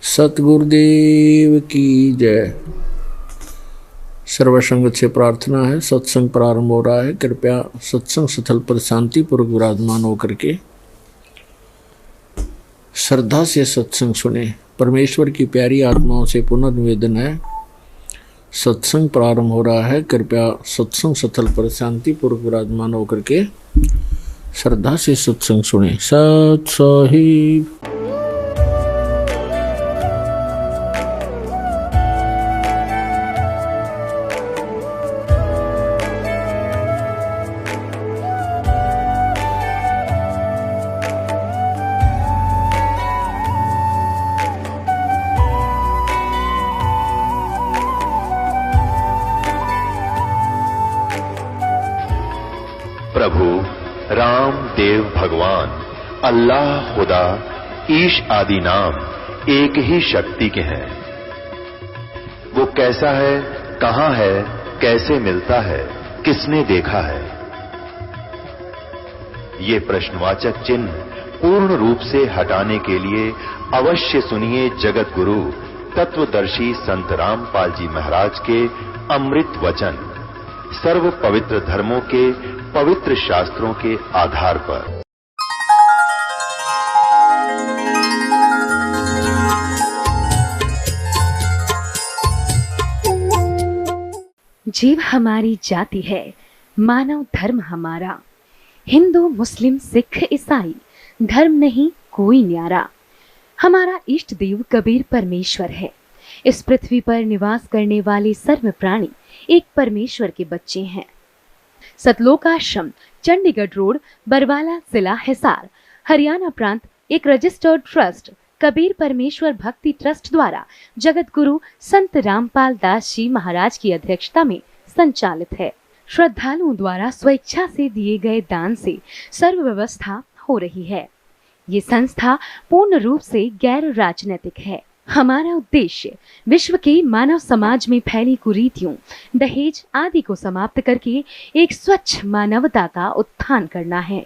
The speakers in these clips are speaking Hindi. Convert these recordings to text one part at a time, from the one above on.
सतगुरुदेव की जय। सर्वसंगत से प्रार्थना है। सत्संग प्रारंभ हो रहा है। कृपया सत्संग स्थल पर शांतिपूर्वक विराजमान होकर के श्रद्धा से सत्संग सुने। परमेश्वर की प्यारी आत्माओं से पुनर्निवेदन है, सत्संग प्रारंभ हो रहा है। कृपया सत्संग स्थल पर शांतिपूर्वक विराजमान होकर के श्रद्धा से सत्संग सुने। सत साहिब। प्रभु राम देव भगवान अल्लाह खुदा ईश आदि नाम एक ही शक्ति के हैं। वो कैसा है, कहां है, कैसे मिलता है, किसने देखा है? ये प्रश्नवाचक चिन्ह पूर्ण रूप से हटाने के लिए अवश्य सुनिए जगत गुरु तत्वदर्शी संत रामपाल जी महाराज के अमृत वचन, सर्व पवित्र धर्मों के पवित्र शास्त्रों के आधार पर। जीव हमारी जाति है, मानव धर्म हमारा। हिंदू मुस्लिम सिख ईसाई धर्म नहीं कोई न्यारा। हमारा इष्ट देव कबीर परमेश्वर है। इस पृथ्वी पर निवास करने वाले सर्व प्राणी एक परमेश्वर के बच्चे हैं। सतलोक आश्रम, चंडीगढ़ रोड, बरवाला, जिला हिसार, हरियाणा प्रांत एक रजिस्टर्ड ट्रस्ट कबीर परमेश्वर भक्ति ट्रस्ट द्वारा जगत गुरु संत रामपाल दास जी महाराज की अध्यक्षता में संचालित है। श्रद्धालुओं द्वारा स्वेच्छा से दिए गए दान से सर्व व्यवस्था हो रही है। ये संस्था पूर्ण रूप से गैर राजनीतिक है। हमारा उद्देश्य विश्व के मानव समाज में फैली कुरीतियों, दहेज आदि को समाप्त करके एक स्वच्छ मानवता का उत्थान करना है।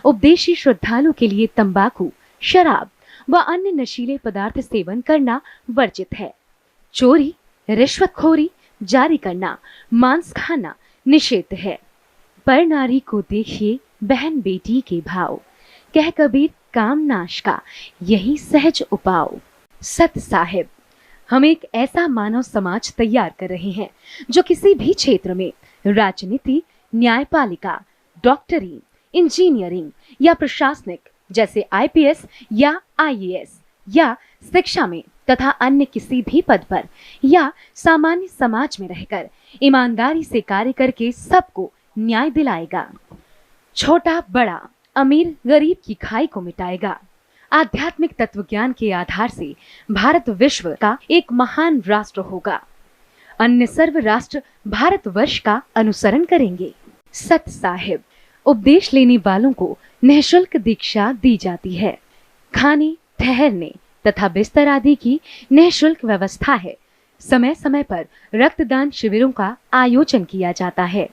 उपदेशी श्रद्धालु के लिए तंबाकू, शराब व अन्य नशीले पदार्थ सेवन करना वर्जित है। चोरी, रिश्वतखोरी, जारी करना, मांस खाना निषेध है। पर नारी को देखिए बहन बेटी के भाव, कह कबीर काम नाश का यही सहज उपाव। सत साहिब, हम एक ऐसा मानव समाज तैयार कर रहे हैं जो किसी भी क्षेत्र में राजनीति, न्यायपालिका, डॉक्टरी, इंजीनियरिंग या प्रशासनिक जैसे आईपीएस या आईएएस या शिक्षा में तथा अन्य किसी भी पद पर या सामान्य समाज में रहकर ईमानदारी से कार्य करके सबको न्याय दिलाएगा। छोटा बड़ा, अमीर गरीब की खाई को मिटाएगा। आध्यात्मिक तत्व ज्ञान के आधार से भारत विश्व का एक महान राष्ट्र होगा। अन्य सर्व राष्ट्र भारतवर्ष का अनुसरण करेंगे। सत साहिब, उपदेश लेने वालों को निःशुल्क दीक्षा दी जाती है। खाने, ठहरने तथा बिस्तर आदि की निःशुल्क व्यवस्था है। समय समय पर रक्तदान शिविरों का आयोजन किया जाता है।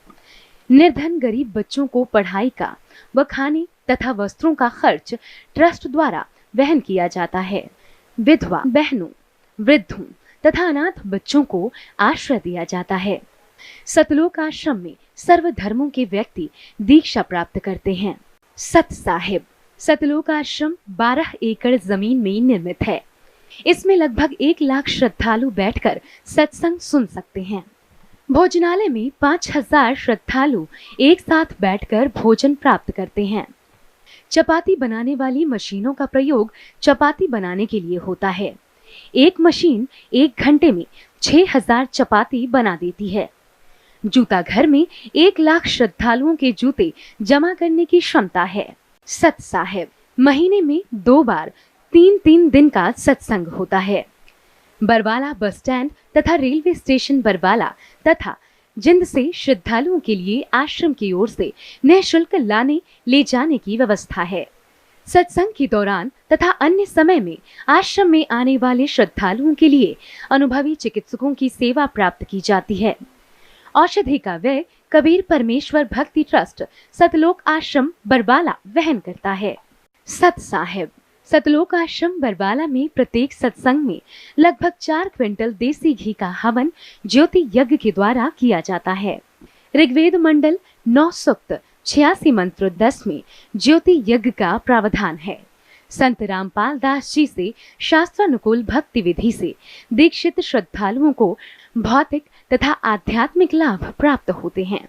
निर्धन गरीब बच्चों को पढ़ाई का व खाने तथा वस्त्रों का खर्च ट्रस्ट द्वारा वहन किया जाता है। विधवा बहनों, वृद्धों तथा अनाथ बच्चों को आश्रय दिया जाता है। सतलोक आश्रम में सर्व धर्मों के व्यक्ति दीक्षा प्राप्त करते हैं। सत साहिब, सतलोक आश्रम 12 एकड़ जमीन में निर्मित है। इसमें लगभग 1 लाख श्रद्धालु बैठकर सत्संग सुन सकते हैं। भोजनालय में 5000 श्रद्धालु एक साथ बैठकर भोजन प्राप्त करते हैं। चपाती बनाने वाली मशीनों का प्रयोग चपाती बनाने के लिए होता है। एक मशीन 1 घंटे में 6000 चपाती बना देती है। जूता घर में 1 लाख श्रद्धालुओं के जूते जमा करने की क्षमता है। सत साहिब, महीने में 2 बार 3-3 दिन का सत्संग होता है। बरवाला बस स्टैंड तथा रेलवे स्टेशन बरवाला तथा जिंद से श्रद्धालुओं के लिए आश्रम की ओर से निःशुल्क लाने ले जाने की व्यवस्था है। सत्संग के दौरान तथा अन्य समय में आश्रम में आने वाले श्रद्धालुओं के लिए अनुभवी चिकित्सकों की सेवा प्राप्त की जाती है। औषधि का व्यय कबीर परमेश्वर भक्ति ट्रस्ट सतलोक आश्रम बरवाला वहन करता है। सत साहिब, सतलोक आश्रम बरवाला में प्रत्येक सत्संग में लगभग 4 क्विंटल देसी घी का हवन ज्योति यज्ञ के द्वारा किया जाता है। ऋग्वेद मंडल 9 सूक्त 86 मंत्र 10 में ज्योति यज्ञ का प्रावधान है। संत रामपाल दास जी से शास्त्रानुकूल भक्ति विधि से दीक्षित श्रद्धालुओं को भौतिक तथा आध्यात्मिक लाभ प्राप्त होते हैं,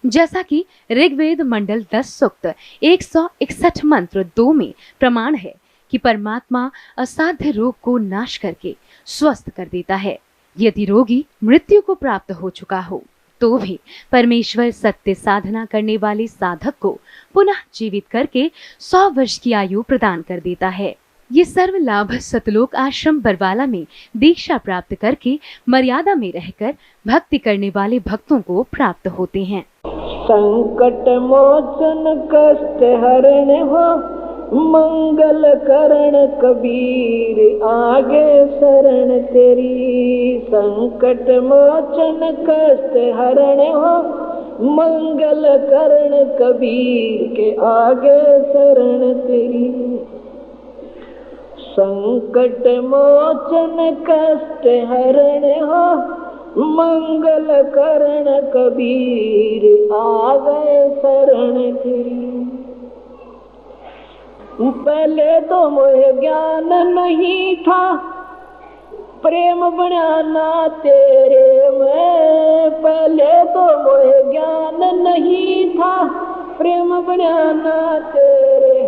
जैसा कि ऋग्वेद मंडल 10 सूक्त 161 मंत्र 2 में प्रमाण है कि परमात्मा असाध्य रोग को नाश करके स्वस्थ कर देता है। यदि रोगी मृत्यु को प्राप्त हो चुका हो तो भी परमेश्वर सत्य साधना करने वाले साधक को पुनः जीवित करके 100 वर्ष की आयु प्रदान कर देता है। ये सर्व लाभ सतलोक आश्रम बरवाला में दीक्षा प्राप्त करके मर्यादा में रहकर भक्ति करने वाले भक्तों को प्राप्त होते हैं। संकट मोचन कष्ट हरण हो मंगल करण कबीर आगे शरण तेरी। संकट मोचन कष्ट हरण हो मंगल करण कबीर के आगे शरण तेरी। संकट मोचन कष्ट हरण हो मंगल करण कबीर आगे शरण तेरी। पहले तो मोहे ज्ञान नहीं था प्रेम बनाना तेरे में। पहले तो मोहे ज्ञान नहीं था प्रेम बनाना तेरे।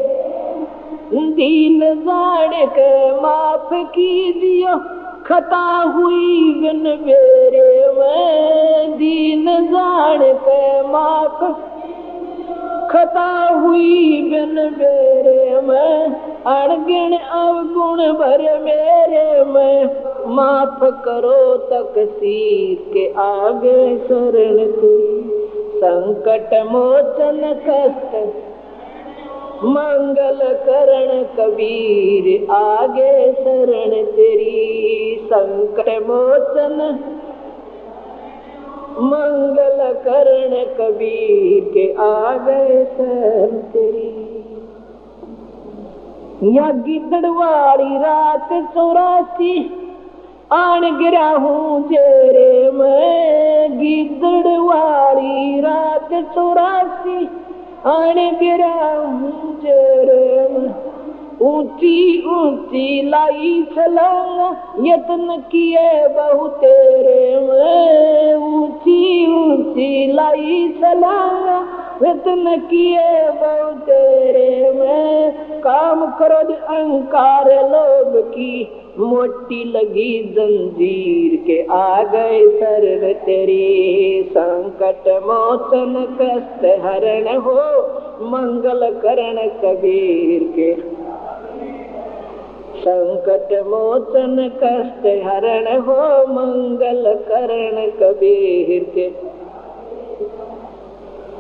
दीन जाड़ के माफ कीजियो खता हुई बिन बेरे में। दीन जाड़ के माफ खता हुई बिन बेरे में। अणगिण अवगुण भर मेरे में माफ करो तकसीर के आगे शरण तेरी। संकट मोचन कष्ट मंगल करण कबीर आगे शरण तेरी। संकट मोचन मंगल करण कबीर के आगे शरण तेरी। या गिद्दड़ वाली रात 84 आन गिरा हूँ जेरे में। गिद्दड़ वाली रात 84 आन गिरा हूँ जेरे में। ऊंची ऊंची लाई छलांग यत्न किए बहु तेरे में। ऊंची ऊंची लाई छलांग यत्न किए बहु तेरे में। काम क्रोध अहंकार लोभ की मोटी लगी जंजीर के आ गए शरण तेरी। संकट मोचन कष्ट हरण हो मंगल करण कबीर के। संकट मोचन कष्ट हरण हो मंगल करण कबीर के।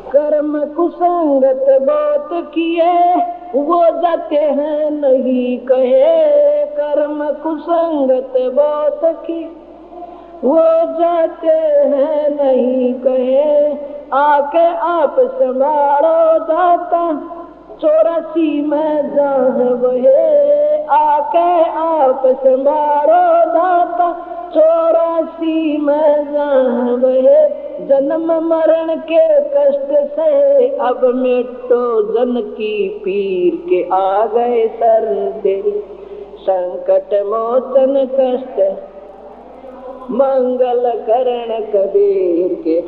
कर्म कुसंगत बहुत किए वो जाते हैं नहीं कहे। कर्म कुसंगत बहुत की वो जाते हैं नहीं कहे। आके आप संभालो दाता 84 में जहाँ बहे। आके आप संभालो दाता 84 में जहाँ बहे। जन्म मरण के कष्ट से अब मिटो जन की पीर के आ गए शरण तेरी। संकट मोचन कष्ट मंगल करण कबीर के।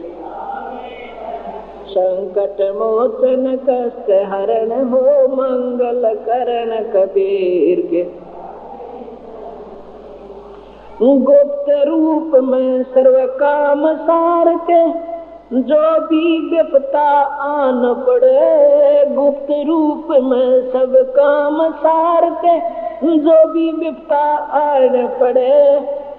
संकट मोचन कष्ट हरण हो मंगल करण कबीर के। गुप्त रूप में सर्व काम सार के जो भी विपता आन पड़े। गुप्त रूप में सब काम सार के जो भी विपता आन पड़े।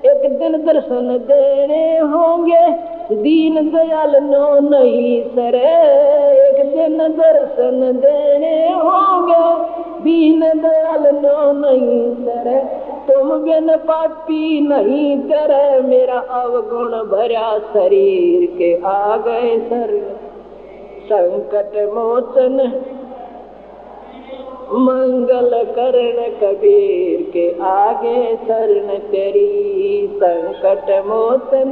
एक दिन दर्शन देने होंगे दीन दयाल नो नहीं सरे। एक दिन दर्शन देने होंगे दीन दयाल नो नहीं सरे। तुम बिन पापी नहीं करे मेरा अवगुण भरा शरीर के आ गए सर। संकट मोचन मंगल करण कबीर के आगे शरण तेरी, संकट मोचन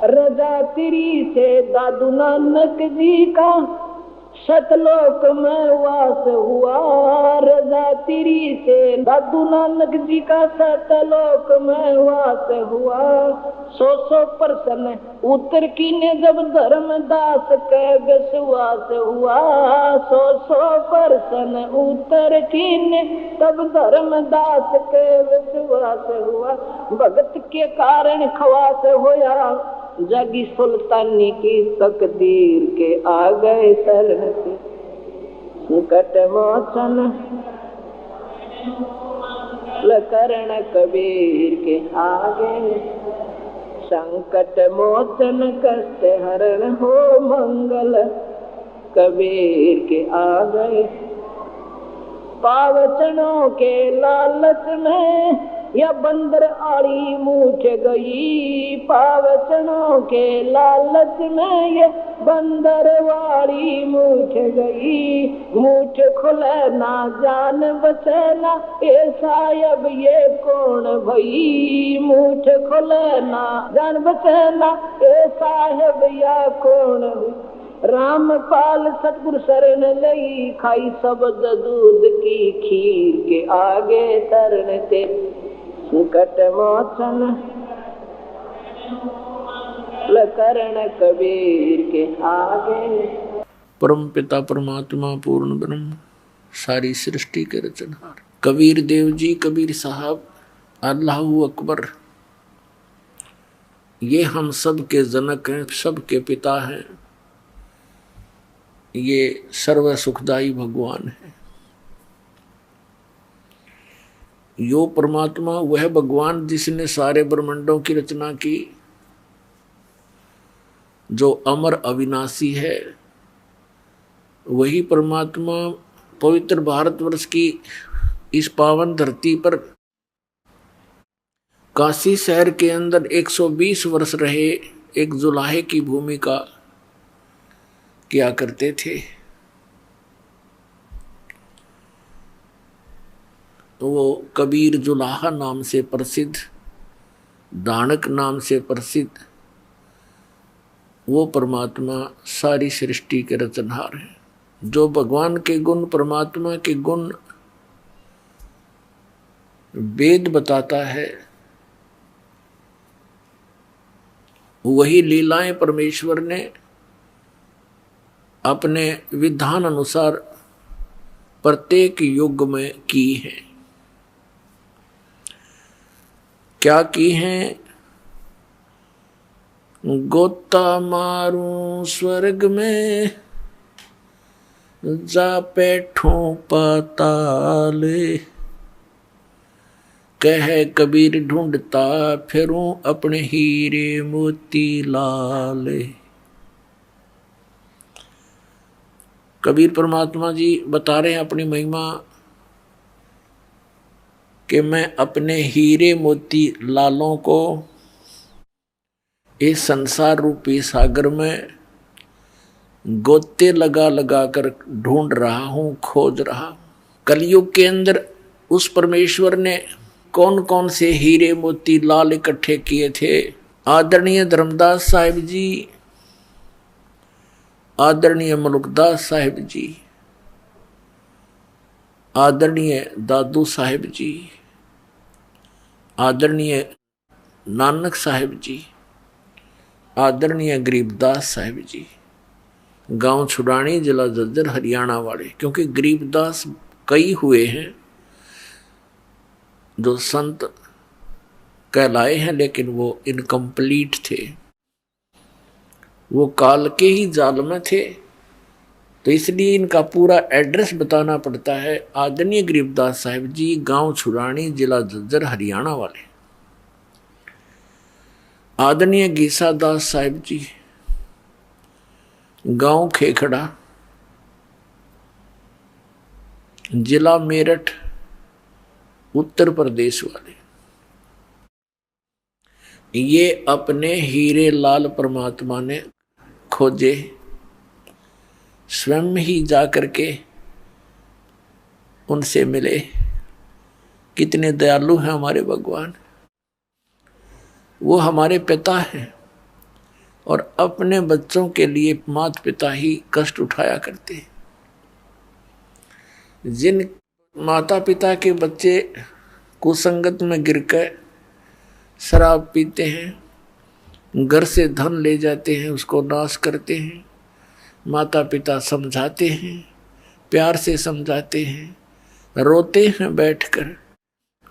रजा तेरी से दादू नानक जी का सतलोक में वास हुआ। रजा तेरी से दादू नानक जी का सतलोक में वास हुआ। 100% उत्तर की ने जब धर्मदास के विश्वास हुआ। 100% उत्तर की ने तब धर्मदास के विश्वास हुआ। भगत के कारण खवास होया, जगी सुल्तानी की तकदीर के आ गए शरण से, संकट मोचन करण कबीर के आगे, संकट मोचन कष्ट हरण हो मंगल कबीर के आ गए। पावचनों के लालच में या बंदर आड़ी मूठ गई। पावचनों के लालच में ये बंदर वाली मूठ गई। मूठ खुले ना जान बचे ना, ऐसा अब ये कौन भई। मूठ खुले ना जान बचे ना, ऐसा अब या कौन भई। रामपाल सतगुरु शरण लई, खाई शब्द दूध की खीर के आगे शरण ते, संकट मोचन करण कबीर के आगे। परम पिता परमात्मा पूर्ण ब्रह्म सारी सृष्टि के रचनहार कबीर देव जी, कबीर साहब, अल्लाहू अकबर, ये हम सब के जनक हैं, सब के पिता हैं। ये सर्व सुखदाई भगवान है। यो परमात्मा वह भगवान जिसने सारे ब्रह्मांडों की रचना की, जो अमर अविनाशी है। वही परमात्मा पवित्र भारतवर्ष की इस पावन धरती पर काशी शहर के अंदर 120 वर्ष रहे, एक जुलाहे की भूमिका किया करते थे। तो वो कबीर जुलाहा नाम से प्रसिद्ध, दानक नाम से प्रसिद्ध वो परमात्मा सारी सृष्टि के रचनहार है। जो भगवान के गुण, परमात्मा के गुण वेद बताता है, वही लीलाएं परमेश्वर ने अपने विधान अनुसार प्रत्येक युग में की हैं। क्या की हैं? गोता मारूं स्वर्ग में, जा बैठूं पाताले, कह कबीर ढूंढता फिरूं अपने हीरे मोती लाले। कबीर परमात्मा जी बता रहे हैं अपनी महिमा कि मैं अपने हीरे मोती लालों को इस संसार रूपी सागर में गोते लगा लगा कर ढूंढ रहा हूं, खोज रहा। कलयुग के अंदर उस परमेश्वर ने कौन कौन से हीरे मोती लाल इकट्ठे किए थे? आदरणीय धर्मदास साहिब जी, आदरणीय मलुकदास साहिब जी, आदरणीय दादू साहिब जी, आदरणीय नानक साहिब जी, आदरणीय गरीबदास साहिब जी, गांव छुड़ानी, जिला झज्जर, हरियाणा वाले। क्योंकि गरीबदास कई हुए हैं जो संत कहलाए हैं, लेकिन वो इनकम्प्लीट थे, वो काल के ही जाल में थे। तो इसलिए इनका पूरा एड्रेस बताना पड़ता है। आदरणीय गरीबदास साहिब जी, गांव छुड़ानी, जिला झज्जर, हरियाणा वाले। आदरणीय गीसा दास साहिब जी, गांव खेखड़ा, जिला मेरठ, उत्तर प्रदेश वाले। ये अपने हीरे लाल परमात्मा ने खोजे, स्वयं ही जा करके उनसे मिले। कितने दयालु हैं हमारे भगवान। वो हमारे पिता हैं और अपने बच्चों के लिए माता पिता ही कष्ट उठाया करते हैं। जिन माता पिता के बच्चे कुसंगत में गिरकर शराब पीते हैं, घर से धन ले जाते हैं, उसको नाश करते हैं, माता पिता समझाते हैं, प्यार से समझाते हैं, रोते हैं बैठकर,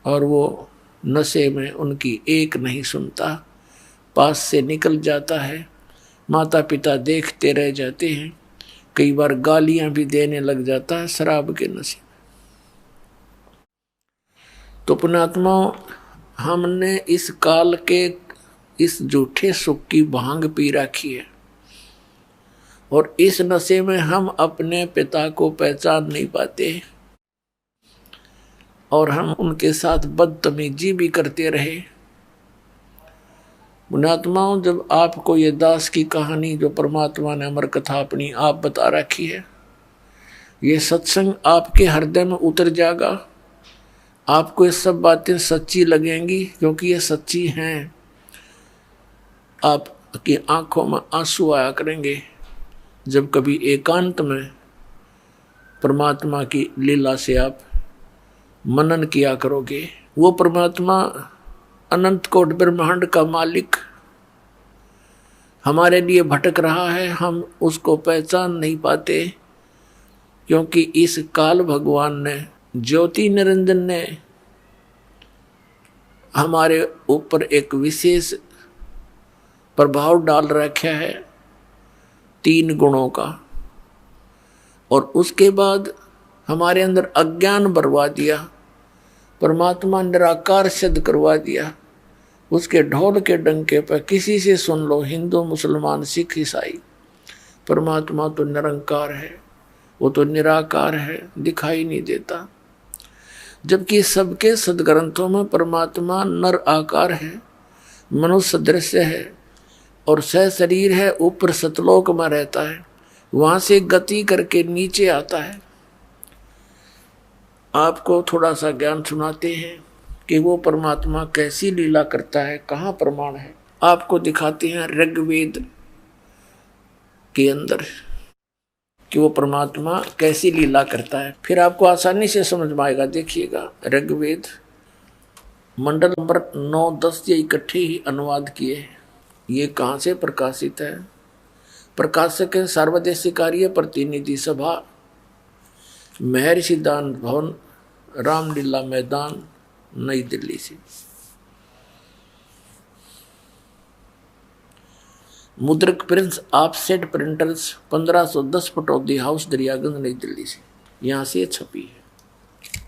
और वो नशे में उनकी एक नहीं सुनता, पास से निकल जाता है। माता पिता देखते रह जाते हैं, कई बार गालियां भी देने लग जाता है शराब के नशे में। तो पुण्यात्मा, हमने इस काल के इस झूठे सुख की भांग पी रखी है और इस नशे में हम अपने पिता को पहचान नहीं पाते और हम उनके साथ बदतमीजी भी करते रहे। पुण्यात्माओं, जब आपको ये दास की कहानी जो परमात्मा ने अमर कथा अपनी आप बता रखी है, ये सत्संग आपके हृदय में उतर जाएगा, आपको ये सब बातें सच्ची लगेंगी क्योंकि ये सच्ची हैं। आपकी आंखों में आंसू आया करेंगे जब कभी एकांत में परमात्मा की लीला से आप मनन किया करोगे। वो परमात्मा अनंत कोट ब्रह्मांड का मालिक हमारे लिए भटक रहा है, हम उसको पहचान नहीं पाते क्योंकि इस काल भगवान ने, ज्योति निरंजन ने हमारे ऊपर एक विशेष प्रभाव डाल रखा है 3 गुणों का, और उसके बाद हमारे अंदर अज्ञान भरवा दिया, परमात्मा निराकार सिद्ध करवा दिया। उसके ढोल के डंके पर किसी से सुन लो, हिंदू मुसलमान सिख ईसाई, परमात्मा तो निरंकार है, वो तो निराकार है, दिखाई नहीं देता। जबकि सबके सदग्रंथों में परमात्मा नर आकार है, मनुष्य दृश्य है और सशरीर है, ऊपर सतलोक में रहता है, वहां से गति करके नीचे आता है। आपको थोड़ा सा ज्ञान सुनाते हैं कि वो परमात्मा कैसी लीला करता है, कहाँ प्रमाण है। आपको दिखाते हैं ऋग्वेद के अंदर कि वो परमात्मा कैसी लीला करता है, फिर आपको आसानी से समझ में आएगा। देखिएगा, ऋग्वेद मंडल नंबर 9-10 ये इकट्ठे ही अनुवाद किए। ये कहाँ से प्रकाशित है? प्रकाशक है सार्वदेशिक कार्य प्रतिनिधि सभा, महर्षि दान भवन, रामलीला मैदान, नई दिल्ली से। मुद्रक Prince offset printers 1510 Pataudi house Daryaganj नई दिल्ली से, यहाँ से छपी है।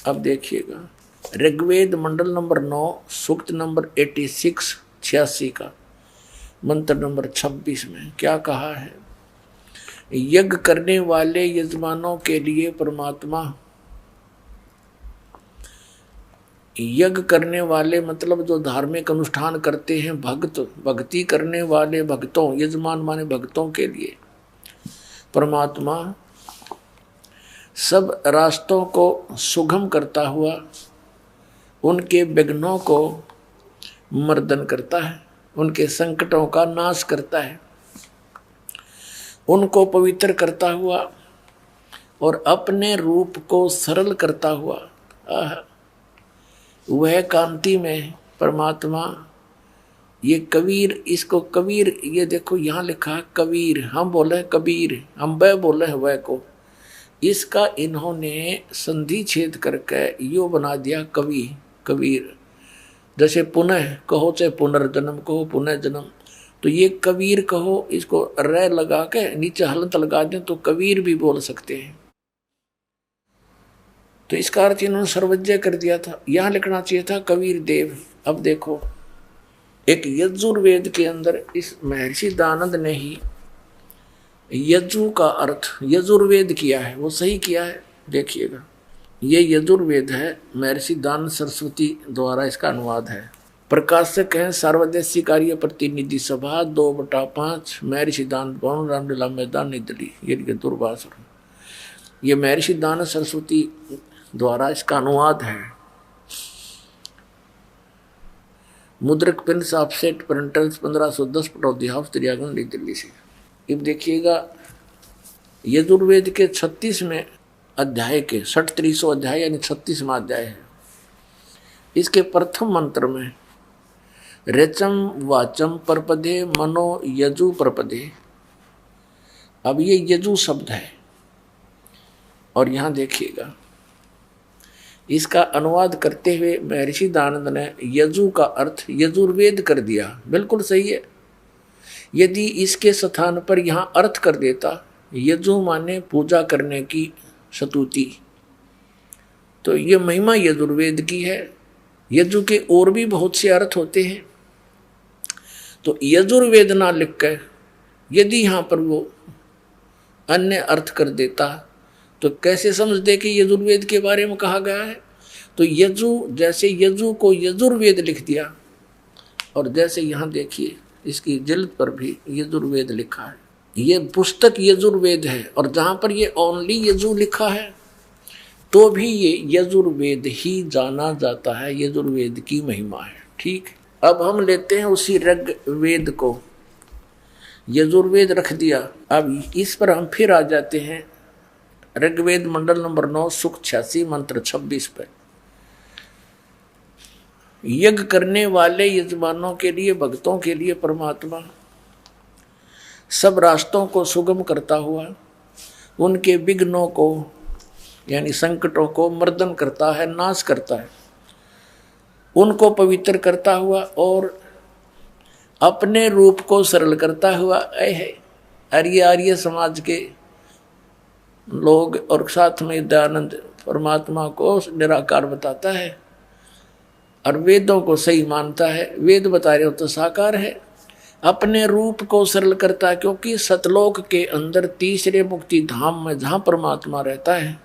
अब देखिएगा, ऋग्वेद मंडल नंबर 9 सूक्त नंबर 86 का मंत्र नंबर 26 में क्या कहा है? यज्ञ करने वाले यजमानों के लिए परमात्मा, यज्ञ करने वाले मतलब जो धार्मिक अनुष्ठान करते हैं, भक्त, भक्ति करने वाले भक्तों, यजमान माने भक्तों के लिए परमात्मा सब रास्तों को सुगम करता हुआ उनके विघ्नों को मर्दन करता है, उनके संकटों का नाश करता है, उनको पवित्र करता हुआ और अपने रूप को सरल करता हुआ वह कांति में परमात्मा। ये कबीर, इसको कबीर, ये देखो यहाँ लिखा है कबीर, हम बोले कबीर, हम वह बोले वह को, इसका इन्होंने संधि छेद करके यो बना दिया कवि, कबीर। जैसे पुनः कहो चाहे पुनर्जन्म कहो, पुनः जन्म, तो ये कबीर कहो, इसको रे लगा के नीचे हलंत लगा दें तो कबीर भी बोल सकते हैं। तो इसका अर्थ इन्होंने सर्वज्ञ कर दिया था, यहाँ लिखना चाहिए था कबीर देव। अब देखो, एक यजुर्वेद के अंदर इस महर्षि दानंद ने ही यजु का अर्थ यजुर्वेद किया है, वो सही किया है। देखिएगा, ये यजुर्वेद है, महर्षि दानंद सरस्वती द्वारा इसका अनुवाद है। प्रकाशक हैं सर्वदेशी कार्य प्रतिनिधि सभा 2/5 महर्षि दानंद भवन रामलीला मैदान नई दिल्ली। ये दूरभाष, ये महर्षि दानंद सरस्वती द्वारा इसका अनुवाद है। मुद्रक Prince offset printers 1510 Pataudi house Daryaganj नई दिल्ली से। अब देखिएगा यजुर्वेद के 36वें अध्याय के 63वां अध्याय यानी 36वां अध्याय है। इसके प्रथम मंत्र में रेचम वाचम परपदे मनो यजु परपदे। अब ये यजु शब्द है और यहां देखिएगा इसका अनुवाद करते हुए महर्षि दानंद ने यजु का अर्थ यजुर्वेद कर दिया। बिल्कुल सही है। यदि इसके स्थान पर यहां अर्थ कर देता यजु माने पूजा करने की स्तुति, तो ये महिमा यजुर्वेद की है। यजु के और भी बहुत से अर्थ होते हैं, तो यजुर्वेद ना लिख कर यदि यहाँ पर वो अन्य अर्थ कर देता तो कैसे समझ दे कि यजुर्वेद के बारे में कहा गया है। तो यजु, जैसे यजु को यजुर्वेद लिख दिया, और जैसे यहाँ देखिए इसकी जिल्द पर भी यजुर्वेद लिखा है। ये पुस्तक यजुर्वेद है, और जहाँ पर ये ओनली यजु लिखा है तो भी ये यजुर्वेद ही जाना जाता है, यजुर्वेद की महिमा है। ठीक, अब हम लेते हैं उसी ऋग्वेद को, यजुर्वेद रख दिया। अब इस पर हम फिर आ जाते हैं ऋग्वेद मंडल नंबर 9 सुक्त 86 मंत्र 26 पर। यज्ञ करने वाले यजमानों के लिए, भक्तों के लिए परमात्मा सब रास्तों को सुगम करता हुआ उनके विघ्नों को यानी संकटों को मर्दन करता है, नाश करता है, उनको पवित्र करता हुआ और अपने रूप को सरल करता हुआ आर्य समाज के लोग और साथ में दयानंद परमात्मा को निराकार बताता है और वेदों को सही मानता है। वेद बता रहे हो तो साकार है। अपने रूप को सरल करता है, क्योंकि सतलोक के अंदर तीसरे मुक्ति धाम में जहाँ परमात्मा रहता है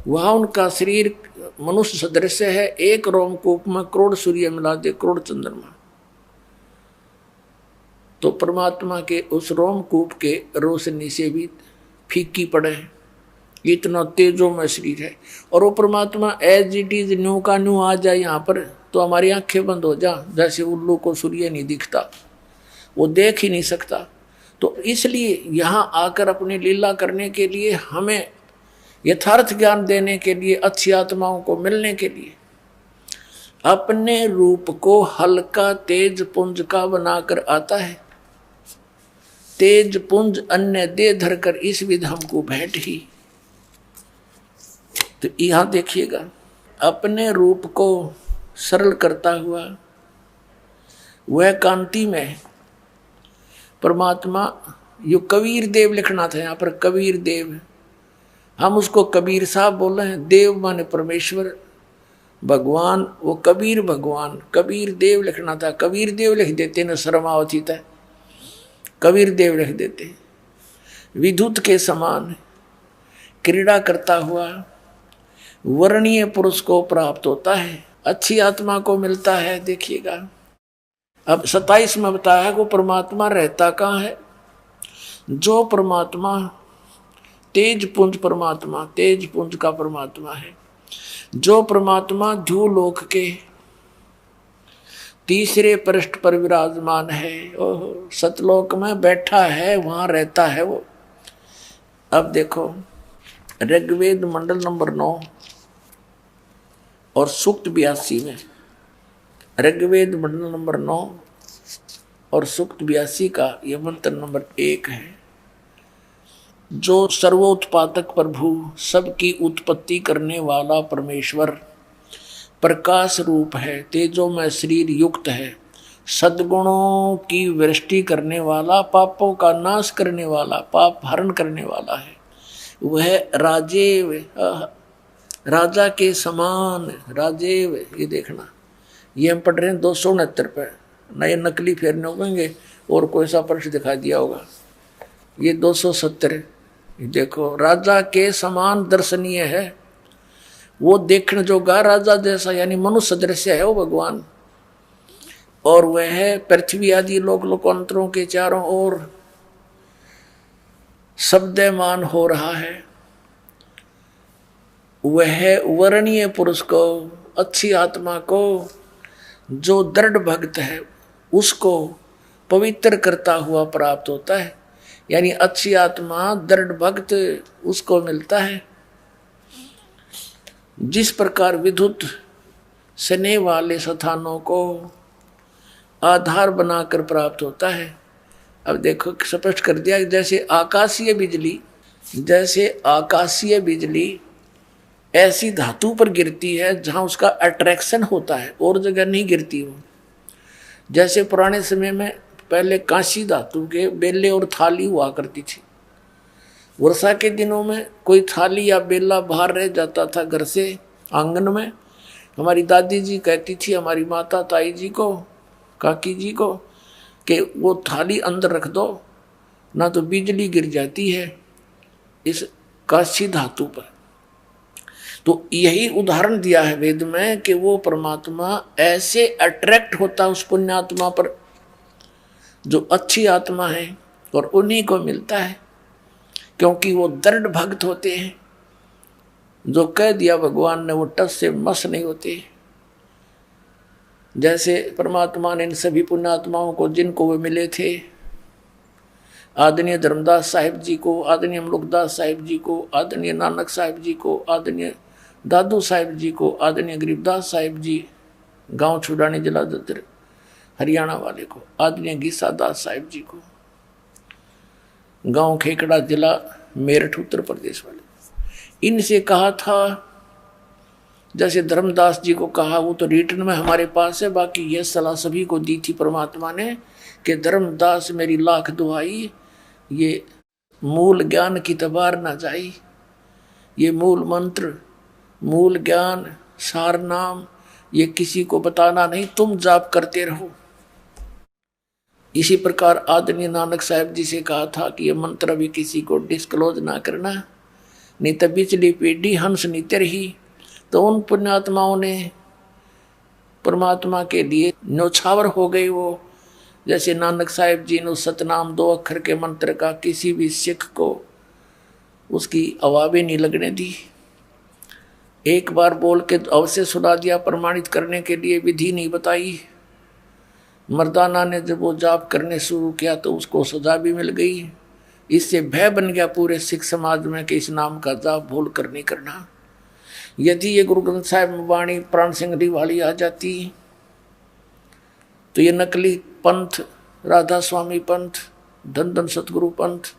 वहाँ उनका शरीर मनुष्य सदृश है। एक रोमकूप में करोड़ सूर्य मिला दे, करोड़ चंद्रमा, तो परमात्मा के उस रोमकूप के रोशनी से भी फीकी पड़े, इतना तेजों में शरीर है। और वो परमात्मा एज इट इज न्यू का न्यू आ जाए यहाँ पर तो हमारी आंखें बंद हो जा, जैसे उल्लू को सूर्य नहीं दिखता, वो देख ही नहीं सकता। तो इसलिए यहाँ आकर अपनी लीला करने के लिए, हमें यथार्थ ज्ञान देने के लिए, अच्छी आत्माओं को मिलने के लिए अपने रूप को हल्का तेज पुंज का बनाकर आता है। तेज पुंज अन्य दे धरकर इस विध हमको भेंट ही। तो यहां देखिएगा अपने रूप को सरल करता हुआ वह कांति में परमात्मा, यो कबीर देव लिखना था यहाँ पर, कबीर देव, हम उसको कबीर साहब बोल रहे हैं। देव माने परमेश्वर भगवान, वो कबीर भगवान, कबीर देव लिखना था। कबीर देव लिख देते न शर्मावती था, कबीर देव लिख देते। विद्युत के समान क्रीड़ा करता हुआ वर्णीय पुरुष को प्राप्त होता है, अच्छी आत्मा को मिलता है। देखिएगा अब 27 में बताया वो परमात्मा रहता कहाँ है। जो परमात्मा तेज पुंज परमात्मा, तेज पुंज का परमात्मा है, जो परमात्मा ध्युलोक के तीसरे पृष्ठ पर विराजमान है, सतलोक में बैठा है, वहां रहता है वो। अब देखो ऋग्वेद मंडल नंबर 9 और सूक्त 82 में, ऋग्वेद मंडल नंबर 9 और सूक्त 82 का यह मंत्र नंबर 1 है। जो सर्वोत्पादक प्रभु, सबकी उत्पत्ति करने वाला परमेश्वर प्रकाश रूप है, तेजों में शरीर युक्त है, सद्गुणों की वृष्टि करने वाला, पापों का नाश करने वाला, पाप हरण करने वाला है। वह राजेव, राजा के समान राजेव। ये देखना, ये हम पढ़ रहे हैं 269 पे, नए नकली फेरने होंगे और कोई सा प्रश्न दिखा दिया होगा। ये 270 देखो, राजा के समान दर्शनीय है, वो देखने जोगा राजा जैसा, यानी मनुष्य दृश्य है वो भगवान। और वह पृथ्वी आदि लोक लोकांतरों के चारों ओर शब्दमान हो रहा है। वह वर्णीय पुरुष को, अच्छी आत्मा को, जो दृढ़ भक्त है उसको पवित्र करता हुआ प्राप्त होता है। यानी अच्छी आत्मा, दृढ़ भक्त उसको मिलता है। जिस प्रकार विद्युत स्नेह वाले स्थानों को आधार बनाकर प्राप्त होता है। अब देखो स्पष्ट कर दिया, जैसे आकाशीय बिजली ऐसी धातु पर गिरती है जहां उसका अट्रैक्शन होता है, और जगह नहीं गिरती वो। जैसे पुराने समय में पहले कांसी धातु के बेले और थाली हुआ करती थी। वर्षा के दिनों में कोई थाली या बेला बाहर रह जाता था घर से आंगन में। हमारी दादी जी कहती थी हमारी माता ताई जी को, काकी जी को, कि वो थाली अंदर रख दो ना तो बिजली गिर जाती है इस कांसी धातु पर। तो यही उदाहरण दिया है वेद में कि वो परमात्मा ऐसे अट्रैक्ट होता उस पुण्यात्मा पर जो अच्छी आत्मा है, और उन्हीं को मिलता है क्योंकि वो दृढ़ भक्त होते हैं। जो कह दिया भगवान ने वो टस से मस नहीं होते। जैसे परमात्मा ने इन सभी पुण्यात्माओं को, जिनको वे मिले थे, आदरणीय धर्मदास साहिब जी को, आदरणीय मुलुकदास साहिब जी को, आदरणीय नानक साहिब जी को, आदरणीय दादू साहिब जी को, आदरणीय गरीबदास साहिब जी गांव छुड़ानी जिला ददर हरियाणा वाले को, आदरणीय गीसा दास साहिब जी को गांव खेकड़ा जिला मेरठ उत्तर प्रदेश वाले, इनसे कहा था। जैसे धर्मदास जी को कहा, वो तो रिटर्न में हमारे पास है, बाकी यह सलाह सभी को दी थी परमात्मा ने कि धर्मदास मेरी लाख दुआई, ये मूल ज्ञान की तबार ना जाई। ये मूल मंत्र, मूल ज्ञान, सार नाम, ये किसी को बताना नहीं, तुम जाप करते रहो। इसी प्रकार आदरणीय नानक साहिब जी से कहा था कि ये मंत्र भी किसी को डिस्क्लोज ना करना, नहीं तो बिचली पीढ़ी हंस नीति रही। तो उन पुण्यात्माओं ने परमात्मा के लिए न्यौछावर हो गए वो। जैसे नानक साहिब जी ने सतनाम 2 अक्षर के मंत्र का किसी भी सिख को उसकी आवाज़ नहीं लगने दी। एक बार बोल के अवश्य सुना दिया, प्रमाणित करने के लिए विधि नहीं बताई। मर्दाना ने जब वो जाप करने शुरू किया तो उसको सजा भी मिल गई। इससे भय बन गया पूरे सिख समाज में कि इस नाम का जाप भूल कर नहीं करना। यदि ये गुरु ग्रंथ साहिब में वाणी प्राण सिंह वाली आ जाती तो ये नकली पंथ, राधा स्वामी पंथ, धन धन सतगुरु पंथ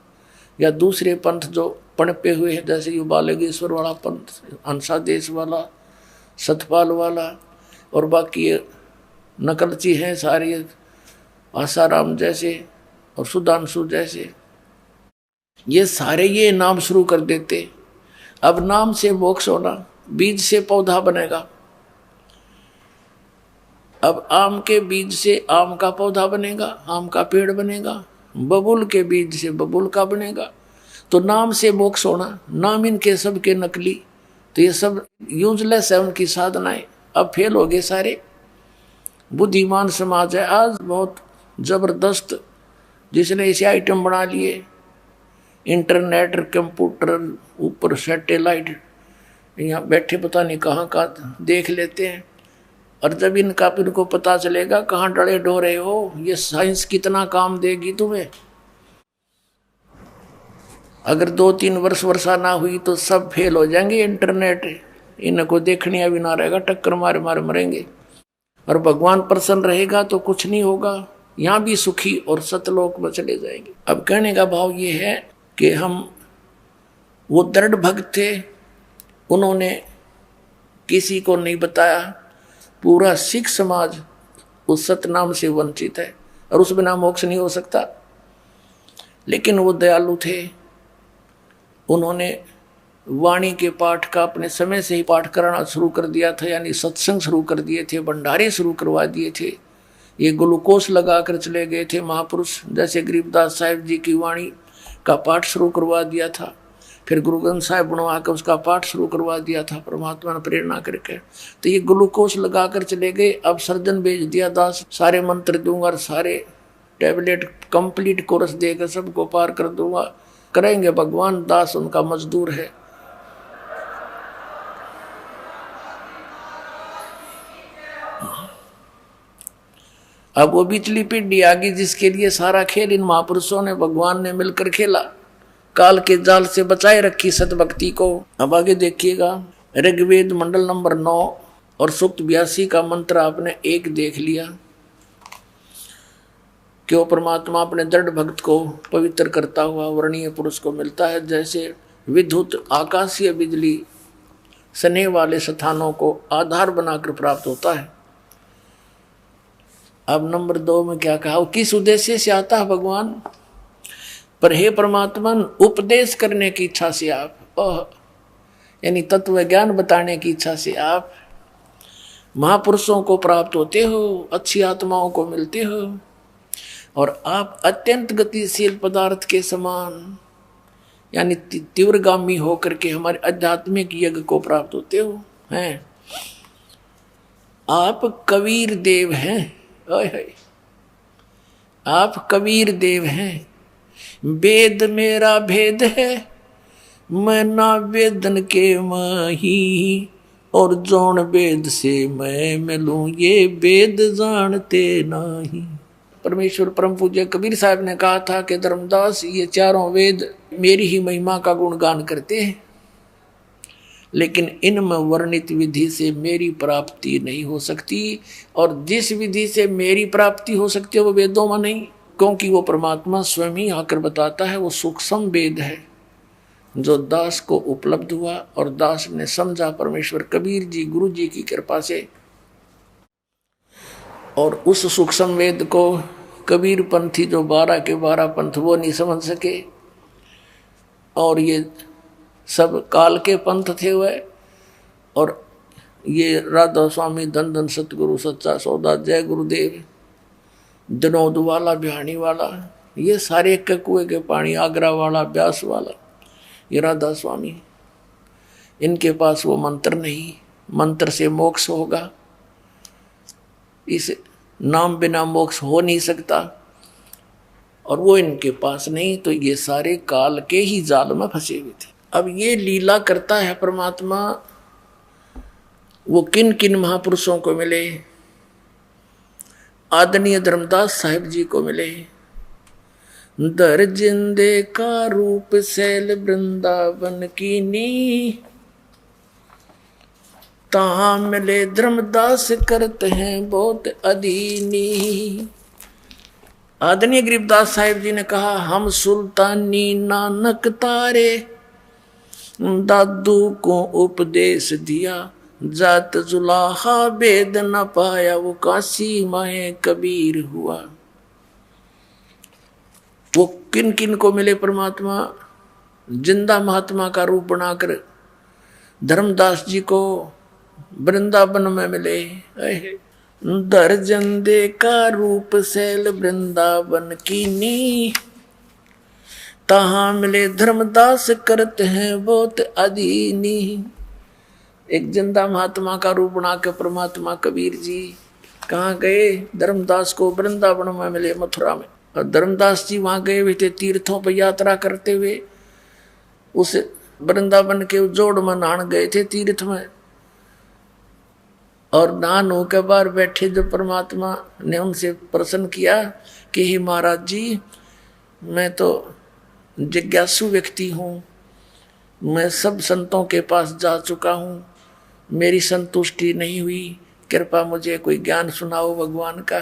या दूसरे पंथ जो पनपे हुए हैं, जैसे ये बालगेश्वर वाला पंथ, अंसा देश वाला, सतपाल वाला, और बाकी ये नकलची हैं सारे, आसाराम जैसे और सुधांशु जैसे, ये सारे ये नाम शुरू कर देते। अब नाम से मोक्ष होना, बीज से पौधा बनेगा। अब आम के बीज से आम का पौधा बनेगा, आम का पेड़ बनेगा। बबूल के बीज से बबूल का बनेगा। तो नाम से मोक्ष होना, नाम इनके सब के नकली, तो ये सब यूजलेस है उनकी साधनाएं। अब फेल हो गए सारे। बुद्धिमान समाज है आज बहुत जबरदस्त, जिसने ऐसे आइटम बना लिए, इंटरनेट, कंप्यूटर, ऊपर सैटेलाइट, यहाँ बैठे पता नहीं कहाँ का देख लेते हैं। और जब इनको पता चलेगा कहाँ डरे डोरे हो, ये साइंस कितना काम देगी तुम्हें। अगर 2-3 वर्षा ना हुई तो सब फेल हो जाएंगे। इंटरनेट इनको देखने भी ना रहेगा, टक्कर मारे मारे मरेंगे। और भगवान प्रसन्न रहेगा तो कुछ नहीं होगा, यहाँ भी सुखी और सतलोक में चले जाएंगे। अब कहने का भाव ये है कि हम वो दृढ़ भक्त थे, उन्होंने किसी को नहीं बताया। पूरा सिख समाज उस सतनाम से वंचित है और उस बिना मोक्ष नहीं हो सकता। लेकिन वो दयालु थे, उन्होंने वाणी के पाठ का अपने समय से ही पाठ कराना शुरू कर दिया था, यानी सत्संग शुरू कर दिए थे, भंडारे शुरू करवा दिए थे। ये ग्लूकोज लगा कर चले गए थे महापुरुष। जैसे गरीबदास साहिब जी की वाणी का पाठ शुरू करवा दिया था, फिर गुरु ग्रंथ साहिब बनवा के उसका पाठ शुरू करवा दिया था परमात्मा ने प्रेरणा करके। तो ये ग्लूकोज लगा कर चले गए। अब सर्जन भेज दिया दास, सारे मंत्र दूंगा और सारे टैबलेट कंप्लीट कोर्स देकर सबको पार कर दूंगा। करेंगे भगवान, दास उनका मजदूर है। अब वो बिचली पीढ़ी आ गई जिसके लिए सारा खेल इन महापुरुषों ने, भगवान ने मिलकर खेला। काल के जाल से बचाए रखी सतभक्ति को। अब आगे देखिएगा, ऋग्वेद मंडल नंबर 9 और सूक्त 82 का मंत्र आपने एक देख लिया कि वो परमात्मा अपने दृढ़ भक्त को पवित्र करता हुआ वर्णीय पुरुष को मिलता है। जैसे विद्युत आकाशीय बिजली स्नेह वाले स्थानों को आधार बनाकर प्राप्त होता है। अब नंबर 2 में क्या कहा, वो किस उद्देश्य से आता है भगवान? पर हे परमात्मा, उपदेश करने की इच्छा से आप, यानी तत्व ज्ञान बताने की इच्छा से आप महापुरुषों को प्राप्त होते हो, अच्छी आत्माओं को मिलते हो, और आप अत्यंत गतिशील पदार्थ के समान यानी तीव्रगामी होकर के हमारे आध्यात्मिक यज्ञ को प्राप्त होते हो हैं। आप कबीर देव हैं, आप कबीर देव हैं। वेद मेरा भेद है, मैं ना वेदन के माही, और जौन वेद से मैं मिलूं ये वेद जानते नहीं। परमेश्वर परम पूज्य कबीर साहब ने कहा था कि धर्मदास, ये चारों वेद मेरी ही महिमा का गुणगान करते हैं, लेकिन इनमें वर्णित विधि से मेरी प्राप्ति नहीं हो सकती, और जिस विधि से मेरी प्राप्ति हो सकती है वो वेदों में नहीं, क्योंकि वो परमात्मा स्वयं ही आकर बताता है। वो सूक्ष्म वेद है जो दास को उपलब्ध हुआ और दास ने समझा परमेश्वर कबीर जी गुरु जी की कृपा से, और उस सूक्ष्म वेद को कबीर पंथी जो 12 के 12 पंथ वो नहीं समझ सके, और ये सब काल के पंथ थे वह, और ये राधा स्वामी धन धन सतगुरु सच्चा सौदा जय गुरुदेव दिनोद वाला बिहानी वाला, ये सारे कुएं के पानी आगरा वाला ब्यास वाला, ये राधा स्वामी, इनके पास वो मंत्र नहीं, मंत्र से मोक्ष होगा, इस नाम बिना मोक्ष हो नहीं सकता, और वो इनके पास नहीं, तो ये सारे काल के ही जाल में फंसे हुए थे। अब ये लीला करता है परमात्मा, वो किन किन महापुरुषों को मिले? आदरणीय धर्मदास साहिब जी को मिले। दर जिंदे का रूप सैल वृंदावन की नी, तहां मिले धर्मदास करते हैं बहुत अधीनी। आदरणीय गरीबदास साहिब जी ने कहा, हम सुल्तानी नानक तारे, दादू को उपदेश दिया, जात जुलाहा वेद न पाया, वो काशी माए कबीर हुआ। वो किन किन को मिले परमात्मा? जिंदा महात्मा का रूप बनाकर धर्मदास जी को वृंदावन में मिले। दर्जन दे का रूप सैल वृंदावन की नी, तहां मिले धर्मदास करते हैं बहुत अधीनी। एक जिंदा महात्मा का रूप बना के परमात्मा कबीर जी कहाँ गए? धर्मदास को वृंदावन में मिले, मथुरा में। और धर्मदास जी वहां गए हुए थे तीर्थों पर यात्रा करते हुए, उस वृंदावन के जोड़ में नहान गए थे तीर्थ में, और नहान होकर बाहर बैठे जब परमात्मा ने उनसे प्रश्न किया कि हे महाराज जी, मैं तो जिज्ञासु व्यक्ति हूँ, मैं सब संतों के पास जा चुका हूँ, मेरी संतुष्टि नहीं हुई, कृपा मुझे कोई ज्ञान सुनाओ भगवान का।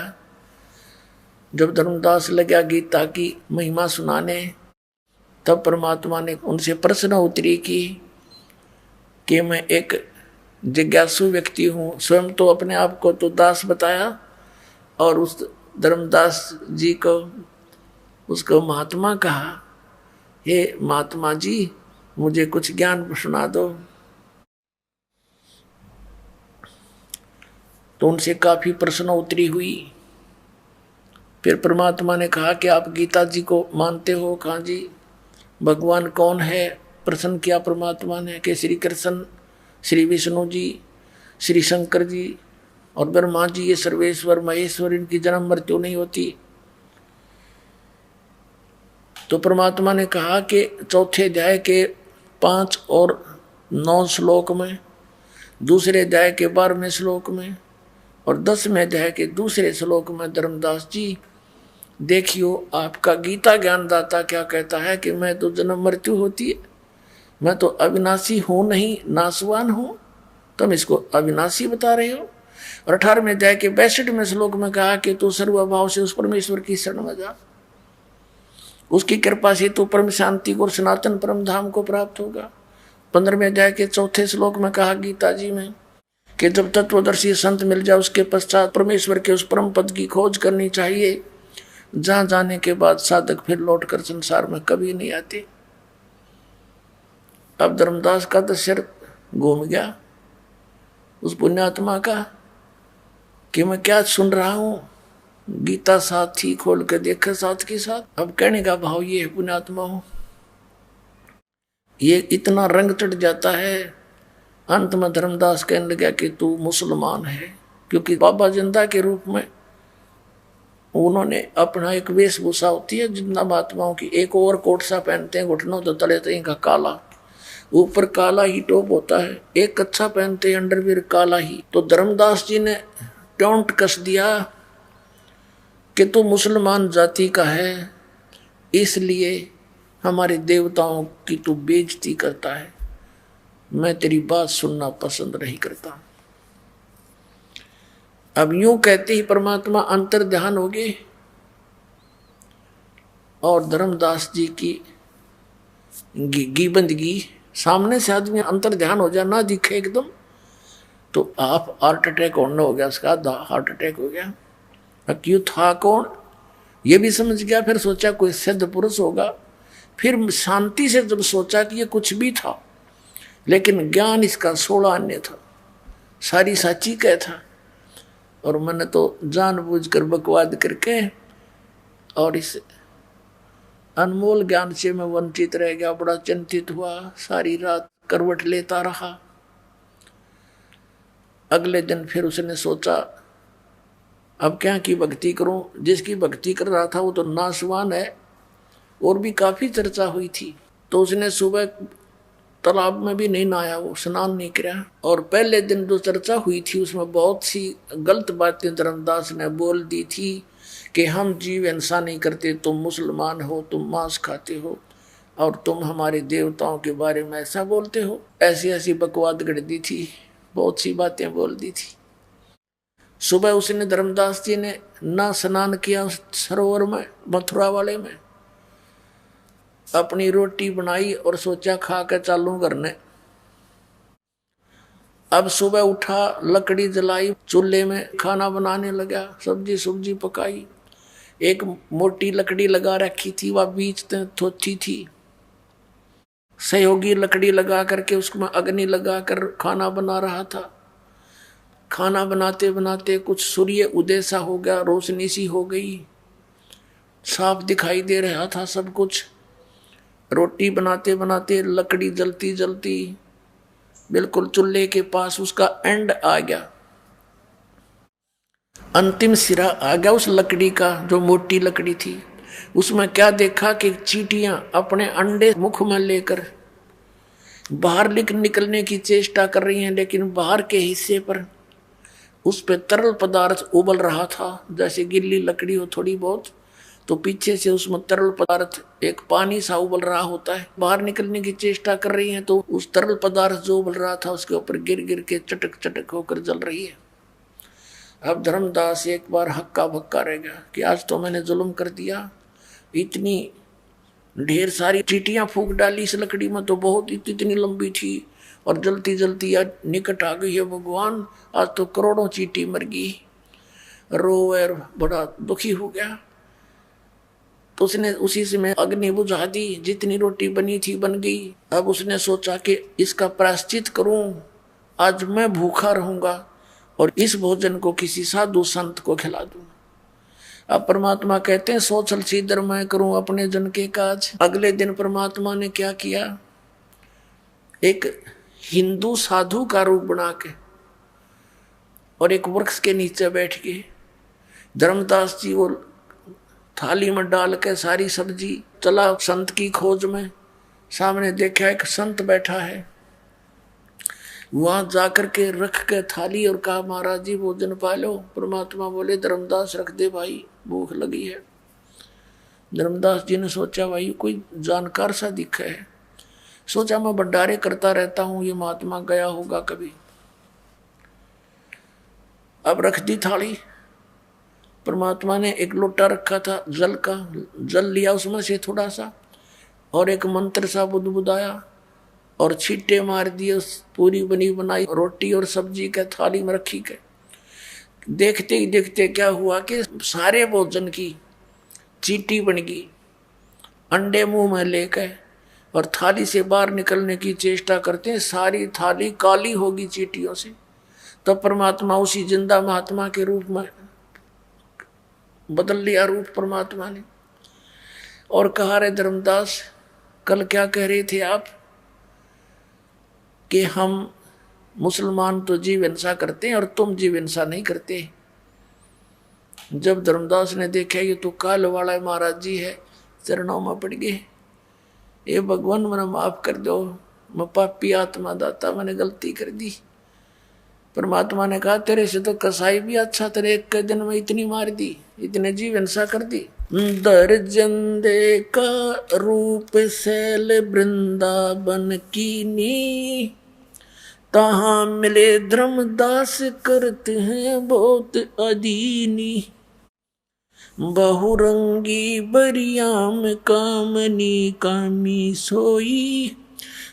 जब धर्मदास लगा गीता की महिमा सुनाने, तब परमात्मा ने उनसे प्रश्न उत्तरी की कि मैं एक जिज्ञासु व्यक्ति हूँ। स्वयं तो अपने आप को तो दास बताया, और उस धर्मदास जी को उसको महात्मा कहा, हे महात्मा जी, मुझे कुछ ज्ञान सुना दो। तो उनसे काफी प्रश्न उत्तरी हुई। फिर परमात्मा ने कहा कि आप गीता जी को मानते हो? कहा जी। भगवान कौन है? प्रसन्न किया परमात्मा ने कि श्री कृष्ण, श्री विष्णु जी, श्री शंकर जी और ब्रह्मा जी, ये सर्वेश्वर महेश्वर, इनकी जन्म मृत्यु नहीं होती। तो परमात्मा ने कहा कि चौथे अध्याय के 5 और 9 श्लोक में, दूसरे अध्याय के 12वें श्लोक में और 10वें अध्याय के दूसरे श्लोक में, धर्मदास जी देखियो आपका गीता ज्ञानदाता क्या कहता है कि मैं तो जन्म मृत्यु होती है, मैं तो अविनाशी हूं नहीं, नाशवान हूं, तुम इसको अविनाशी बता रहे हो। और 18वें अध्याय के 62वें श्लोक में कहा कि तू सर्वभाव से उस परमेश्वर की शरण में जा, उसकी कृपा से तू परम शांति को और सनातन परम धाम को प्राप्त होगा। 15वें अध्याय के 4थे श्लोक में कहा गीता जी में कि जब तत्वदर्शी संत मिल जाए उसके पश्चात परमेश्वर के उस परम पद की खोज करनी चाहिए, जहां जाने के बाद साधक फिर लौटकर संसार में कभी नहीं आते। अब धर्मदास का तो सिर घूम गया उस पुण्यात्मा का कि मैं क्या सुन रहा हूं, गीता साथ ही खोल कर देखा साथ के साथ। अब कहने का भाव ये है पुण्यात्मा हो, ये इतना रंग चढ़ जाता है। अंत में धर्मदास कहने लगा कि तू मुसलमान है, क्योंकि बाबा जिंदा के रूप में उन्होंने अपना एक वेशभूषा होती है जितना महात्माओं की, एक और कोट सा पहनते हैं, घुटनों तो तले तले का काला, ऊपर काला ही टॉप होता है, एक कच्छा पहनते हैं अंडरवियर काला ही। तो धर्मदास जी ने टोंट कस दिया कि तू मुसलमान जाति का है, इसलिए हमारे देवताओं की तू बेइज्जती करता है, मैं तेरी बात सुनना पसंद नहीं करता। अब यूं कहते ही परमात्मा अंतर ध्यान हो गए और धर्मदास जी की बंदगी सामने से आदमी अंतर ध्यान हो जाए ना दिखे एकदम, तो आप हार्ट अटैक होना हो गया, उसका हार्ट अटैक हो गया। क्यों था कौन ये भी समझ गया, फिर सोचा कोई सिद्ध पुरुष होगा, फिर शांति से जब सोचा कि ये कुछ भी था, लेकिन ज्ञान इसका 16 अन्य था, सारी साची कह था, और मैंने तो जानबूझकर बकवाद करके और इस अनमोल ज्ञान से मैं वंचित रह गया। बड़ा चिंतित हुआ, सारी रात करवट लेता रहा। अगले दिन फिर उसने सोचा अब क्या की भक्ति करूं, जिसकी भक्ति कर रहा था वो तो नाशवान है, और भी काफी चर्चा हुई थी। तो उसने सुबह तालाब में भी नहीं नहाया, वो स्नान नहीं किया, और पहले दिन जो चर्चा हुई थी उसमें बहुत सी गलत बातें धर्मदास ने बोल दी थी कि हम जीव हिंसा नहीं करते, तुम मुसलमान हो, तुम मांस खाते हो, और तुम हमारे देवताओं के बारे में ऐसा बोलते हो। ऐसी ऐसी बकवाद गढ़ दी थी, बहुत सी बातें बोल दी थी। सुबह उसने धर्मदास जी ने ना स्नान किया सरोवर में, मथुरा वाले में, अपनी रोटी बनाई और सोचा खा के चालू करने। अब सुबह उठा, लकड़ी जलाई, चूल्हे में खाना बनाने लगा, सब्जी सुब्जी पकाई। एक मोटी लकड़ी लगा रखी थी, वह बीच में थोची थी। सहयोगी लकड़ी लगा करके उसमें अग्नि लगा कर खाना बना रहा था। खाना बनाते बनाते कुछ सूर्य उदय सा हो गया, रोशनी सी हो गई, साफ दिखाई दे रहा था सब कुछ। रोटी बनाते बनाते लकड़ी जलती जलती बिल्कुल चूल्हे के पास उसका एंड आ गया, अंतिम सिरा आ गया उस लकड़ी का, जो मोटी लकड़ी थी। उसमें क्या देखा कि चींटियां अपने अंडे मुख में लेकर बाहर निकलने की चेष्टा कर रही हैं, लेकिन बाहर के हिस्से पर उस पे तरल पदार्थ उबल रहा था। जैसे गिल्ली लकड़ी हो थोड़ी बहुत, तो पीछे से उसमें तरल पदार्थ एक पानी सा उबल रहा होता है। बाहर निकलने की चेष्टा कर रही हैं, तो उस तरल पदार्थ जो उबल रहा था उसके ऊपर गिर गिर के चटक चटक होकर जल रही है। अब धर्मदास एक बार हक्का भक्का रह गया कि आज तो मैंने जुल्म कर दिया, इतनी ढेर सारी चींटियां फूंक डाली इस लकड़ी में, तो बहुत इतनी लंबी थी और जलती जलती आज निकट आ गई है भगवान, आज तो करोड़ों चींटी मर गई। रोए, बड़ा दुखी हो गया। तो उसने उसी से मैं अग्नि बुझा दी, जितनी रोटी बनी थी बन गई। अब उसने सोचा कि इसका प्रायश्चित करूं, आज मैं भूखा रहूंगा और इस भोजन को किसी साधु संत को खिला दूं। अब परमात्मा कहते हैं सोचल सीधर मैं करूं अपने जन के काज। अगले दिन परमात्मा ने क्या किया, एक हिंदू साधु का रूप बना के और एक वृक्ष के नीचे बैठ के धर्मदास जी वो थाली में डाल के सारी सब्जी चला संत की खोज में। सामने देखा एक संत बैठा है, वहां जाकर के रख के थाली और कहा महाराज जी भोजन पा लो। परमात्मा बोले धर्मदास रख दे भाई, भूख लगी है। धर्मदास जी ने सोचा भाई कोई जानकार सा दिखा है, सोचा मैं भंडारे करता रहता हूं, ये महात्मा गया होगा कभी। अब रख दी थाली। परमात्मा ने एक लोटा रखा था जल का, जल लिया उसमें से थोड़ा सा और एक मंत्र सा बुदबुदाया और छींटे मार दिए। पूरी बनी बनाई रोटी और सब्जी के थाली में रखी के देखते ही देखते क्या हुआ कि सारे भोजन की चींटी बन गई। अंडे मुंह में लेकर और थाली से बाहर निकलने की चेष्टा करते हैं, सारी थाली काली होगी चींटियों से। तब परमात्मा उसी जिंदा महात्मा के रूप में बदल लिया रूप परमात्मा ने और कहा रे धर्मदास कल क्या कह रहे थे आप कि हम मुसलमान तो जीव हिंसा करते हैं और तुम जीव हिंसा नहीं करते। जब धर्मदास ने देखा ये तो काल वाला महाराज जी है, चरणों में पड़ गए, ये भगवान मैंने माफ कर दो, मैं पापी आत्मा दाता, मैंने गलती कर दी। परमात्मा ने कहा तेरे से तो कसाई भी अच्छा, तेरे एक के दिन में इतनी मार दी, इतने जीव हिंसा कर दी। दर्जन दे का रूप सैल वृंदावन कीनी, तहाँ मिले धर्मदास करते हैं बहुत अदीनी। बहुरंगी बरियाम कामनी कामी सोई,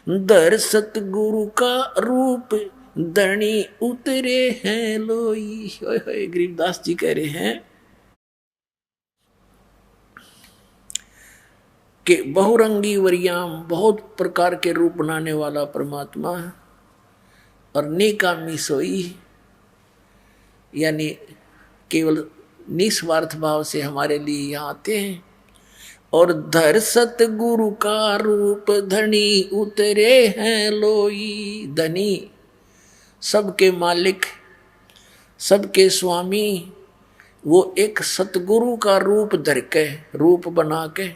दर सतगुरु का रूप धनी उतरे हैं लोई। गरीबदास जी कह रहे हैं कि बहुरंगी वरियाम बहुत प्रकार के रूप बनाने वाला परमात्मा और निकामी सोई, यानी केवल निस्वार्थ भाव से हमारे लिए यहाँ आते हैं। और धर सतगुरु का रूप धनी उतरे हैं लोई। धनी सबके मालिक, सबके स्वामी, वो एक सतगुरु का रूप धर के, रूप बना के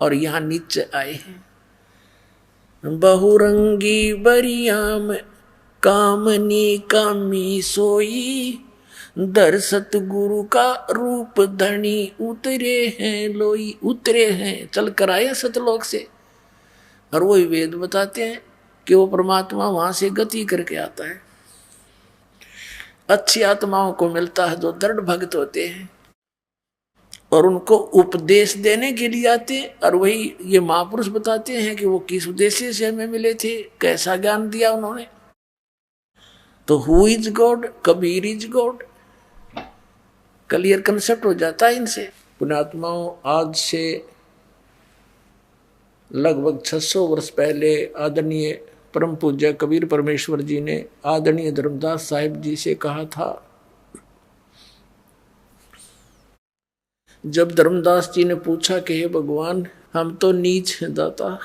और यहाँ नीचे आए हैं। बहुरंगी बरियाम कामनी कामी सोई, दर सतगुरु का रूप धनी उतरे हैं लोई। उतरे हैं, चल कर आए सतलोक से। और वही वेद बताते हैं कि वो परमात्मा वहां से गति करके आता है। अच्छी आत्माओं को मिलता है जो दृढ़ भक्त होते हैं और उनको उपदेश देने के लिए आते हैं। और वही ये महापुरुष बताते हैं कि वो किस उद्देश्य से हमें मिले थे, कैसा ज्ञान दिया उन्होंने। तो who is God, Kabir is God, clear concept हो जाता है इनसे। पुण्यात्माओं, आज से लगभग 600 वर्ष पहले आदरणीय परम पूज्य कबीर परमेश्वर जी ने आदरणीय धर्मदास साहिब जी से कहा था। जब धर्मदास जी ने पूछा कि हे भगवान, हम तो नीच हैं दाता,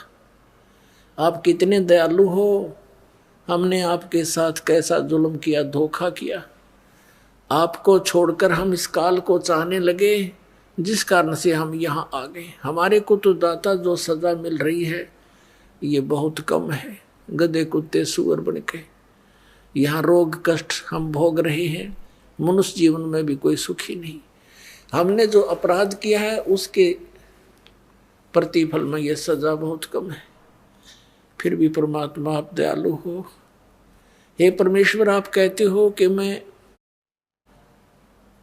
आप कितने दयालु हो, हमने आपके साथ कैसा जुल्म किया, धोखा किया, आपको छोड़कर हम इस काल को चाहने लगे, जिस कारण से हम यहाँ आ गए। हमारे को तो दाता जो सजा मिल रही है ये बहुत कम है, गधे कुत्ते सुअर बन के यहाँ रोग कष्ट हम भोग रहे हैं। मनुष्य जीवन में भी कोई सुखी नहीं। हमने जो अपराध किया है उसके प्रतिफल में ये सजा बहुत कम है। फिर भी परमात्मा आप दयालु हो। हे परमेश्वर, आप कहते हो कि मैं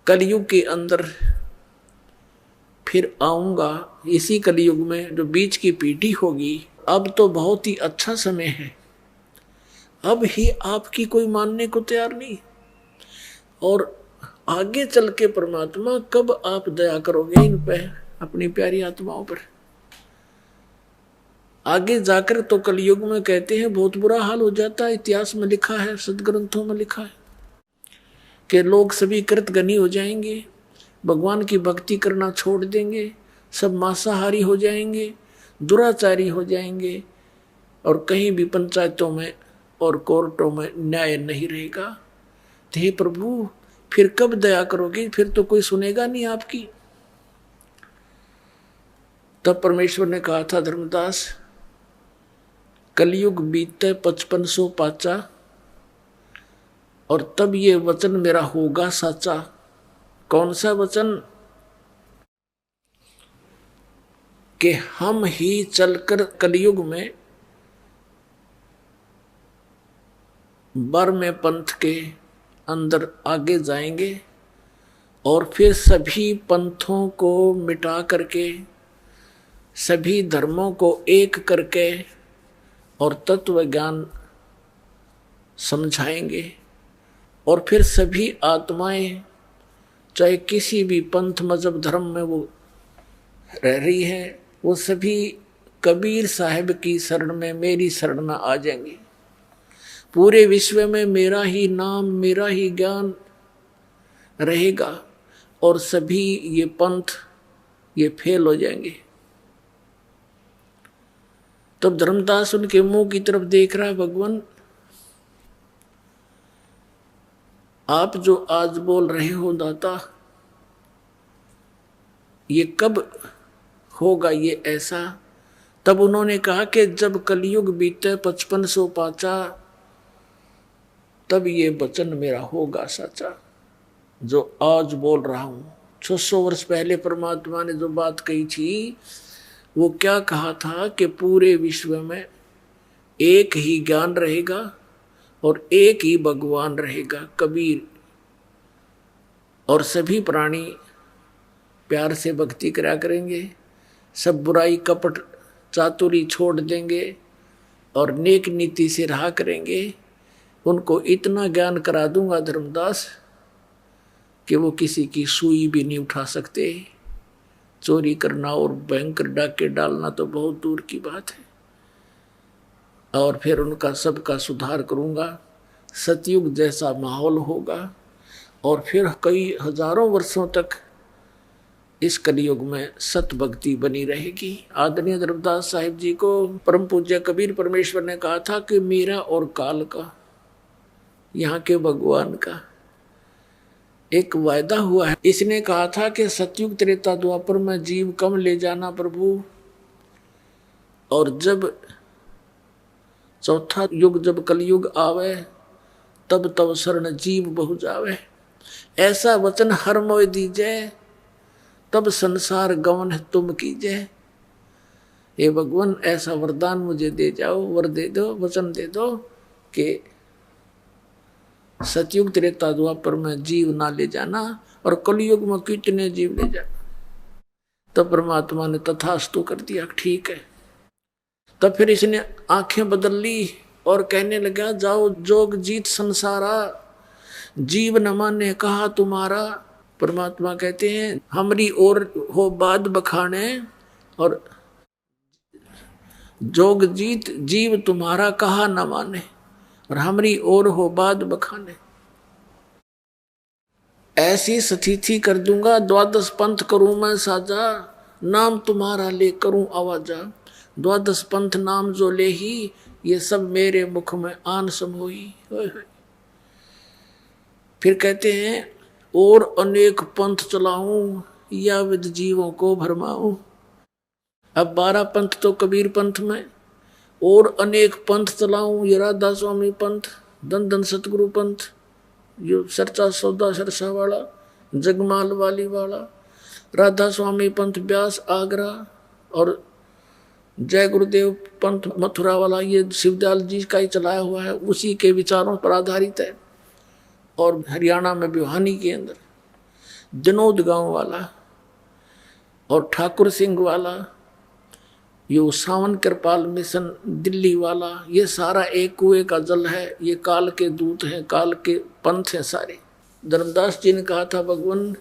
कलयुग के अंदर फिर आऊंगा। इसी कलयुग में जो बीच की पीढ़ी होगी, अब तो बहुत ही अच्छा समय है, अब ही आपकी कोई मानने को तैयार नहीं। और आगे चल के परमात्मा कब आप दया करोगे इन पे, अपनी प्यारी आत्माओं पर। आगे जाकर तो कलयुग में कहते हैं बहुत बुरा हाल हो जाता है। इतिहास में लिखा है, सदग्रंथों में लिखा है कि लोग सभी कृतघ्नी हो जाएंगे, भगवान की भक्ति करना छोड़ देंगे, सब मांसाहारी हो जाएंगे, दुराचारी हो जाएंगे, और कहीं भी पंचायतों में और कोर्टों में न्याय नहीं रहेगा। तो हे प्रभु फिर कब दया करोगे, फिर तो कोई सुनेगा नहीं आपकी। तब परमेश्वर ने कहा था, धर्मदास कलयुग बीते 5500 पाचा, और तब ये वचन मेरा होगा साचा। कौन सा वचन? कि हम ही चलकर कलयुग में 12वें पंथ के अंदर आगे जाएंगे और फिर सभी पंथों को मिटा करके, सभी धर्मों को एक करके और तत्व ज्ञान समझाएंगे। और फिर सभी आत्माएं चाहे किसी भी पंथ मजहब धर्म में वो रह रही है, वो सभी कबीर साहब की शरण में, मेरी शरण में आ जाएंगे। पूरे विश्व में मेरा ही नाम, मेरा ही ज्ञान रहेगा और सभी ये पंथ ये फेल हो जाएंगे। तब धर्मदास उनके मुंह की तरफ देख रहा है, भगवान आप जो आज बोल रहे हो दाता, ये कब होगा ये ऐसा? तब उन्होंने कहा कि जब कलयुग बीते 5500 पाचा, तब ये वचन मेरा होगा सच्चा जो आज बोल रहा हूं। 600 वर्ष पहले परमात्मा ने जो बात कही थी, वो क्या कहा था कि पूरे विश्व में एक ही ज्ञान रहेगा और एक ही भगवान रहेगा, कबीर। और सभी प्राणी प्यार से भक्ति करा करेंगे, सब बुराई कपट चातुरी छोड़ देंगे और नेक नीति से रहा करेंगे। उनको इतना ज्ञान करा दूंगा धर्मदास कि वो किसी की सुई भी नहीं उठा सकते। चोरी करना और भयंकर डाके डालना तो बहुत दूर की बात है। और फिर उनका सबका सुधार करूंगा, सतयुग जैसा माहौल होगा और फिर कई हजारों वर्षों तक इस कलयुग में सत भक्ति बनी रहेगी। आदरणीय धर्मदास साहिब जी को परम पूज्य कबीर परमेश्वर ने कहा था कि मेरा और काल का, यहाँ के भगवान का एक वायदा हुआ है। इसने कहा था कि सतयुग त्रेता द्वापर में जीव कम ले जाना प्रभु, और जब चौथा युग जब कलयुग आवे तब तब शरण जीव बहु जावे। ऐसा वचन हर मोय दीजिए, तब संसार गवन तुम कीजिए। हे भगवान ऐसा वरदान मुझे दे जाओ, वर दे दो, वचन दे दो कि सतयुग त्रेता द्वापर में जीव ना ले जाना और कलयुग में कितने जीव ले जाना। तब परमात्मा ने तथास्तु कर दिया, ठीक है। तब फिर इसने आंखें बदल ली और कहने लगा, जाओ जोग जीत संसारा, जीव न माने कहा तुम्हारा। परमात्मा कहते हैं हमरी ओर हो बाद बखाने और जोग जीत जीव तुम्हारा कहा न माने और हमरी ओर हो बाद बखाने। ऐसी स्थिति कर दूंगा, 12 पंथ करूं मैं साजा, नाम तुम्हारा ले करूं आवाजा। 12 पंथ नाम जो ले ही, ये सब मेरे मुख में आन समोई। फिर कहते हैं और अनेक पंथ चलाऊं या विद जीवों को भरमाऊं। अब 12 पंथ तो कबीर पंथ में, और अनेक पंथ चलाऊं, ये राधा स्वामी पंथ, धन धन सतगुरु पंथ, ये सरचा सौदा सरसा वाला, जगमाल वाली वाला, राधा स्वामी पंथ ब्यास आगरा, और जय गुरुदेव पंथ मथुरा वाला, ये शिवदयाल जी का ही चलाया हुआ है, उसी के विचारों पर आधारित है। और हरियाणा में भिवानी के अंदर दिनोद गांव वाला और ठाकुर सिंह वाला, ये सावन कृपाल मिशन दिल्ली वाला, ये सारा एक कुएं का जल है। ये काल के दूत हैं, काल के पंथ हैं सारे। धर्मदास जी ने कहा था, भगवान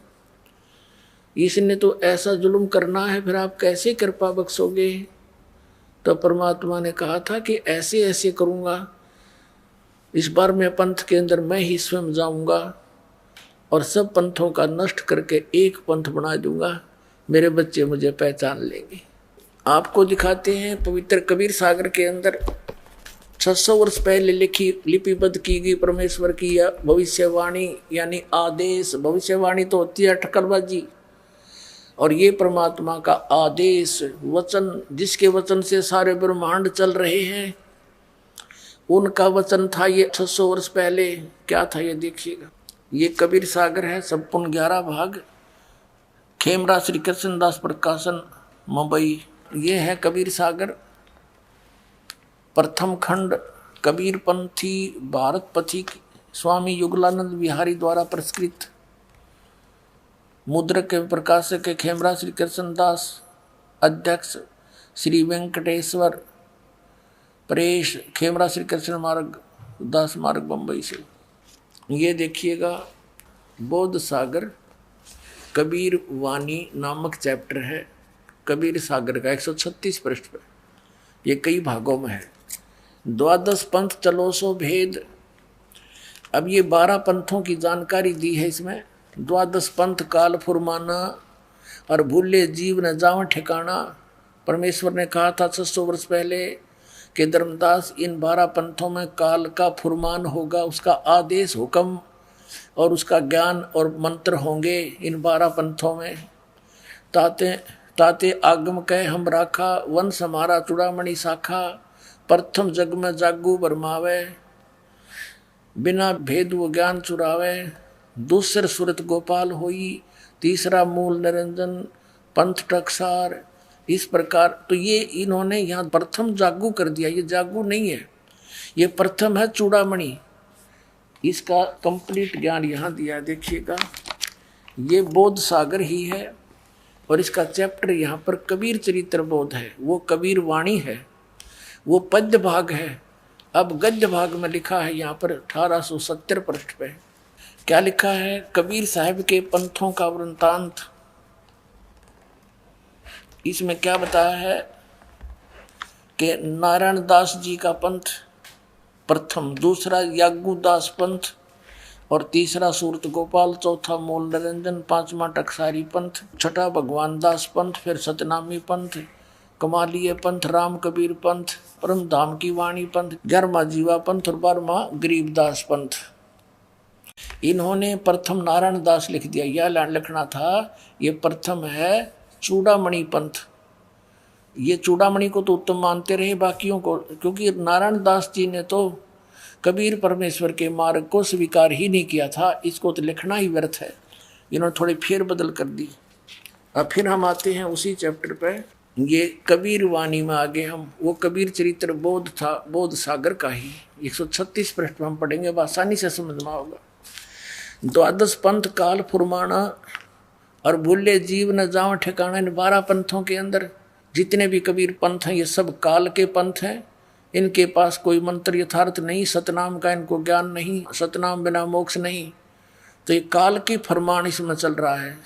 इसने तो ऐसा जुल्म करना है, फिर आप कैसे कृपा बख्शोगे? तो परमात्मा ने कहा था कि ऐसे ऐसे करूँगा, इस बार मैं पंथ के अंदर मैं ही स्वयं जाऊँगा और सब पंथों का नष्ट करके एक पंथ बना दूंगा। मेरे बच्चे मुझे पहचान लेंगे। आपको दिखाते हैं पवित्र कबीर सागर के अंदर 600 वर्ष पहले लिखी लिपिबद्ध की गई परमेश्वर की भविष्यवाणी यानी आदेश। भविष्यवाणी तो होती है ठक्करबाजी, और ये परमात्मा का आदेश वचन, जिसके वचन से सारे ब्रह्मांड चल रहे हैं, उनका वचन था ये 600 वर्ष पहले। क्या था ये देखिएगा। ये कबीर सागर है, संपूर्ण 11 भाग, खेमरा श्री कृष्णदास प्रकाशन मुंबई। ये है कबीर सागर, प्रथम खंड कबीर पंथी भारत पथिक स्वामी युगलानंद विहारी द्वारा प्रस्कृत, मुद्रक के प्रकाशक के खेमरा श्री कृष्णदास, अध्यक्ष श्री वेंकटेश्वर प्रेस, खेमरा श्री कृष्ण मार्ग दास मार्ग बम्बई से। ये देखिएगा बौद्ध सागर कबीर वाणी नामक चैप्टर है कबीर सागर का, 136 पृष्ठ पर। ये कई भागों में है। द्वादश पंथ चलो सो भेद। अब ये 12 पंथों की जानकारी दी है इसमें। द्वादश पंथ काल फुरमाना और भूले जीव न जाव ठिकाना। परमेश्वर ने कहा था 600 वर्ष पहले कि धर्मदास इन 12 पंथों में काल का फुरमान होगा, उसका आदेश हुक्म और उसका ज्ञान और मंत्र होंगे इन 12 पंथों में। ताते ताते आगम कह हम राखा, वंश हमारा चूड़ामणि शाखा। प्रथम जग में जागू बरमावे, बिना भेद वो ज्ञान चुरावे। दूसर सुरत गोपाल होई, तीसरा मूल निरंजन, पंथ टकसार। इस प्रकार तो ये इन्होंने यहाँ प्रथम जागू कर दिया। ये जागू नहीं है, ये प्रथम है चूड़ामणि। इसका कंप्लीट ज्ञान यहाँ दिया देखिएगा। ये बौद्ध सागर ही है और इसका चैप्टर यहाँ पर कबीर चरित्र बोध है, वो कबीर वाणी है, वो पद्य भाग है। अब गद्य भाग में लिखा है यहाँ पर 1870 पृष्ठ पे क्या लिखा है। कबीर साहब के पंथों का वृंतांत। इसमें क्या बताया है कि नारायण दास जी का पंथ प्रथम, दूसरा यागूदास पंथ और तीसरा सूरत गोपाल, चौथा मूल निरंजन, पांचवा टकसारी पंथ, छठा भगवान दास पंथ, फिर सतनामी पंथ, कमालिय पंथ, राम कबीर पंथ, परम धाम की वाणी पंथ, 11वां जीवा पंथ और 12वां गरीबदास पंथ। इन्होंने प्रथम नारायण दास लिख दिया। यह लिखना था ये प्रथम है चूड़ामणि पंथ। ये चूड़ामणि को तो उत्तम मानते रहे बाकियों को, क्योंकि नारायण दास जी ने तो कबीर परमेश्वर के मार्ग को स्वीकार ही नहीं किया था। इसको तो लिखना ही व्यर्थ है। इन्होंने थोड़ी फेर बदल कर दी। अब फिर हम आते हैं उसी चैप्टर पे। ये कबीर वाणी में आगे हम वो कबीर चरित्र बोध था, बोध सागर का ही 136 पृष्ठ में हम पढ़ेंगे, आसानी से समझ में होगा। द्वादश पंथ काल फुरमाना और भूले जीव न जाव ठिकाना। इन 12 पंथों के अंदर जितने भी कबीर पंथ हैं ये सब काल के पंथ हैं। इनके पास कोई मंत्र यथार्थ नहीं, सतनाम का इनको ज्ञान नहीं, सतनाम बिना मोक्ष नहीं। तो ये काल की फरमान इसमें चल रहा है।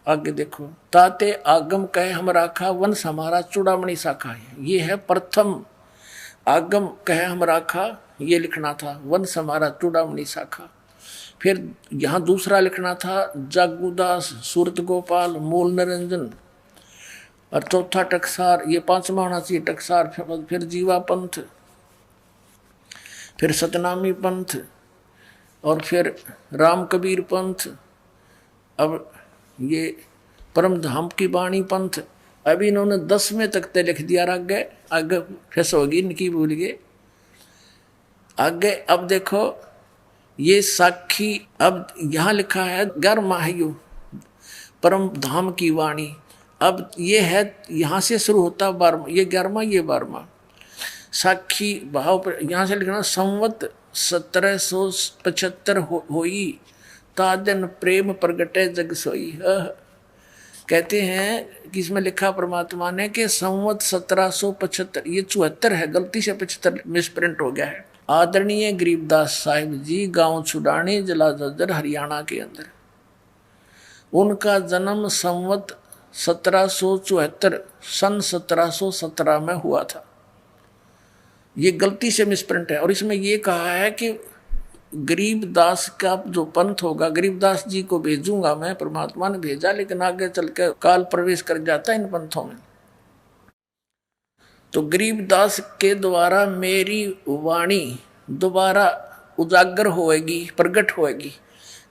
आगे देखो, ताते आगम कहे हम राखा, वंश हमारा चूड़ामणि शाखा है। ये है प्रथम आगम कहे हम राखा, ये लिखना था, वंश हमारा चूड़ामणि शाखा। फिर यहाँ दूसरा लिखना था जागूदास, सूरत गोपाल, मूल निरंजन और चौथा टकसार। ये 5वां होना चाहिए टकसार। फिर जीवा पंथ, फिर सतनामी पंथ और फिर राम कबीर पंथ। अब ये परम धाम की वाणी पंथ। अभी इन्होंने 10वें तक ते लिख दिया। आगे फैस होगी इनकी, भूल गए आगे। अब देखो ये साखी, अब यहाँ लिखा है 11वां है यू परम धाम की वाणी। अब ये है यहाँ से शुरू होता 12वां, ये 11वां, ये 12वां। साखी भाव पर यहाँ से लिखना संवत 1775 होई, तादन प्रेम प्रगटे जग सोई। कहते हैं कि इसमें लिखा परमात्मा ने कि संवत 1775, ये 74 है, गलती से 75 मिसप्रिंट हो गया है। आदरणीय गरीबदास साहिब जी, गांव छुडानी, जिला जज्जर, हरियाणा के अंदर। उनका जन्म संवत 1774 सन 1717 में हुआ था। ये गलती से मिसप्रिंट है। और इसमें ये कहा है कि गरीबदास का जो पंथ होगा, गरीबदास जी को भेजूंगा मैं, परमात्मा ने भेजा, लेकिन आगे चल के काल प्रवेश कर जाता है इन पंथों में। तो गरीबदास के द्वारा मेरी वाणी दोबारा उजागर होएगी, प्रकट होएगी,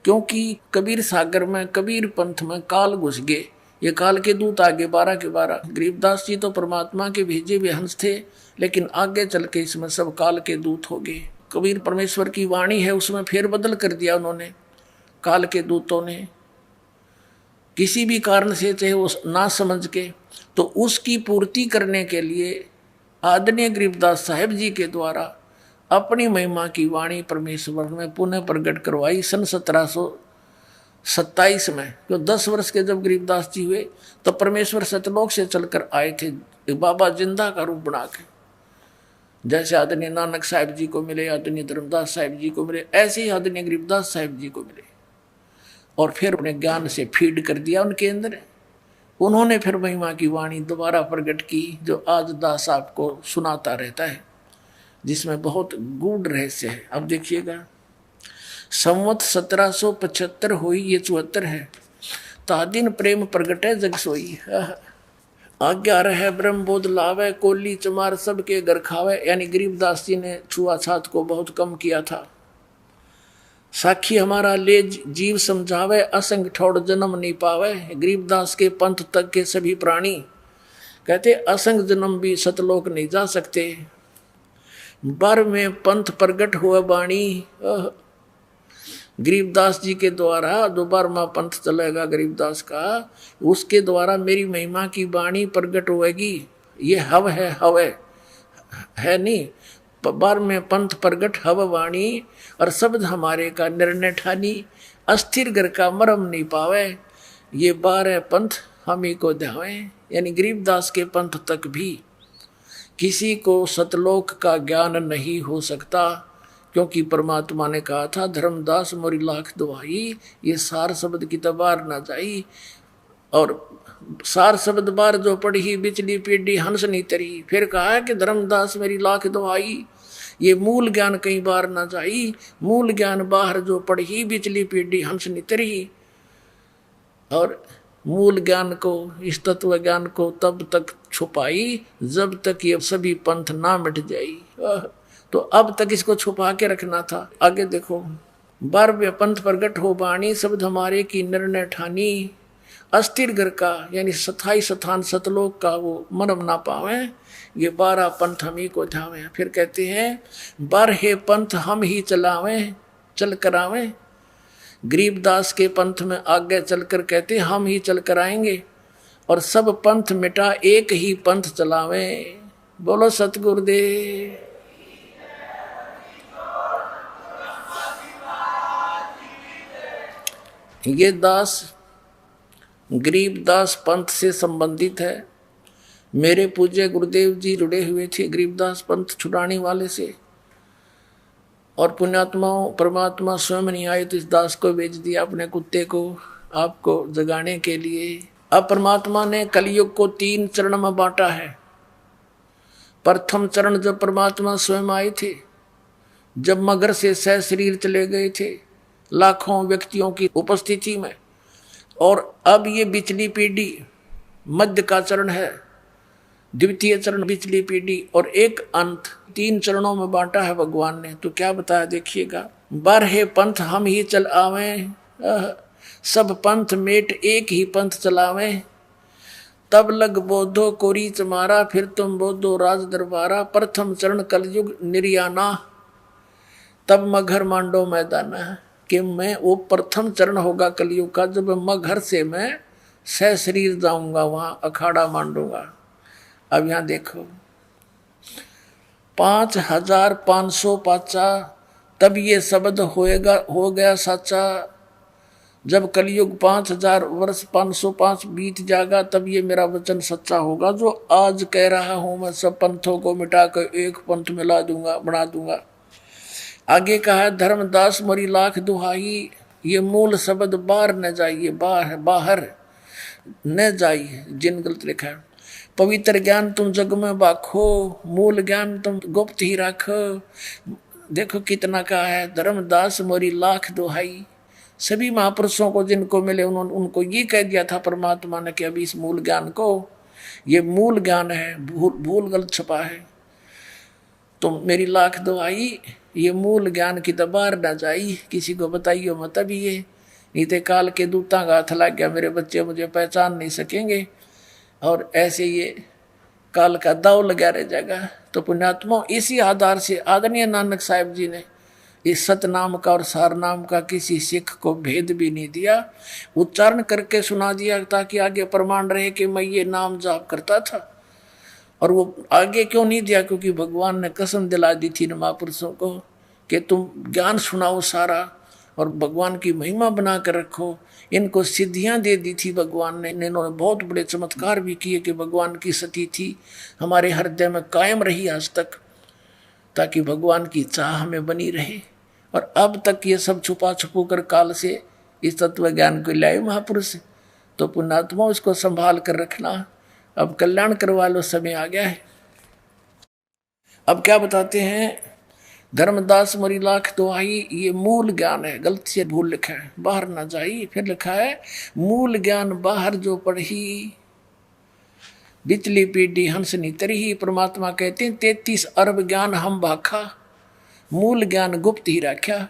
क्योंकि कबीर सागर में, कबीर पंथ में काल घुस गए। ये काल के दूत आगे 12 के 12। गरीबदास जी तो परमात्मा के भेजे हुए हंस थे, लेकिन आगे चल के इसमें सब काल के दूत हो गए। कबीर परमेश्वर की वाणी है, उसमें फेर बदल कर दिया उन्होंने, काल के दूतों ने, किसी भी कारण से चाहे वो ना समझ के। तो उसकी पूर्ति करने के लिए आदरणीय गरीबदास साहेब जी के द्वारा अपनी महिमा की वाणी परमेश्वर में पुनः प्रकट करवाई सन 1727 में। जो 10 वर्ष के जब गरीबदास जी हुए तो परमेश्वर सतलोक से चलकर आए थे बाबा जिंदा का रूप बना के। जैसे आदरणीय नानक साहिब जी को मिले, आदरणीय धर्मदास साहिब जी को मिले, ऐसे ही आदरणीय गरीबदास साहिब जी को मिले और फिर अपने ज्ञान से फीड कर दिया उनके अंदर। उन्होंने फिर महिमा की वाणी दोबारा प्रकट की, जो आज दास आपको सुनाता रहता है, जिसमें बहुत गूढ़ रहस्य है। अब देखिएगा, संवत 1775 हुई, ये 74 है। तादिन प्रेम प्रगट है जग सोई, आज्ञा रहे ब्रह्म बोध लावे, कोली चमार सबके घर खावे। यानी गरीबदास जी ने छुआछात को बहुत कम किया था। साखी हमारा ले जीव समझावे, असंग ठोड़ जन्म नहीं पावे। गरीबदास के पंथ तक के सभी प्राणी कहते असंग जन्म भी सतलोक नहीं जा सकते। बर में पंथ प्रगट हुआ वाणी, गरीबदास जी के द्वारा जो 12वां पंथ चलेगा गरीबदास का, उसके द्वारा मेरी महिमा की वाणी प्रगट होएगी। ये हव है नहीं, 12वें पंथ प्रगट हव वाणी, और शब्द हमारे का निर्णय ठानी, अस्थिर घर का मरम नहीं पावे। ये 12 पंथ हम ही को ध्यावे। यानी गरीबदास के पंथ तक भी किसी को सतलोक का ज्ञान नहीं हो सकता, क्योंकि परमात्मा ने कहा था धर्मदास मोरी लाख दुहाई, ये सार शब्द की तबार ना जाई। और सार शब्द बार जो पढ़ी, बिचली पीढ़ी हंस नहीं तरी। फिर कहा है कि धर्मदास मेरी लाख दुहाई, ये मूल ज्ञान कई बार ना जाई। मूल ज्ञान बाहर जो पढ़ी, बिचली पीढ़ी हंस नहीं तरी। और मूल ज्ञान को, इस तत्व ज्ञान को तब तक छुपाई जब तक ये सभी पंथ ना मिट जाई। तो अब तक इसको छुपा के रखना था। आगे देखो, 12वें पंथ प्रगट हो वाणी, शब्द हमारे की निर्णय ठानी, अस्थिर घर का यानी स्थाई स्थान सतलोक का वो मरम ना पावे। ये 12 पंथ हम ही को ध्यावे। फिर कहते हैं 12 पंथ हम ही चलावे, चल करावे। गरीबदास के पंथ में आगे चलकर कहते हम ही चल कर आएंगे, और सब पंथ मिटा एक ही पंथ चलावे। बोलो सतगुरुदेव। ये दास गरीबदास पंथ से संबंधित है। मेरे पूज्य गुरुदेव जी जुड़े हुए थे गरीबदास पंथ छुड़ाने वाले से, और पुण्यात्माओं परमात्मा स्वयं नहीं आए तो इस दास को भेज दिया अपने कुत्ते को आपको जगाने के लिए। अब परमात्मा ने कलयुग को 3 चरण में बांटा है। प्रथम चरण जब परमात्मा स्वयं आए थे, जब मगर से सह शरीर चले गए थे लाखों व्यक्तियों की उपस्थिति में, और अब ये बिचली पीढ़ी मध्य का चरण है, द्वितीय चरण बिचली पीढ़ी, और एक अंत। 3 चरणों में बांटा है भगवान ने। तो क्या बताया देखिएगा, 12 पंथ हम ही चल आवे, सब पंथ मेट एक ही पंथ चलावे। तब लग बोधो कोरी चमारा, फिर तुम बोधो राज दरबारा। प्रथम चरण कलयुग निर्याना, तब मगर मांडो मैदाना। कि मैं वो प्रथम चरण होगा कलयुग का, जब मगर से मैं सह शरीर जाऊंगा, वहां अखाड़ा मांडूंगा। अब यहां देखो 5500 पाचा, तब ये शब्द हो गया साचा। जब कलयुग 5000 वर्ष 505 बीत जाएगा, तब ये मेरा वचन सच्चा होगा जो आज कह रहा हूं। मैं सब पंथों को मिटाकर एक पंथ मिला दूंगा, बना दूंगा। आगे कहा है धर्मदास मोरी लाख दुहाई, ये मूल शब्द बाहर न जाइए, बाहर न जाइए। जिन गलत लिखा है, पवित्र ज्ञान तुम जग में बाखो, मूल ज्ञान तुम गुप्त ही रखो। देखो कितना कहा है, धर्मदास मोरी लाख दुहाई। सभी महापुरुषों को जिनको मिले उन्होंने उनको ये कह दिया था परमात्मा ने कि अभी इस मूल ज्ञान को ये मूल ज्ञान है, भूल गलत छपा है। तो मेरी लाख दुआई, ये मूल ज्ञान की दबार ना जाई, किसी को बताइयो मत भी ये, नहीं तो काल के दूता का हाथ लग गया, मेरे बच्चे मुझे पहचान नहीं सकेंगे और ऐसे ये काल का दाव लगा रह जाएगा। तो पुण्यात्मा, इसी आधार से आदरणीय नानक साहब जी ने इस सतनाम का और सारनाम का किसी सिख को भेद भी नहीं दिया, उच्चारण करके सुना दिया ताकि आगे प्रमाण रहे कि मैं ये नाम जाप करता था। और वो आगे क्यों नहीं दिया? क्योंकि भगवान ने कसम दिला दी थी महापुरुषों को कि तुम ज्ञान सुनाओ सारा और भगवान की महिमा बना कर रखो। इनको सिद्धियां दे दी थी भगवान ने, इन्होंने बहुत बड़े चमत्कार भी किए कि भगवान की सती थी हमारे हृदय में कायम रही आज तक, ताकि भगवान की चाह हमें बनी रहे। और अब तक ये सब छुपा छुपू कर काल से इस तत्व ज्ञान को लाए महापुरुष। तो पुण्यात्मा, इसको संभाल कर रखना। अब कल्याण करवा लो, समय आ गया है। अब क्या बताते हैं? धर्मदास मोरी लाख दुआई, ये मूल ज्ञान है। गलती से भूल लिखा है, बाहर ना जाई। फिर लिखा है मूल ज्ञान बाहर जो पढ़ी, बिचली पीढ़ी हंसनी तरही। परमात्मा कहते हैं 33 अरब ज्ञान हम भाखा, मूल ज्ञान गुप्त ही रखा।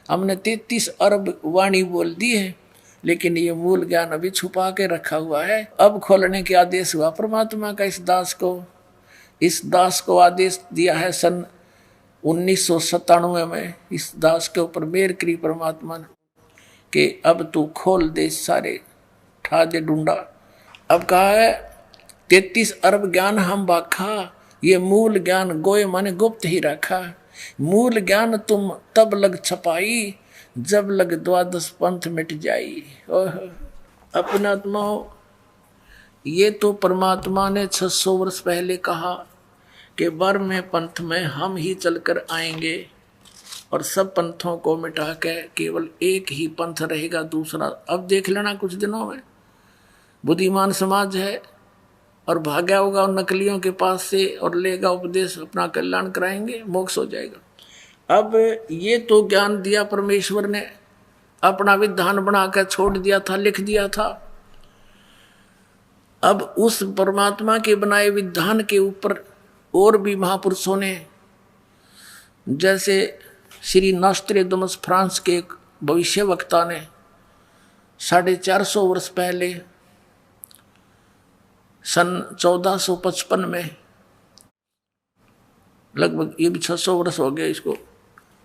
हमने 33 अरब वाणी बोल दी है, लेकिन ये मूल ज्ञान अभी छुपा के रखा हुआ है। अब खोलने के आदेश हुआ परमात्मा का इस दास को आदेश दिया है सन 1997 में। इस दास के ऊपर मेहर करी परमात्मा ने कि अब तू खोल दे सारे ठा दे ढूंढा। अब कहा है 33 अरब ज्ञान हम बाखा, ये मूल ज्ञान गोए माने गुप्त ही रखा। मूल ज्ञान तुम तब लग छपाई, जब लग द्वादश पंथ मिट जाई। अपना आत्मा, ये तो परमात्मा ने 600 वर्ष पहले कहा कि 12वें पंथ में हम ही चलकर आएंगे और सब पंथों को मिटा के केवल एक ही पंथ रहेगा, दूसरा। अब देख लेना कुछ दिनों में बुद्धिमान समाज है और भाग्या होगा उन नकलियों के पास से और लेगा उपदेश, अपना कल्याण कराएंगे, मोक्ष हो जाएगा। अब ये तो ज्ञान दिया परमेश्वर ने, अपना विधान बनाकर छोड़ दिया था, लिख दिया था। अब उस परमात्मा के बनाए विधान के ऊपर और भी महापुरुषों ने, जैसे श्री नॉस्ट्रेडमस फ्रांस के एक भविष्य वक्ता ने 450 वर्ष पहले सन 1455 में, लगभग ये भी 600 वर्ष हो गए इसको,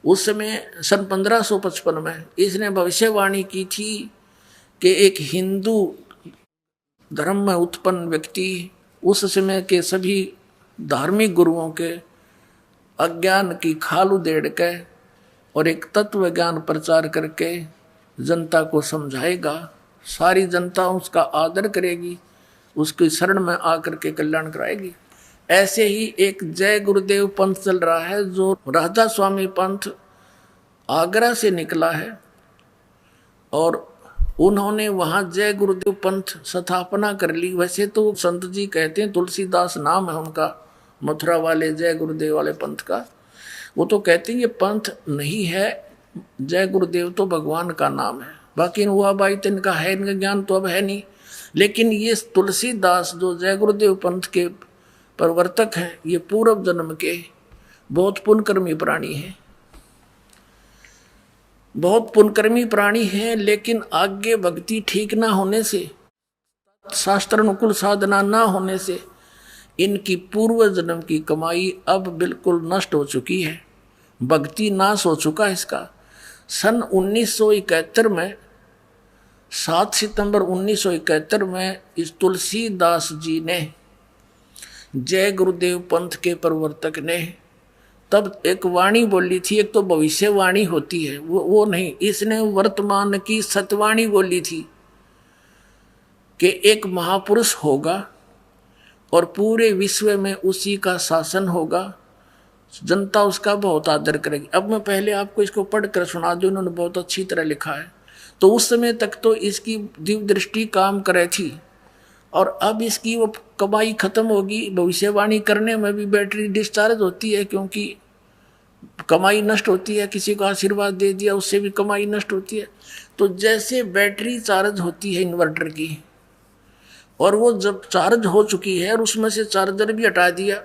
उस समय सन 1555 में इसने भविष्यवाणी की थी कि एक हिंदू धर्म में उत्पन्न व्यक्ति उस समय के सभी धार्मिक गुरुओं के अज्ञान की खाल उधेड़ के और एक तत्व ज्ञान प्रचार करके जनता को समझाएगा। सारी जनता उसका आदर करेगी, उसकी शरण में आकर के कल्याण कराएगी। ऐसे ही एक जय गुरुदेव पंथ चल रहा है, जो राधा स्वामी पंथ आगरा से निकला है और उन्होंने वहां जय गुरुदेव पंथ स्थापना कर ली। वैसे तो संत जी कहते हैं, तुलसीदास नाम है उनका, मथुरा वाले जय गुरुदेव वाले पंथ का। वो तो कहते हैं ये पंथ नहीं है, जय गुरुदेव तो भगवान का नाम है। बाकी हुआ भाई तो इनका है, इनका ज्ञान तो अब है नहीं। लेकिन ये तुलसीदास जो जय गुरुदेव पंथ के प्रवर्तक हैं, ये पूर्व जन्म के बहुत पुण्यकर्मी प्राणी हैं, बहुत पुण्यकर्मी प्राणी हैं। लेकिन आगे भक्ति ठीक ना होने से, शास्त्र अनुकूल साधना ना होने से इनकी पूर्व जन्म की कमाई अब बिल्कुल नष्ट हो चुकी है, भक्ति नाश हो चुका है इसका। सन 1971 में 7 सितंबर 1971 में इस तुलसीदास जी ने, जय गुरुदेव पंथ के प्रवर्तक ने, तब एक वाणी बोली थी। एक तो भविष्यवाणी होती है, वो नहीं, इसने वर्तमान की सतवाणी बोली थी कि एक महापुरुष होगा और पूरे विश्व में उसी का शासन होगा, जनता उसका बहुत आदर करेगी। अब मैं पहले आपको इसको पढ़कर सुना दूं, उन्होंने बहुत अच्छी तरह लिखा है। तो उस समय तक तो इसकी दिव्य दृष्टि काम करे थी और अब इसकी वो कमाई खत्म होगी। भविष्यवाणी करने में भी बैटरी डिस्चार्ज होती है, क्योंकि कमाई नष्ट होती है। किसी को आशीर्वाद दे दिया, उससे भी कमाई नष्ट होती है। तो जैसे बैटरी चार्ज होती है इन्वर्टर की, और वो जब चार्ज हो चुकी है और उसमें से चार्जर भी हटा दिया,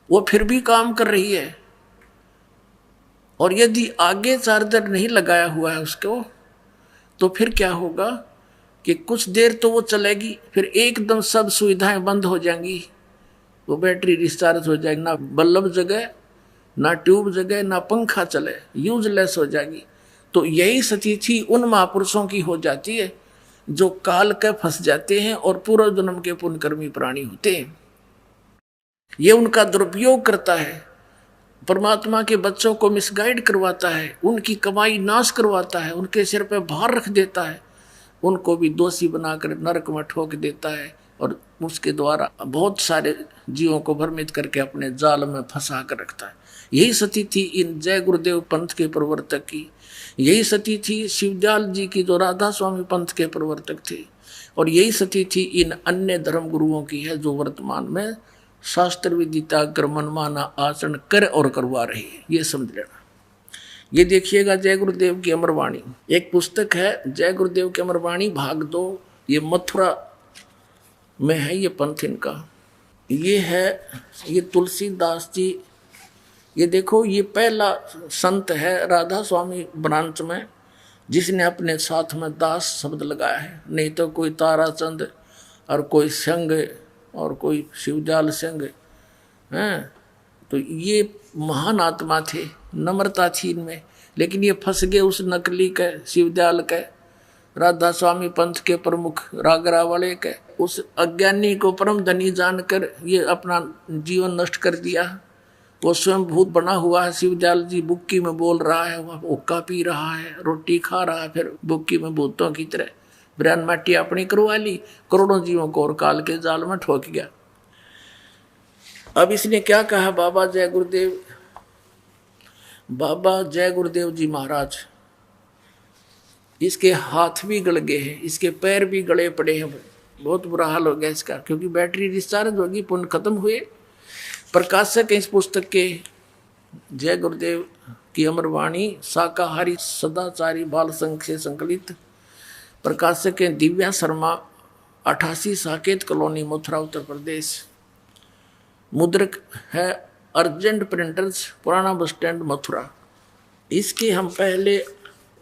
वो फिर भी काम कर रही है। और यदि आगे चार्जर नहीं लगाया हुआ है उसको, तो फिर क्या होगा कि कुछ देर तो वो चलेगी, फिर एकदम सब सुविधाएं बंद हो जाएंगी, वो बैटरी डिस्चार्ज हो जाएगी, ना बल्ब जगे, ना ट्यूब जगे, ना पंखा चले, यूजलेस हो जाएगी। तो यही स्थिति उन महापुरुषों की हो जाती है जो काल के फंस जाते हैं और पूर्व जन्म के पुण्यकर्मी प्राणी होते हैं। ये उनका दुरुपयोग करता है, परमात्मा के बच्चों को मिसगाइड करवाता है, उनकी कमाई नाश करवाता है, उनके सिर पे भार रख देता है, उनको भी दोषी बनाकर नरक में ठोक देता है और उसके द्वारा बहुत सारे जीवों को भ्रमित करके अपने जाल में फंसा कर रखता है। यही स्थिति थी इन जय गुरुदेव पंथ के प्रवर्तक की, यही स्थिति थी शिवदयाल जी की जो राधा स्वामी पंथ के प्रवर्तक थे, और यही स्थिति थी इन अन्य धर्म गुरुओं की है जो वर्तमान में शास्त्र विदिता कर मनमाना आचरण कर और करवा रहे हैं। ये समझ लेना। ये देखिएगा जय गुरुदेव की अमरवाणी, एक पुस्तक है जय गुरुदेव की अमरवाणी भाग 2, ये मथुरा में है ये पंथ इनका। ये है ये तुलसीदास जी, ये देखो ये पहला संत है राधा स्वामी ब्रांच में जिसने अपने साथ में दास शब्द लगाया है, नहीं तो कोई ताराचंद और कोई संग और कोई शिवजाल संग हैं। तो ये महान आत्मा थे, नम्रता थी इनमें, लेकिन ये फंस गए उस नकली के शिवदयाल के राधा स्वामी पंथ के प्रमुख रागरा वाले के, उस अज्ञानी को परम धनी जानकर ये अपना जीवन नष्ट कर दिया। वो स्वयं भूत बना हुआ है, शिवदयाल जी बुक्की में बोल रहा है, वह हुक्का पी रहा है, रोटी खा रहा है, फिर बुक्की में भूतों की तरह ब्रैन माटी अपनी करवा ली, करोड़ों जीवों को और काल के जाल में ठोक गया। अब इसने क्या कहा, बाबा जय गुरुदेव, बाबा जय गुरुदेव जी महाराज, इसके हाथ भी गल गए हैं, इसके पैर भी गले पड़े हैं, बहुत बुरा हाल हो गया इसका, क्योंकि बैटरी डिस्चार्ज होगी, पुण्य खत्म हुए। प्रकाशक इस पुस्तक के जय गुरुदेव की अमरवाणी शाकाहारी सदाचारी बाल संघ से संकलित, प्रकाशक है दिव्या शर्मा, 88 साकेत कॉलोनी मथुरा उत्तर प्रदेश। मुद्रक है अर्जेंट प्रिंटर्स पुराना बस स्टैंड मथुरा। इसके हम पहले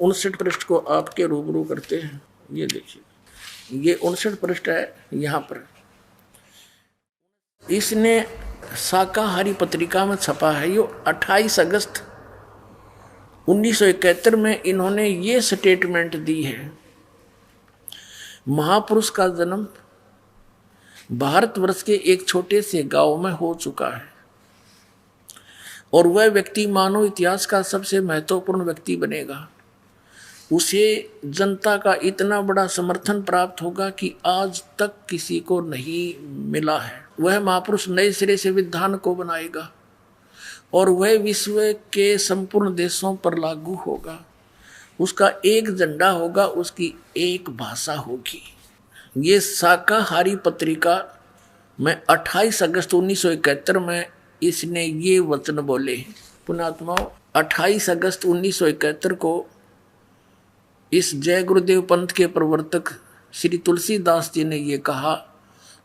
59 पृष्ठ को आपके रूबरू करते हैं। ये देखिए ये 59 पृष्ठ है, यहाँ पर इसने शाकाहारी पत्रिका में छपा है। ये 28 अगस्त 1971 में इन्होंने ये स्टेटमेंट दी है, महापुरुष का जन्म भारतवर्ष के एक छोटे से गांव में हो चुका है और वह व्यक्ति मानव इतिहास का सबसे महत्वपूर्ण व्यक्ति बनेगा। उसे जनता का इतना बड़ा समर्थन प्राप्त होगा कि आज तक किसी को नहीं मिला है। वह महापुरुष नए सिरे से विधान को बनाएगा और वह विश्व के संपूर्ण देशों पर लागू होगा। उसका एक झंडा होगा, उसकी एक भाषा होगी। ये शाकाहारी पत्रिका में 28 अगस्त 1971 में इसने ये वचन बोले। पुण्यात्माओं, 28 अगस्त 1971 को इस जय गुरुदेव पंथ के प्रवर्तक श्री तुलसीदास जी ने ये कहा,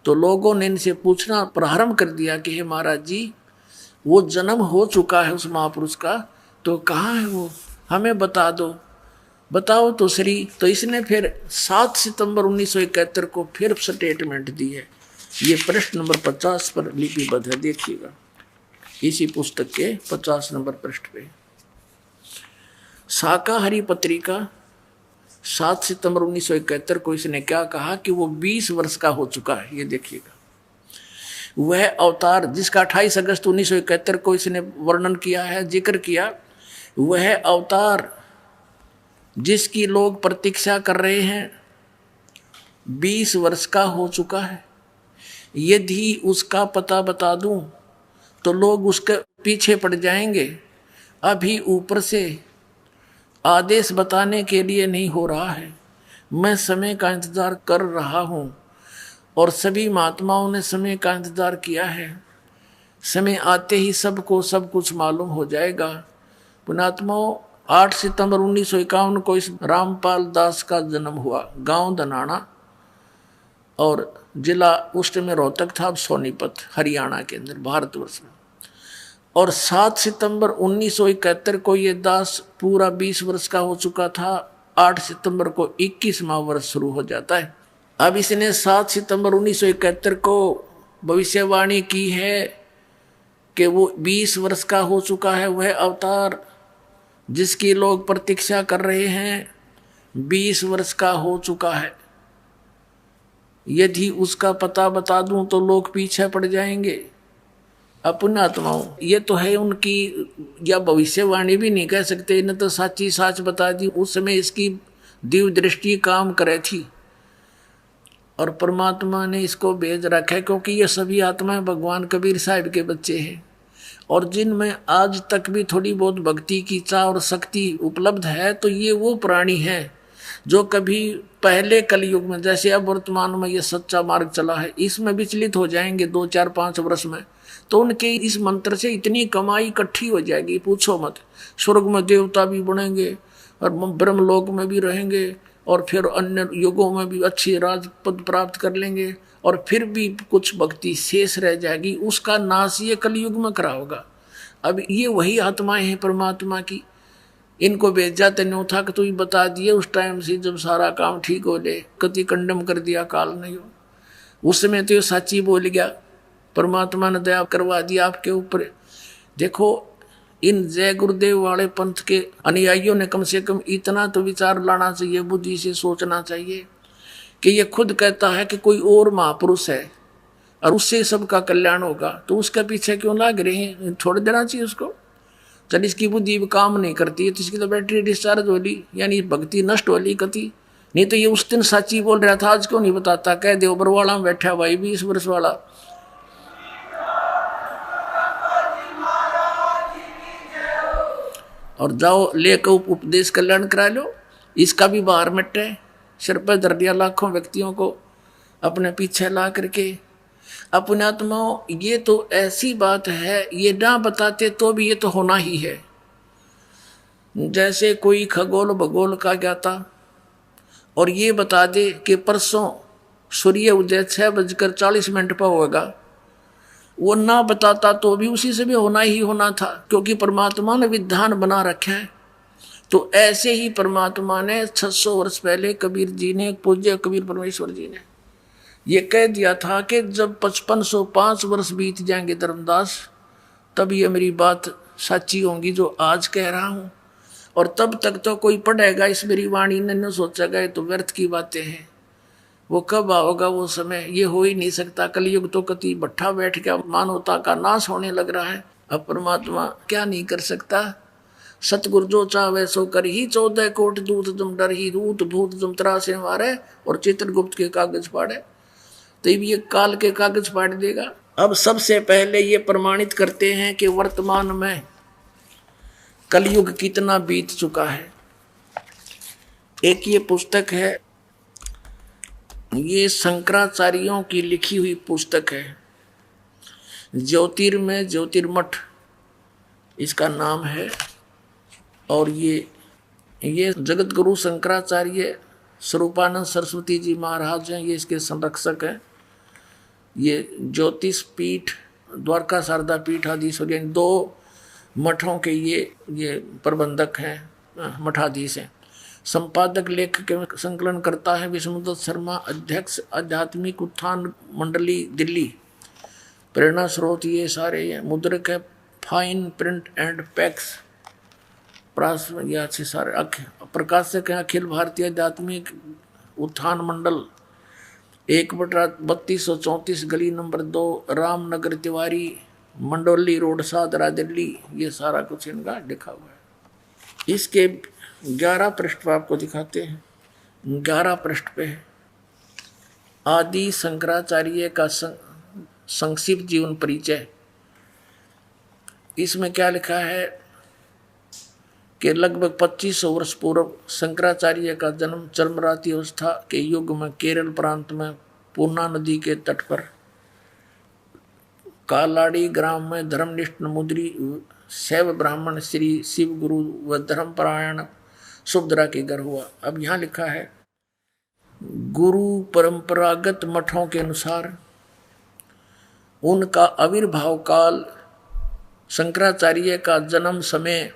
तो लोगों ने इनसे पूछना प्रारंभ कर दिया कि हे महाराज जी, वो जन्म हो चुका है उस महापुरुष का, तो कहाँ है वो, हमें बता दो, बताओ तो श्री। तो इसने फिर 7 सितंबर 1971 को फिर स्टेटमेंट दी है। ये पृष्ठ नंबर 50 पर लिपिबद्ध है, देखिएगा इसी पुस्तक के 50 नंबर पृष्ठ पे। शाकाहारी पत्रिका 7 सितंबर 1971 को इसने क्या कहा कि वो 20 वर्ष का हो चुका है। ये देखिएगा वह अवतार जिसका 28 अगस्त 1971 को इसने वर्णन किया है, जिक्र किया, वह अवतार जिसकी लोग प्रतीक्षा कर रहे हैं 20 वर्ष का हो चुका है। यदि उसका पता बता दूं तो लोग उसके पीछे पड़ जाएंगे। अभी ऊपर से आदेश बताने के लिए नहीं हो रहा है, मैं समय का इंतजार कर रहा हूं और सभी महात्माओं ने समय का इंतजार किया है। समय आते ही सबको सब कुछ मालूम हो जाएगा। पुण्यात्माओं, 8 सितंबर 1951 को इस रामपाल दास का जन्म हुआ, गांव धनाना, और जिला उस समय रोहतक था, अब सोनीपत हरियाणा के अंदर भारतवर्ष में। और 7 सितंबर 1971 को ये दास पूरा 20 वर्ष का हो चुका था। 8 सितंबर को 21वां वर्ष शुरू हो जाता है। अब इसने 7 सितंबर 1971 को भविष्यवाणी की है कि वो 20 वर्ष का हो चुका है, वह अवतार जिसकी लोग प्रतीक्षा कर रहे हैं 20 वर्ष का हो चुका है। यदि उसका पता बता दूं तो लोग पीछे पड़ जाएंगे। अपने आत्माओं, ये तो है उनकी, या भविष्यवाणी भी नहीं कह सकते, इन्हें तो साची साच बता दी। उस समय इसकी दिव्य दृष्टि काम करे थी और परमात्मा ने इसको भेज रखा है, क्योंकि ये सभी आत्माएं भगवान कबीर साहिब के बच्चे हैं और जिनमें आज तक भी थोड़ी बहुत भक्ति की चाह और शक्ति उपलब्ध है। तो ये वो प्राणी हैं जो कभी पहले कलयुग में, जैसे अब वर्तमान में ये सच्चा मार्ग चला है, इसमें विचलित हो जाएंगे 2, 4, 5 वर्ष में, तो उनके इस मंत्र से इतनी कमाई इकट्ठी हो जाएगी, पूछो मत। स्वर्ग में देवता भी बनेंगे और ब्रह्मलोक में भी रहेंगे और फिर अन्य युगों में भी अच्छी राजपद प्राप्त कर लेंगे और फिर भी कुछ भक्ति शेष रह जाएगी, उसका नाश ये कलयुग में करा होगा। अब ये वही आत्माएं हैं परमात्मा की, इनको भेजा तेनो था कि तू ही बता दिए उस टाइम से जब सारा काम ठीक हो ले, कति कंडम कर दिया काल नहीं हो। उस समय तो ये साची बोल गया, परमात्मा ने दया करवा दिया आपके ऊपर। देखो इन जय गुरुदेव वाले पंथ के अनुयायियों ने कम से कम इतना तो विचार लाना चाहिए, बुद्धि से सोचना चाहिए कि ये खुद कहता है कि कोई और महापुरुष है और उससे सबका कल्याण होगा, तो उसके पीछे क्यों लाग रहे हैं? छोड़ देना चाहिए उसको। चल इसकी बुद्धि काम नहीं करती है तो इसकी तो बैटरी डिस्चार्ज हो ली, यानी भक्ति नष्ट हो ली कति। नहीं तो ये उस दिन साची बोल रहा था, आज क्यों नहीं बताता? कह दे बरवाड़ा में बैठा भाई 20 वर्ष वाला, और जाओ लेकर उपदेश कल्याण करा लो। इसका भी बाहर मिटे, सिर पर धर दिया लाखों व्यक्तियों को अपने पीछे ला करके। अपने आत्माओं, ये तो ऐसी बात है, ये ना बताते तो भी ये तो होना ही है। जैसे कोई खगोल भगोल का ज्ञाता और ये बता दे कि परसों सूर्य उदय 6:40 पर होगा, वो ना बताता तो भी उसी से भी होना ही होना था, क्योंकि परमात्मा ने विधान बना रखा है। तो ऐसे ही परमात्मा ने 600 वर्ष पहले कबीर जी ने, पूज्य कबीर परमेश्वर जी ने ये कह दिया था कि जब 5505 वर्ष बीत जाएंगे धर्मदास, तब ये मेरी बात सच्ची होंगी जो आज कह रहा हूँ। और तब तक तो कोई पढ़ेगा इस मेरी वाणी ने, न सोचेगा तो व्यर्थ की बातें हैं। वो कब आओगा वो समय, ये हो ही नहीं सकता। कलयुग तो कति भट्ठा बैठ गया, मानवता का नाश होने लग रहा है। अब परमात्मा क्या नहीं कर सकता? सतगुरु जो चाहे सो कर ही, 14 कोट दूत तुम डर ही, दूत भूत तुम त्रासे मारे और चित्रगुप्त के कागज फाड़े, तो ये काल के कागज फाड़ देगा। अब सबसे पहले ये प्रमाणित करते हैं कि वर्तमान में कलयुग कितना बीत चुका है। एक ये पुस्तक है, ये शंकराचार्यों की लिखी हुई पुस्तक है, ज्योतिर्मय ज्योतिर्मठ इसका नाम है। और ये जगत गुरु शंकराचार्य स्वरूपानंद सरस्वती जी महाराज हैं, ये इसके संरक्षक हैं। ये ज्योतिष पीठ, द्वारका शारदा पीठ आदि 2 मठों के ये प्रबंधक हैं, मठाधीश हैं। संपादक लेख के संकलन करता है विष्णुदत्त शर्मा, अध्यक्ष आध्यात्मिक उत्थान मंडली दिल्ली। प्रेरणा स्रोत ये सारे हैं। मुद्रक है फाइन प्रिंट एंड पैक्स, अच्छे सारे। प्रकाशक है अखिल भारतीय आध्यात्मिक उत्थान मंडल, 1/3234 गली नंबर 2, रामनगर तिवारी, मंडोली रोड, सादरा दिल्ली। ये सारा कुछ इनका लिखा हुआ है। इसके 11 पृष्ठ पर आपको दिखाते हैं। 11 पृष्ठ पे है आदि शंकराचार्य का संक्षिप्त जीवन परिचय। इसमें क्या लिखा है कि लगभग 2500 वर्ष पूर्व शंकराचार्य का जन्म चरमराती अवस्था के युग में केरल प्रांत में पूर्णा नदी के तट पर कालाड़ी ग्राम में धर्मनिष्ठ मुद्री शैव ब्राह्मण श्री शिव गुरु व धर्मपरायण सुभद्रा के घर हुआ। अब यहाँ लिखा है गुरु परंपरागत मठों के अनुसार उनका आविर्भाव काल, शंकराचार्य का जन्म समय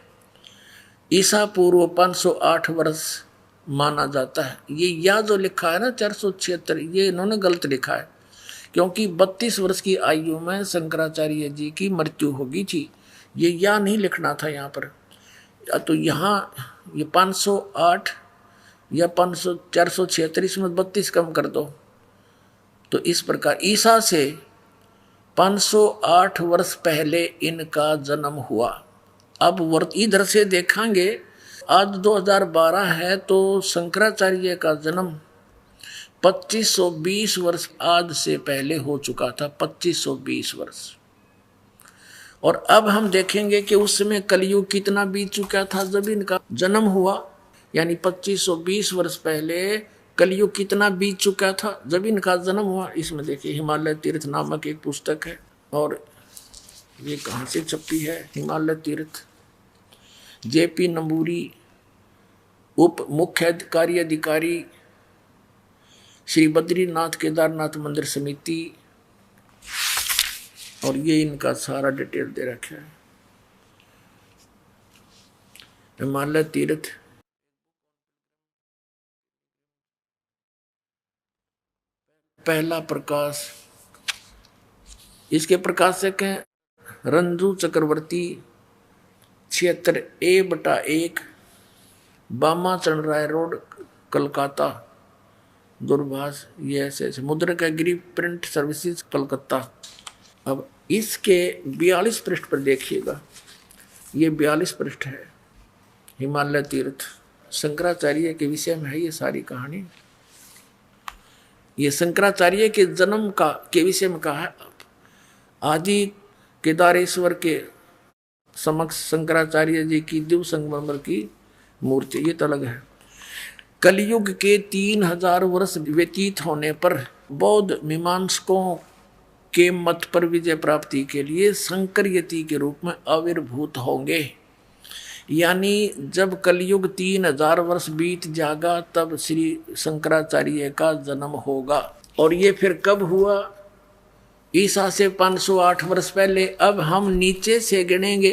ईसा पूर्व 508 वर्ष माना जाता है। ये या जो लिखा है ना 476, ये इन्होंने गलत लिखा है, क्योंकि 32 वर्ष की आयु में शंकराचार्य जी की मृत्यु होगी थी। ये या नहीं लिखना था यहाँ पर, तो यहाँ ये 508 या 476, इसमें 32 कम कर दो। तो इस प्रकार ईसा से 508 वर्ष पहले इनका जन्म हुआ। अब वर्त इधर से देखेंगे, आज 2012 है तो शंकराचार्य का जन्म 2520 वर्ष आज से पहले हो चुका था, 2520 वर्ष। और अब हम देखेंगे कि उस समय कलयुग कितना बीत चुका था जब इनका जन्म हुआ, यानी 2520 वर्ष पहले कलयुग कितना बीत चुका था जब इनका जन्म हुआ। इसमें देखिए हिमालय तीर्थ नामक एक पुस्तक है, और ये कहाँ से छपी है, हिमालय तीर्थ, जेपी नंबूरी, उप मुख्य कार्यधिकारी श्री बद्रीनाथ केदारनाथ मंदिर समिति, और ये इनका सारा डिटेल दे रखा है। हिमालय तीर्थ पहला प्रकाश, इसके प्रकाशक हैं रंजू चक्रवर्ती, क्षेत्र A/1, बामा चरण राय रोड, कलकत्ता, दूरभाष। ये ऐसे मुद्रक गिरी प्रिंट सर्विसेज, कलकत्ता। अब इसके 42 पृष्ठ पर देखिएगा, ये 42 पृष्ठ है, हिमालय तीर्थ। शंकराचार्य के विषय में है ये सारी कहानी। ये शंकराचार्य के जन्म का के विषय में कहा है। आदि केदारेश्वर के समक्ष शंकराचार्य जी की दिव्य संगमरमर की मूर्ति, ये तो अलग है। कलयुग के 3000 वर्ष व्यतीत होने पर बौद्ध मीमांसकों के मत पर विजय प्राप्ति के लिए शंकर यति के रूप में आविर्भूत होंगे। यानी जब कलयुग 3000 वर्ष बीत जाएगा तब श्री शंकराचार्य का जन्म होगा। और ये फिर कब हुआ? ईसा से 508 वर्ष पहले। अब हम नीचे से गिनेंगे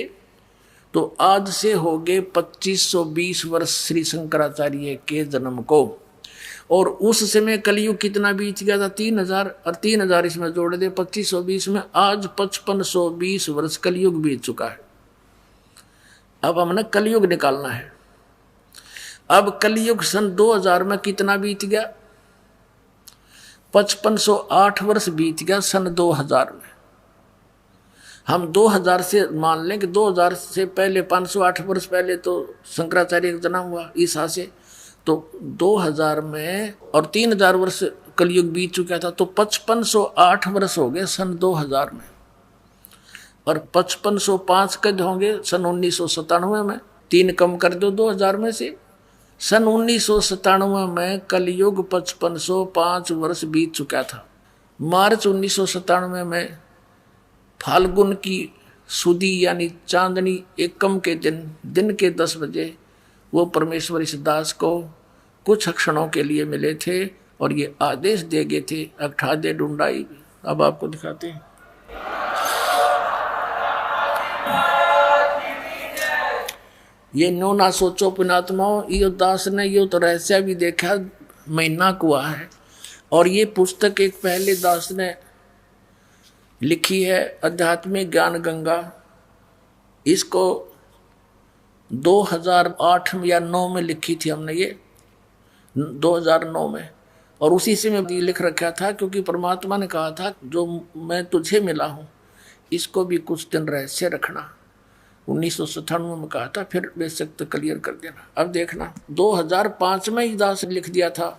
तो आज से हो गए 2520 वर्ष श्री शंकराचार्य के जन्म को। और उस समय कलयुग कितना बीत गया था? 3000, और 3000 इसमें जोड़ दे 2520 में, आज 5520 वर्ष कलयुग बीत चुका है। अब हमने कलयुग निकालना है। अब कलयुग सन 2000 में कितना बीत गया? 5508 वर्ष बीत गया सन 2000 में। हम 2000 से मान लें कि 2000 से पहले 508 वर्ष पहले तो शंकराचार्य का जन्म हुआ ईसा से, तो 2000 में और 3000 वर्ष कलयुग बीत चुका था, तो 5508 वर्ष हो गए सन 2000 में। और 5505 कद होंगे सन 1997 में। 3 कम कर दो 2000 में से। सन 1997 में कलयुग 5505 वर्ष बीत चुका था। मार्च 1997 में फाल्गुन की सुदी यानी चांदनी एकम के दिन के 10 बजे वो परमेश्वर इस दास को कुछ क्षणों के लिए मिले थे और ये आदेश दे गए थे, अखा दे ढूंढाई। अब आपको दिखाते हैं। ये नो ना सोचो पुणात्माओं, यो दास ने यो तो रहस्य भी देखा, महीना कुआ है। और ये पुस्तक एक पहले दास ने लिखी है, आध्यात्मिक ज्ञान गंगा। इसको 2008 या 9 में लिखी थी हमने, ये 2009 में। और उसी से मैं लिख रखा था, क्योंकि परमात्मा ने कहा था जो मैं तुझे मिला हूँ इसको भी कुछ दिन रहस्य रखना। 1997 में कहा था, फिर बेशक तो क्लियर कर देना। अब देखना 2005 में ही दास लिख दिया था,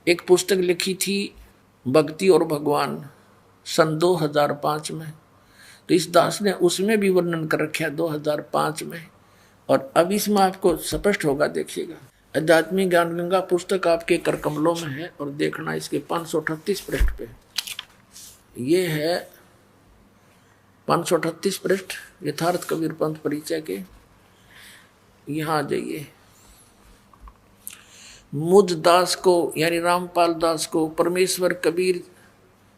एक पुस्तक लिखी थी भक्ति और भगवान सन 2005 में। तो इस दास ने उसमें भी वर्णन कर रखा है 2005 में। और अब इसमें आपको स्पष्ट होगा, देखिएगा। आध्यात्मिक ज्ञान गंगा पुस्तक आपके कर कमलों में है, और देखना इसके 538 पृष्ठ पे। ये है 538 पृष्ठ यथार्थ कबीर पंथ परिचय के। यहाँ आ जाइए। मुझ दास को यानी रामपाल दास को परमेश्वर कबीर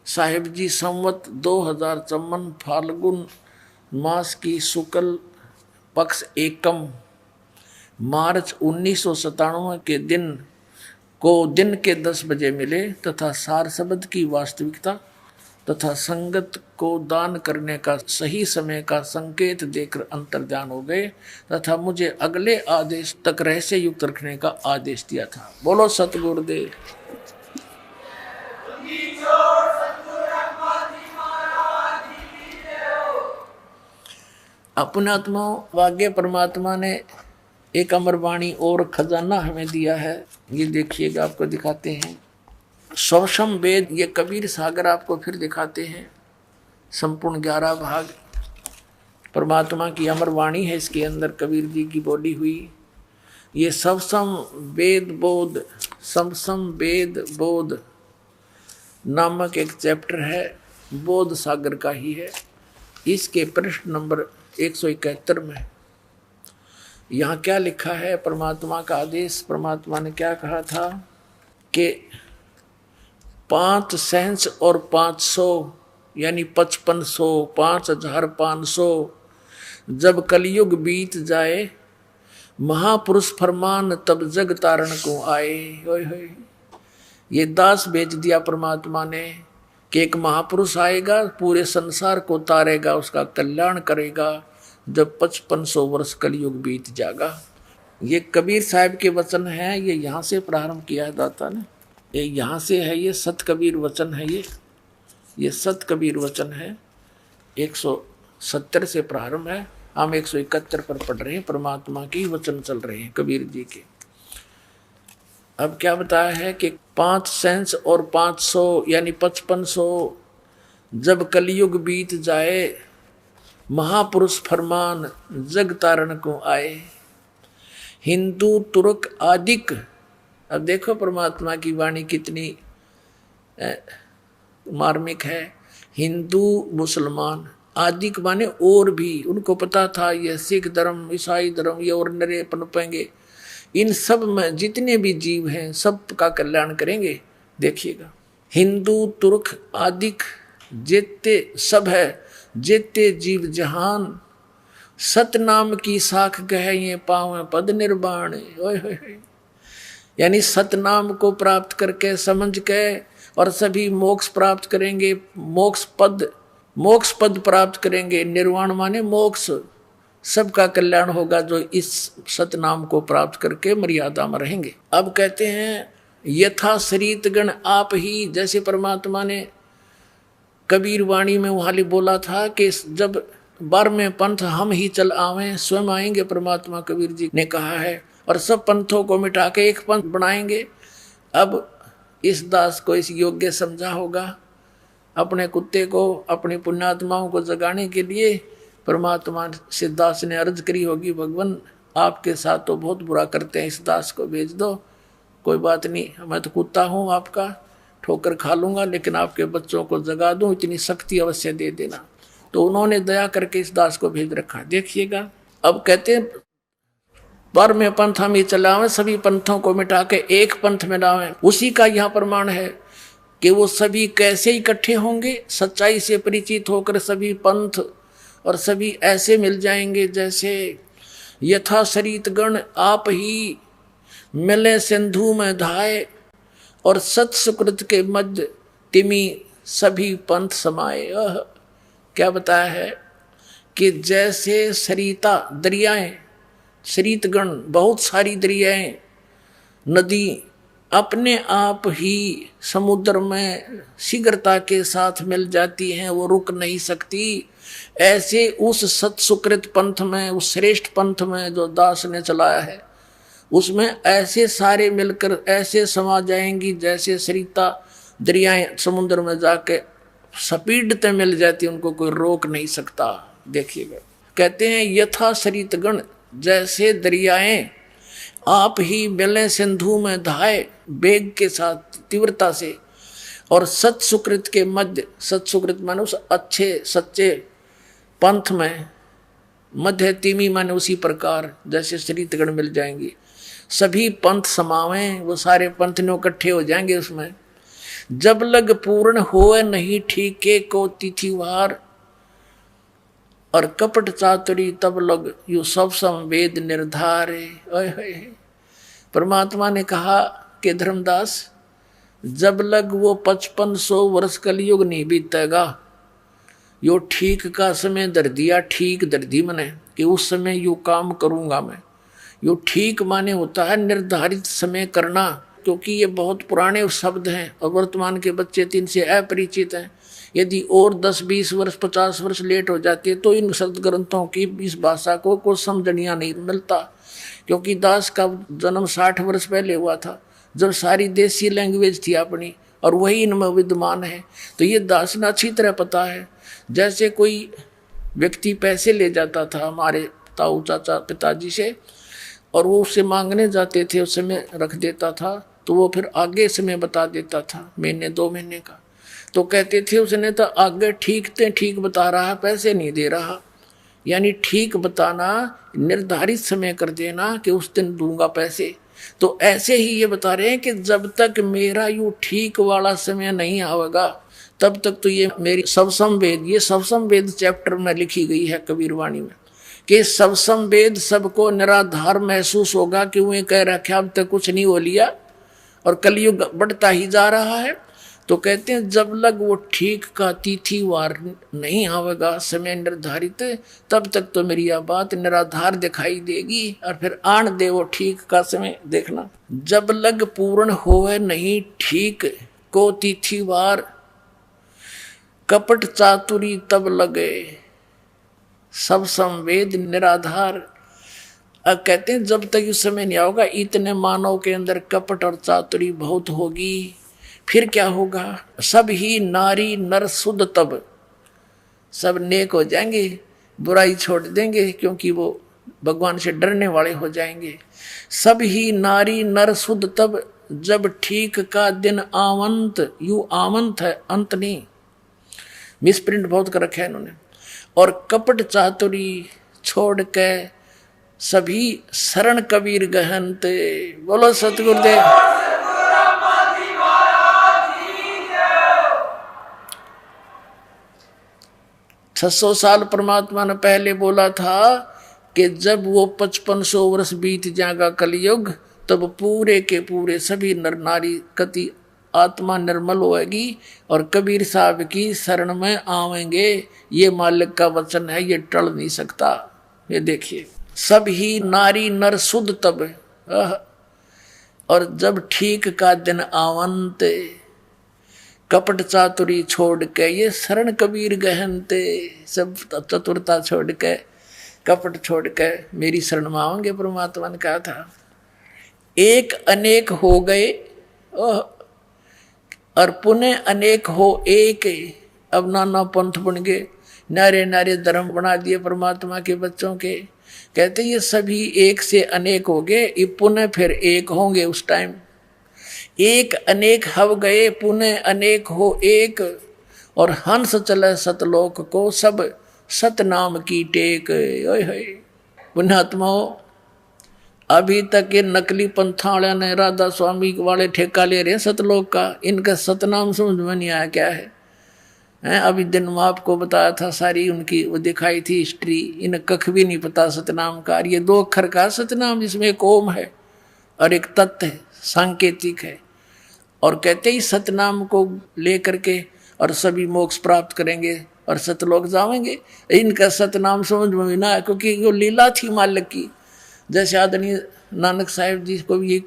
साहिब जी संवत 2054 फाल्गुन मास की शुक्ल पक्ष एकम मार्च 1997 के दिन के 10 बजे मिले तथा सार शब्द की वास्तविकता तथा संगत को दान करने का सही समय का संकेत देकर अंतर्ध्यान हो गए तथा मुझे अगले आदेश तक रहस्य युक्त रखने का आदेश दिया था। बोलो सतगुरुदेव। अपने आत्मा वाग्य परमात्मा ने एक अमरवाणी और खजाना हमें दिया है। ये देखिएगा, आपको दिखाते हैं। सौषम वेद, ये कबीर सागर आपको फिर दिखाते हैं। संपूर्ण 11 भाग परमात्मा की अमरवाणी है, इसके अंदर कबीर जी की बोली हुई। ये समसम वेद बोध नामक एक चैप्टर है, बोध सागर का ही है। इसके पृष्ठ नंबर 171 में यहाँ क्या लिखा है? परमात्मा का आदेश। परमात्मा ने क्या कहा था कि 5 सेंस और 500 यानी 5500 5500 जब कलयुग बीत जाए, महापुरुष फरमान तब जग तारण को आए। होय ये दास भेज दिया परमात्मा ने कि एक महापुरुष आएगा, पूरे संसार को तारेगा, उसका कल्याण करेगा जब 5500 वर्ष कलयुग बीत जाएगा। ये कबीर साहब के वचन हैं। ये यहाँ से प्रारंभ किया है दाता ने, ये यहाँ से है। ये सत कबीर वचन है। ये सत कबीर वचन है। 170 से प्रारंभ है, हम 171 पर पढ़ रहे हैं। परमात्मा के वचन चल रहे हैं कबीर जी के। अब क्या बताया है कि 5 सेंस और 500 यानी 5500 जब कलयुग बीत जाए, महापुरुष फरमान जग तारण को आए। हिंदू तुर्क आदिक, अब देखो परमात्मा की वाणी कितनी मार्मिक है। हिंदू मुसलमान आदिक माने और भी, उनको पता था ये सिख धर्म ईसाई धर्म ये और नरे पनपेंगे, इन सब में जितने भी जीव हैं सब का कल्याण करेंगे। देखिएगा, हिंदू तुर्क आदिक जेते सब है, जेते जीव जहान, सतनाम की साख गह ये पावे पद निर्वाण। यानी सतनाम को प्राप्त करके समझ के और सभी मोक्ष प्राप्त करेंगे, मोक्ष पद प्राप्त करेंगे। निर्वाण माने मोक्ष, सबका कल्याण होगा जो इस सतनाम को प्राप्त करके मर्यादा में रहेंगे। अब कहते हैं यथा शरीत गण आप ही, जैसे परमात्मा ने कबीर वाणी में वहां बोला था कि जब 12वें पंथ हम ही चल आवे, स्वयं आएंगे। परमात्मा कबीर जी ने कहा है और सब पंथों को मिटा के एक पंथ बनाएंगे। अब इस दास को इस योग्य समझा होगा, अपने कुत्ते को अपनी पुण्यात्माओं को जगाने के लिए परमात्मा से दास ने अर्ज करी होगी, भगवान आपके साथ तो बहुत बुरा करते हैं, इस दास को भेज दो। कोई बात नहीं, मैं तो कुत्ता हूँ आपका, ठोकर खा लूंगा, लेकिन आपके बच्चों को जगा दूं, इतनी शक्ति अवश्य दे देना। तो उन्होंने दया करके इस दास को भेज रखा। देखिएगा, अब कहते हैं 12वें पंथ हम ही चलावें, सभी पंथों को मिटा के एक पंथ में लावें। उसी का यह प्रमाण है कि वो सभी कैसे इकट्ठे होंगे, सच्चाई से परिचित होकर सभी पंथ और सभी ऐसे मिल जाएंगे जैसे यथा शरीत गण आप ही मिले सिंधु में धाये, और सत सुकृत के मध्य तिमी सभी पंथ समाये। क्या बताया है कि जैसे सरिता दरियाएं, सरितगण बहुत सारी दरियाएं, नदी अपने आप ही समुद्र में शीघ्रता के साथ मिल जाती हैं, वो रुक नहीं सकती। ऐसे उस सत्सुकृत पंथ में, उस श्रेष्ठ पंथ में जो दास ने चलाया है, उसमें ऐसे सारे मिलकर ऐसे समा जाएंगी जैसे सरिता दरियाएं समुद्र में जाके स्पीड मिल जाती, उनको कोई रोक नहीं सकता। देखिएगा, कहते हैं यथा सरितगण, जैसे दरियाएं आप ही मिले सिंधु में धाये, वेग के साथ तीव्रता से, और सत्सुकृत के मध्य, सत्सुकृत माने उस अच्छे सच्चे पंथ में, मध्य तिमी माने उसी प्रकार जैसे सरितगण मिल जाएंगी। सभी पंथ समावें, वो सारे पंथ नो इकट्ठे हो जाएंगे उसमें। जब लग पूर्ण होए नहीं ठीके को तिथिवार, और कपट चातुरी तब लग यू सब संवेद निर्धारे। परमात्मा ने कहा कि धर्मदास, जब लग वो 5500 वर्ष कलयुग नहीं बीतेगा, यो ठीक का समय धर दिया, ठीक धर दी मैंने कि उस समय यू काम करूंगा मैं। यो ठीक माने होता है निर्धारित समय करना, क्योंकि ये बहुत पुराने शब्द हैं और वर्तमान के बच्चे तीन से अपरिचित हैं। यदि और 10, 20 वर्ष, 50 वर्ष लेट हो जाते तो इन सदग्रंथों की इस भाषा को कुछ समझनिया नहीं मिलता, क्योंकि दास का जन्म 60 वर्ष पहले हुआ था, जब सारी देसी लैंग्वेज थी अपनी, और वही इनमें विद्यमान है। तो ये दास ने अच्छी तरह पता है। जैसे कोई व्यक्ति पैसे ले जाता था हमारे ताऊ चाचा पिताजी से, और वो उससे मांगने जाते थे, उस समय रख देता था, तो वो फिर आगे समय बता देता था, महीने 2 महीने का। तो कहते थे उसने तो आगे ठीक बता रहा है, पैसे नहीं दे रहा। यानी ठीक बताना, निर्धारित समय कर देना कि उस दिन दूंगा पैसे। तो ऐसे ही ये बता रहे हैं कि जब तक मेरा यू ठीक वाला समय नहीं आवेगा, तब तक तो ये मेरी सब संवेद, ये सब संवेद चैप्टर में लिखी गई है कबीरवाणी में, कि सब संवेद सबको निराधार महसूस होगा कि वो कह रखा अब तक कुछ नहीं हो लिया और कलयुग बढ़ता ही जा रहा है। तो कहते हैं जब लग वो ठीक का तिथिवार नहीं आवेगा, समय निर्धारित, तब तक तो मेरी यह बात निराधार दिखाई देगी, और फिर आन दे वो ठीक का समय देखना। जब लग पूर्ण होवे नहीं ठीक को तिथिवार, कपट चातुरी तब लगे सब संवेद निराधार। अब कहते हैं जब तक इस समय नहीं आओगा, इतने मानव के अंदर कपट और चातुरी बहुत होगी, फिर क्या होगा? सब ही नारी नर शुद्ध, तब सब नेक हो जाएंगे, बुराई छोड़ देंगे, क्योंकि वो भगवान से डरने वाले हो जाएंगे। सब ही नारी नर शुद्ध तब, जब ठीक का दिन आवंत, यू आवंत है, अंत नहीं, मिसप्रिंट बहुत कर रखा है इन्होंने। और कपट चातुरी छोड़ के सभी शरण कबीर गहनते। बोलो सतगुरुदेव। 600 साल परमात्मा ने पहले बोला था कि जब वो 5500 वर्ष बीत जाएगा कलयुग, तब पूरे के पूरे सभी नर नारी कति आत्मा निर्मल होएगी और कबीर साहब की शरण में आवेंगे। ये मालिक का वचन है, ये टल नहीं सकता। ये देखिए, सब ही नारी नर शुद्ध तब, और जब ठीक का दिन आवंत, कपट चातुरी छोड़ के ये शरण कबीर गहनते। सब चतुरता छोड़ के, कपट छोड़ के मेरी शरण में आओगे। परमात्मा ने कहा था एक अनेक हो गए और पुनः अनेक हो एक। अब नाना पंथ बन गए, नारे नारे धर्म बना दिए परमात्मा के बच्चों के। कहते ये सभी एक से अनेक हो गए, ये पुनः फिर एक होंगे। उस टाइम एक अनेक हव गए, पुनः अनेक हो एक। और हंस चले सतलोक को, सब सतनाम की टेक। ओए पुण्यात्माओं, अभी तक ये नकली पंथा वाले ने राधा स्वामी वाले ठेका ले रहे हैं सतलोक का। इनका सतनाम समझ में नहीं आया क्या है। अभी दिन में आपको बताया था, सारी उनकी वो दिखाई थी हिस्ट्री। इन्हें कख भी नहीं पता सतनाम का। ये 2 अक्षर का सतनाम, जिसमें एक ओम है और एक तत्व है, सांकेतिक है। और कहते ही सतनाम को लेकर के और सभी मोक्ष प्राप्त करेंगे और सतलोक जाएंगे। इनका सतनाम समझ में ना आया, क्योंकि वो लीला थी मालिक की। जैसे आदरणीय नानक साहिब जी को भी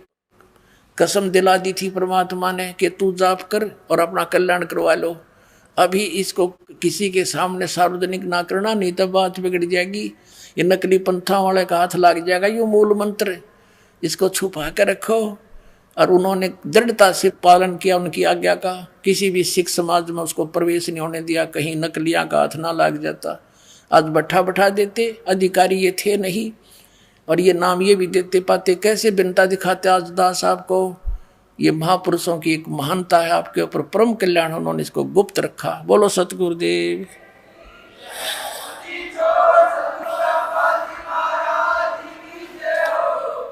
कसम दिला दी थी परमात्मा ने कि तू जाप कर और अपना कल्याण करवा लो। अभी इसको किसी के सामने सार्वजनिक ना करना, नहीं तो बात बिगड़ जाएगी। ये नकली पंथा वाले का हाथ लग जाएगा। ये मूल मंत्र, इसको छुपा कर रखो। और उन्होंने दृढ़ता से पालन किया उनकी आज्ञा का। किसी भी सिख समाज में उसको प्रवेश नहीं होने दिया, कहीं नकलिया का हाथ ना लग जाता। आज बैठा देते, अधिकारी ये थे नहीं, और ये नाम ये भी देते पाते। कैसे भिन्नता दिखाते आज दास साहब को। ये महापुरुषों की एक महानता है आपके ऊपर, परम कल्याण उन्होंने इसको गुप्त रखा। बोलो सतगुरुदेव।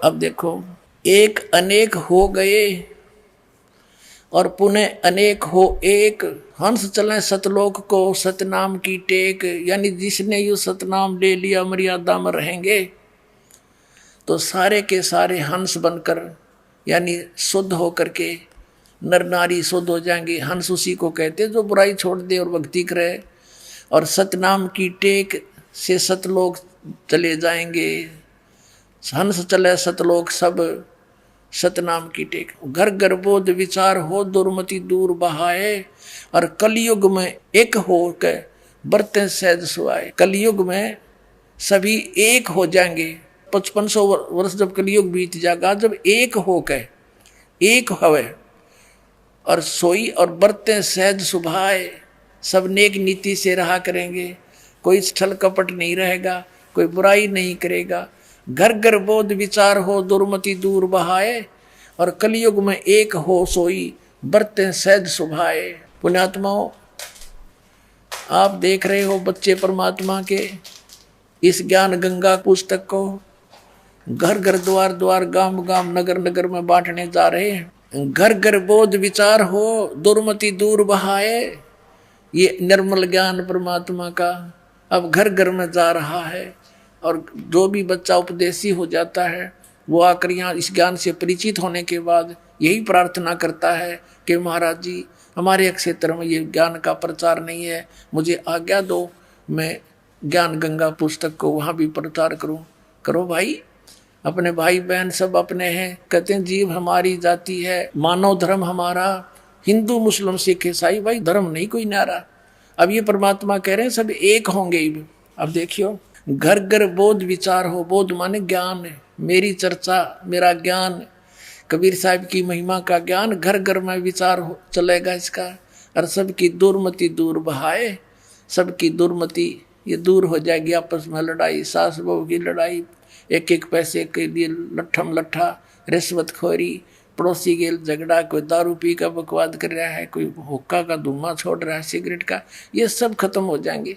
अब देखो, एक अनेक हो गए और पुनः अनेक हो एक। हंस चले सतलोक को सतनाम की टेक, यानी जिसने यू सतनाम ले लिया मर्यादा में रहेंगे तो सारे के सारे हंस बनकर, यानी शुद्ध होकर के नर नारी शुद्ध हो जाएंगे। हंस उसी को कहते जो बुराई छोड़ दे और भक्ति करे, और सतनाम की टेक से सतलोक चले जाएंगे। हंस चले सतलोक सब सतनाम की टेक। घर घर बोध विचार हो दुर्मति दूर बहाए, और कलयुग में एक हो के बरते सहज सुहाए। कलयुग में सभी एक हो जाएंगे। 5500 वर्ष जब कलयुग बीत जाएगा, जब एक हो के एक हवे और सोई और बरते सहज सुभाए, सब नेक नीति से रहा करेंगे। कोई छल कपट नहीं रहेगा, कोई बुराई नहीं करेगा। घर घर बोध विचार हो दुर्मति दूर बहाए, और कलयुग में एक हो सोई बरते सहज सुभाए। पुण्यात्माओं, आप देख रहे हो बच्चे परमात्मा के इस ज्ञान गंगा पुस्तक को घर घर द्वार द्वार गांव गांव नगर नगर में बांटने जा रहे हैं। घर घर बोध विचार हो दुर्मति दूर बहाए, ये निर्मल ज्ञान परमात्मा का अब घर घर में जा रहा है। और जो भी बच्चा उपदेशी हो जाता है वो आकर यहाँ इस ज्ञान से परिचित होने के बाद यही प्रार्थना करता है कि महाराज जी, हमारे क्षेत्र में ये ज्ञान का प्रचार नहीं है, मुझे आज्ञा दो, मैं ज्ञान गंगा पुस्तक को वहाँ भी प्रचार करूँ। करो भाई, अपने भाई बहन सब अपने हैं। कहते हैं जीव हमारी जाति है, मानव धर्म हमारा, हिंदू मुस्लिम सिख ईसाई, भाई धर्म नहीं कोई न्यारा। अब ये परमात्मा कह रहे हैं सब एक होंगे। अब देखियो, घर घर बोध विचार हो, बोध माने ज्ञान, मेरी चर्चा मेरा ज्ञान, कबीर साहब की महिमा का ज्ञान घर घर में विचार हो चलेगा इसका। और सबकी दुर्मति दूर बहाए, सबकी दुर्मति ये दूर हो जाएगी। आपस में लड़ाई, सास बहू की लड़ाई, एक एक पैसे के लिए लट्ठम लट्ठा, रिश्वतखोरी, पड़ोसी के झगड़ा, कोई दारू पी का बकवाद कर रहा है, कोई हुक्का का धुआं छोड़ रहा है, सिगरेट का, ये सब खत्म हो जाएंगे।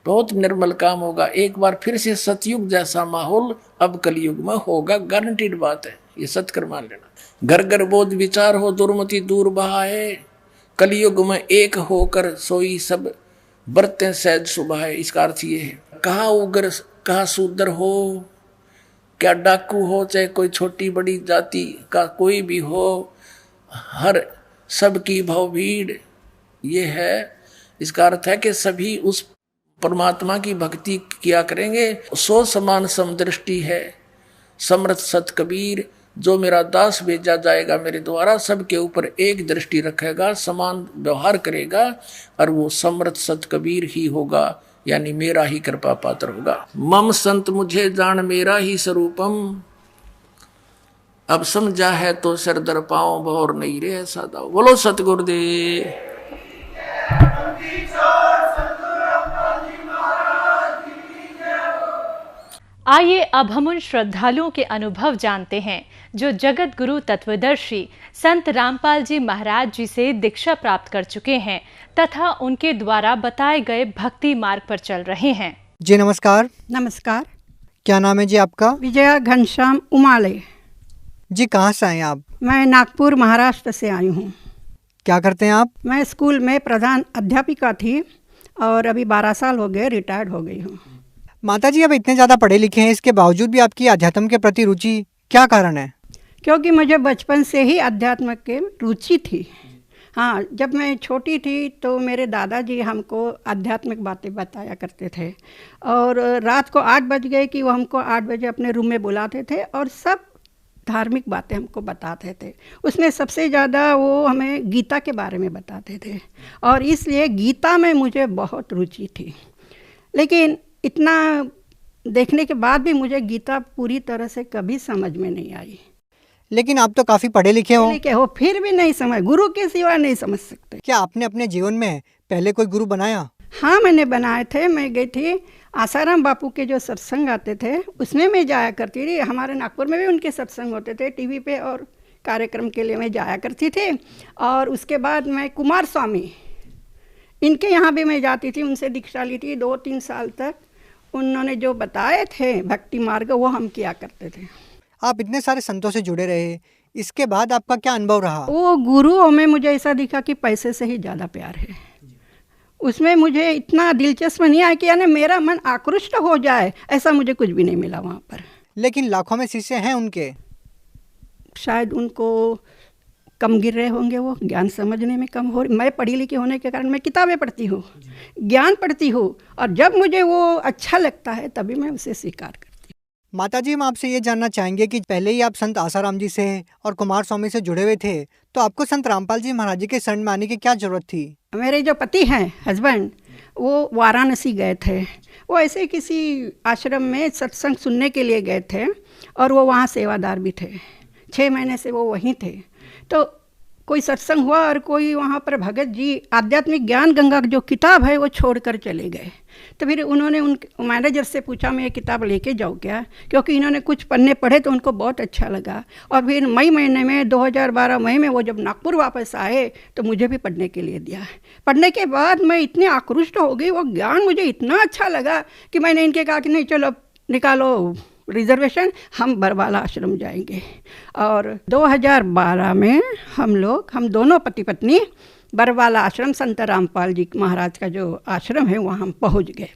बहुत निर्मल काम होगा। एक बार फिर से सतयुग जैसा माहौल अब कलयुग में होगा, गारंटीड बात है, ये सत्कर मान लेना। घर घर बोध विचार हो दुर्मति दूर बहाए, कलयुग में एक होकर सोई सब बरते सहज सुभाए। इसका अर्थ ये है, कहाँ उग्र कहाँ शूद्र हो, क्या डाकू हो, चाहे कोई छोटी बड़ी जाति का कोई भी हो, हर सबकी भवभीड़, ये है। इसका अर्थ है कि सभी उस परमात्मा की भक्ति किया करेंगे। सो समान समदृष्टि है समर्थ सत कबीर, जो मेरा दास भेजा जाएगा मेरे द्वारा सबके ऊपर एक दृष्टि रखेगा, समान व्यवहार करेगा, और वो समर्थ सत कबीर ही होगा, यानी मेरा ही कृपा पात्र होगा। मम संत मुझे जान मेरा ही स्वरूपम, अब समझा है तो सर दर पाओ भौर नहीं रे सादा। बोलो सतगुरुदेव। आइए अब हम उन श्रद्धालुओं के अनुभव जानते हैं जो जगत गुरु तत्वदर्शी संत रामपाल जी महाराज जी से दीक्षा प्राप्त कर चुके हैं तथा उनके द्वारा बताए गए भक्ति मार्ग पर चल रहे हैं। जी नमस्कार। नमस्कार। क्या नाम है जी आपका? विजया घनश्याम उमाले। जी कहाँ से आए आप? मैं नागपुर महाराष्ट्र से आई हूँ। क्या करते हैं आप? मैं स्कूल में प्रधान अध्यापिका थी और अभी 12 साल हो गए, रिटायर्ड हो गई हूँ। माता जी, अब इतने ज़्यादा पढ़े लिखे हैं, इसके बावजूद भी आपकी अध्यात्म के प्रति रुचि, क्या कारण है? क्योंकि मुझे बचपन से ही अध्यात्म के रुचि थी। हाँ, जब मैं छोटी थी तो मेरे दादाजी हमको आध्यात्मिक बातें बताया करते थे, और रात को 8 बज गए कि वो हमको 8 बजे अपने रूम में बुलाते थे और सब धार्मिक बातें हमको बताते थे। उसमें सबसे ज़्यादा वो हमें गीता के बारे में बताते थे, और इसलिए गीता में मुझे बहुत रुचि थी। लेकिन इतना देखने के बाद भी मुझे गीता पूरी तरह से कभी समझ में नहीं आई। लेकिन आप तो काफ़ी पढ़े लिखे हो। फिर भी नहीं समझ, गुरु के सिवा नहीं समझ सकते। क्या आपने अपने जीवन में पहले कोई गुरु बनाया? हाँ, मैंने बनाए थे। मैं गई थी आसाराम बापू के जो सत्संग आते थे उसमें मैं जाया करती थी। हमारे नागपुर में भी उनके सत्संग होते थे टीवी पे, और कार्यक्रम के लिए मैं जाया करती थी। और उसके बाद मैं कुमार स्वामी इनके यहाँ भी मैं जाती थी, उनसे दीक्षा ली थी 2-3 साल तक। उन्होंने जो बताए थे भक्ति मार्ग वो हम किया करते थे। आप इतने सारे संतों से जुड़े रहे, इसके बाद आपका क्या अनुभव रहा? वो गुरुओं में मुझे ऐसा दिखा कि पैसे से ही ज़्यादा प्यार है। उसमें मुझे इतना दिलचस्प नहीं आया कि यानी मेरा मन आकृष्ट हो जाए, ऐसा मुझे कुछ भी नहीं मिला वहाँ पर। लेकिन लाखों में शिष्य हैं उनके, शायद उनको कम गिर रहे होंगे, वो ज्ञान समझने में कम हो। मैं पढ़ी लिखी होने के कारण मैं किताबें पढ़ती हूँ, ज्ञान पढ़ती हूँ, और जब मुझे वो अच्छा लगता है तभी मैं उसे स्वीकार करती हूँ। माताजी हम आपसे ये जानना चाहेंगे कि पहले ही आप संत आसाराम जी से और कुमार स्वामी से जुड़े हुए थे, तो आपको संत रामपाल जी महाराज जी के शरण में आने की क्या जरूरत थी? मेरे जो पति हैं, हस्बैंड, वो वाराणसी गए थे। वो ऐसे किसी आश्रम में सत्संग सुनने के लिए गए थे और वो वहाँ सेवादार भी थे। 6 महीने से वो वहीं थे। तो कोई सत्संग हुआ और कोई वहाँ पर भगत जी आध्यात्मिक ज्ञान गंगा जो किताब है वो छोड़कर चले गए। तो फिर उन्होंने उन मैनेजर से पूछा मैं ये किताब लेके जाऊँ क्या, क्योंकि इन्होंने कुछ पन्ने पढ़े तो उनको बहुत अच्छा लगा। और फिर मई महीने में 2012 मई में वो जब नागपुर वापस आए तो मुझे भी पढ़ने के लिए दिया। पढ़ने के बाद मैं इतनी आकृष्ट हो गई, वो ज्ञान मुझे इतना अच्छा लगा कि मैंने इनके कहा कि नहीं चलो निकालो रिजर्वेशन, हम बरवाला आश्रम जाएंगे। और 2012 में हम दोनों पति पत्नी बरवाला आश्रम संत रामपाल जी महाराज का जो आश्रम है वहाँ हम पहुँच गए।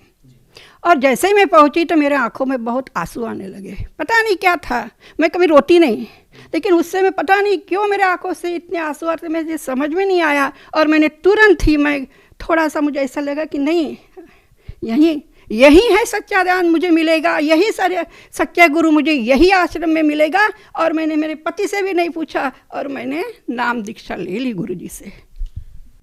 और जैसे ही मैं पहुँची तो मेरे आँखों में बहुत आंसू आने लगे। पता नहीं क्या था, मैं कभी रोती नहीं, लेकिन उससे मैं पता नहीं क्यों मेरे आँखों से इतने आंसू आते, मुझे समझ में नहीं आया। और मैंने तुरंत ही मैं थोड़ा सा मुझे ऐसा लगा कि नहीं, यही है सच्चा ज्ञान मुझे मिलेगा, यही सच्चा गुरु मुझे यही आश्रम में मिलेगा। और मैंने मेरे पति से भी नहीं पूछा और मैंने नाम दीक्षा ले ली गुरु जी से।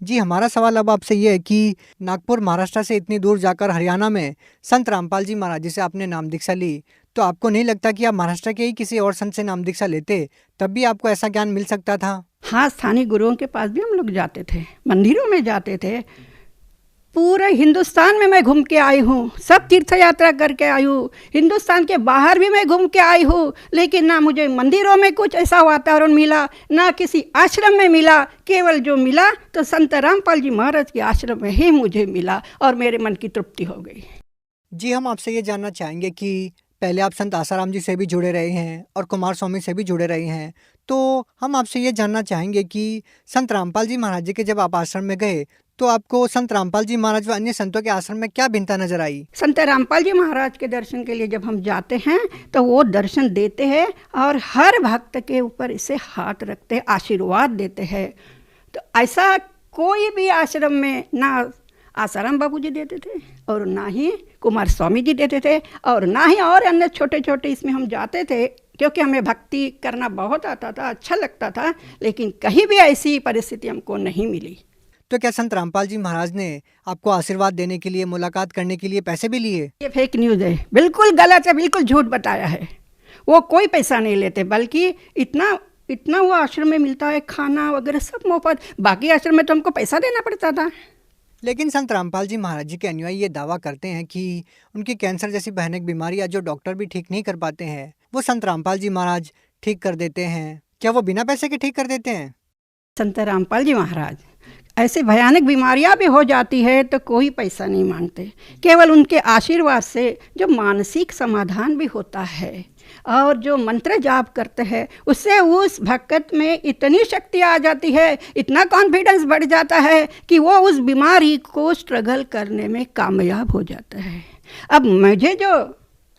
जी हमारा सवाल अब आपसे ये है कि नागपुर महाराष्ट्र से इतनी दूर जाकर हरियाणा में संत रामपाल जी महाराज जी से आपने नाम दीक्षा ली, तो आपको नहीं लगता कि आप महाराष्ट्र के ही किसी और संत से नाम दीक्षा लेते तब भी आपको ऐसा ज्ञान मिल सकता था? हाँ, स्थानीय गुरुओं के पास भी हम लोग जाते थे, मंदिरों में जाते थे। पूरे हिंदुस्तान में मैं घूम के आई हूँ, सब तीर्थ यात्रा करके आई हूँ, हिंदुस्तान के बाहर भी मैं घूम के आई हूँ, लेकिन ना मुझे मंदिरों में कुछ ऐसा वातावरण मिला, ना किसी आश्रम में मिला। केवल जो मिला तो संत रामपाल जी महाराज के आश्रम में ही मुझे मिला और मेरे मन की तृप्ति हो गई। जी हम आपसे ये जानना चाहेंगे कि पहले आप संत आसाराम जी से भी जुड़े रहे हैं और कुमार स्वामी से भी जुड़े रहे हैं, तो हम आपसे ये जानना चाहेंगे कि संत रामपाल जी महाराज जी के जब आप आश्रम में गए तो आपको संत रामपाल जी महाराज व अन्य संतों के आश्रम में क्या भिन्नता नजर आई? संत रामपाल जी महाराज के दर्शन के लिए जब हम जाते हैं तो वो दर्शन देते हैं और हर भक्त के ऊपर इसे हाथ रखते हैं, आशीर्वाद देते हैं। तो ऐसा कोई भी आश्रम में ना आसाराम बाबू जी देते थे और ना ही कुमार स्वामी जी देते थे और ना ही और अन्य छोटे छोटे इसमें हम जाते थे, क्योंकि हमें भक्ति करना बहुत आता था, अच्छा लगता था, लेकिन कहीं भी ऐसी परिस्थिति हमको नहीं मिली। तो क्या संत रामपाल जी महाराज ने आपको आशीर्वाद देने के लिए, मुलाकात करने के लिए पैसे भी लिए? ये फेक न्यूज़ है, बिल्कुल गलत है, बिल्कुल झूठ बताया है। वो कोई पैसा नहीं लेते, बल्कि इतना वो आश्रम में मिलता है, खाना वगैरह सब मुफ्त। बाकी आश्रम में तो हमको पैसा देना पड़ता था। लेकिन संत रामपाल जी महाराज जी के अनुयायी ये दावा करते हैं कि उनकी कैंसर जैसी भयानक बीमारियां जो डॉक्टर भी ठीक नहीं कर पाते हैं, वो संत रामपाल जी महाराज ठीक कर देते हैं। क्या वो बिना पैसे के ठीक कर देते हैं? संत रामपाल जी महाराज ऐसे भयानक बीमारियां भी हो जाती है तो कोई पैसा नहीं मांगते, केवल उनके आशीर्वाद से जो मानसिक समाधान भी होता है और जो मंत्र जाप करते हैं उससे उस भक्त में इतनी शक्ति आ जाती है, इतना कॉन्फिडेंस बढ़ जाता है कि वो उस बीमारी को स्ट्रगल करने में कामयाब हो जाता है। अब मुझे जो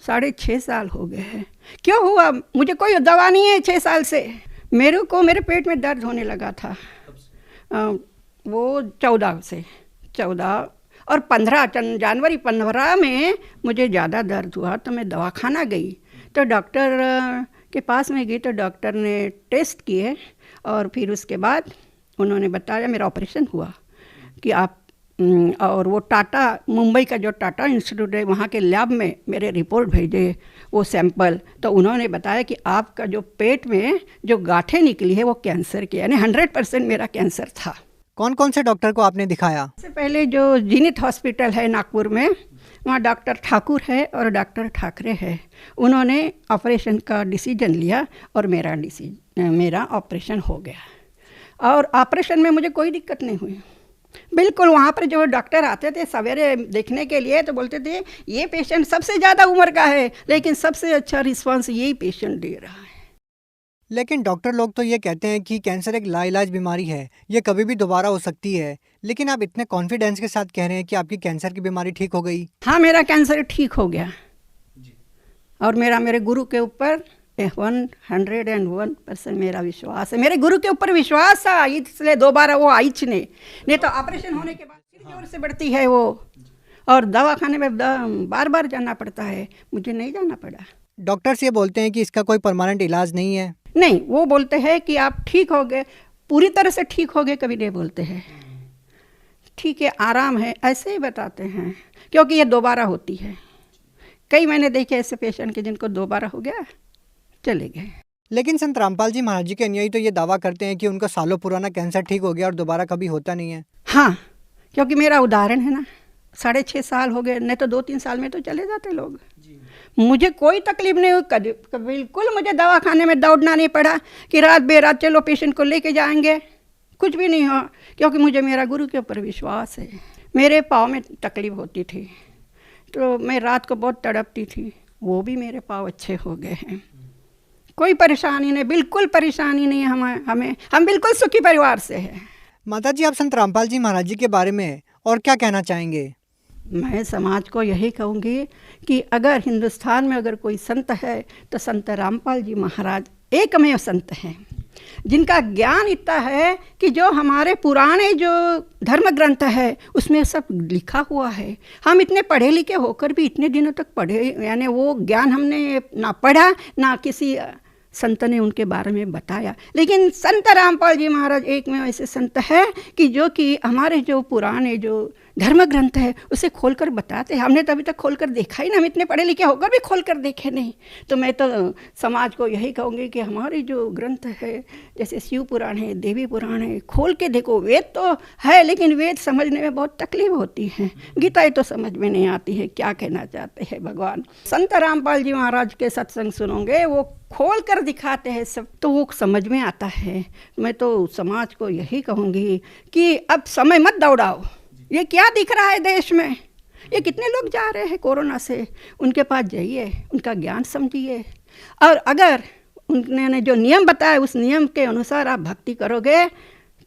6.5 साल हो गए हैं, क्यों हुआ? मुझे कोई दवा नहीं है 6 साल से। मेरे पेट में दर्द होने लगा था वो 14 और 15 जनवरी 15 में मुझे ज़्यादा दर्द हुआ तो मैं दवाखाना गई। तो डॉक्टर के पास में गई तो डॉक्टर ने टेस्ट किए और फिर उसके बाद उन्होंने बताया मेरा ऑपरेशन हुआ कि आप और वो टाटा, मुंबई का जो टाटा इंस्टीट्यूट है वहाँ के लैब में मेरे रिपोर्ट भेजे वो सैंपल, तो उन्होंने बताया कि आपका जो पेट में जो गांठें निकली है वो कैंसर की, यानी 100% मेरा कैंसर था। कौन कौन से डॉक्टर को आपने दिखाया? इससे पहले जो जीनित हॉस्पिटल है नागपुर में, वहाँ डॉक्टर ठाकुर है और डॉक्टर ठाकरे है। उन्होंने ऑपरेशन का डिसीजन लिया और मेरा ऑपरेशन हो गया और ऑपरेशन में मुझे कोई दिक्कत नहीं हुई। बिल्कुल वहाँ पर जो डॉक्टर आते थे सवेरे देखने के लिए तो बोलते थे ये पेशेंट सबसे ज़्यादा उम्र का है, लेकिन सबसे अच्छा रिस्पांस यही पेशेंट दे रहा है। लेकिन डॉक्टर लोग तो ये कहते हैं कि कैंसर एक लाइलाज बीमारी है, ये कभी भी दोबारा हो सकती है, लेकिन आप इतने कॉन्फिडेंस के साथ कह रहे हैं कि आपकी कैंसर की बीमारी ठीक हो गई। हाँ, मेरा कैंसर ठीक हो गया और मेरे गुरु के ऊपर 101% मेरा विश्वास है। मेरे गुरु के ऊपर विश्वास था, इसलिए दोबारा वो आई नहीं तो ऑपरेशन होने के बाद फिर जोर से बढ़ती है वो, और दवाखाने में बार बार जाना पड़ता है। मुझे नहीं जाना पड़ा। डॉक्टर्स ये बोलते हैं कि इसका कोई परमानेंट इलाज नहीं है। नहीं, वो बोलते हैं कि आप ठीक हो गए, पूरी तरह से ठीक हो गए कभी नहीं बोलते हैं। ठीक है, आराम है, ऐसे ही बताते हैं, क्योंकि ये दोबारा होती है। कई मैंने देखे ऐसे पेशेंट के जिनको दोबारा हो गया, चले गए। लेकिन संत रामपाल जी महाराज जी के अनुयायी तो ये दावा करते हैं कि उनका सालों पुराना कैंसर ठीक हो गया और दोबारा कभी होता नहीं है। हाँ, क्योंकि मेरा उदाहरण है ना, 6.5 साल हो गए, नहीं तो 2-3 साल में तो चले जाते लोग। मुझे कोई तकलीफ नहीं हुई, बिल्कुल मुझे दवाखाने में दौड़ना नहीं पड़ा कि रात बेरात चलो पेशेंट को लेके जाएंगे, कुछ भी नहीं हुआ, क्योंकि मुझे मेरा गुरु के ऊपर विश्वास है। मेरे पाँव में तकलीफ होती थी तो मैं रात को बहुत तड़पती थी, वो भी मेरे पाँव अच्छे हो गए हैं। कोई परेशानी नहीं, बिल्कुल परेशानी नहीं हमें, हम बिल्कुल सुखी परिवार से हैं। माता जी, आप संत रामपाल जी महाराज जी के बारे में और क्या कहना चाहेंगे? मैं समाज को यही कहूँगी कि अगर हिंदुस्तान में अगर कोई संत है तो संत रामपाल जी महाराज एकमेव संत हैं, जिनका ज्ञान इतना है कि जो हमारे पुराने जो धर्म ग्रंथ है उसमें सब लिखा हुआ है। हम इतने पढ़े लिखे होकर भी इतने दिनों तक पढ़े, यानी वो ज्ञान हमने ना पढ़ा ना किसी संत ने उनके बारे में बताया। लेकिन संत रामपाल जी महाराज एक में ऐसे संत है कि जो कि हमारे जो पुराने जो धर्म ग्रंथ है उसे खोलकर बताते हैं। हमने तो अभी तक खोलकर देखा ही ना, हम इतने पढ़े लिखे होकर भी खोलकर देखे नहीं। तो मैं तो समाज को यही कहूँगी कि हमारे जो ग्रंथ है, जैसे शिव पुराण है, देवी पुराण है, खोल के देखो। वेद तो है लेकिन वेद समझने में बहुत तकलीफ होती है। गीता तो समझ में नहीं आती है क्या कहना चाहते हैं भगवान। संत रामपाल जी महाराज के सत्संग सुनोगे, वो खोल कर दिखाते हैं सब, तो वो समझ में आता है। मैं तो समाज को यही कहूँगी कि अब समय मत दौड़ाओ। ये क्या दिख रहा है देश में, ये कितने लोग जा रहे हैं कोरोना से, उनके पास जाइए, उनका ज्ञान समझिए, और अगर उन्होंने जो नियम बताया उस नियम के अनुसार आप भक्ति करोगे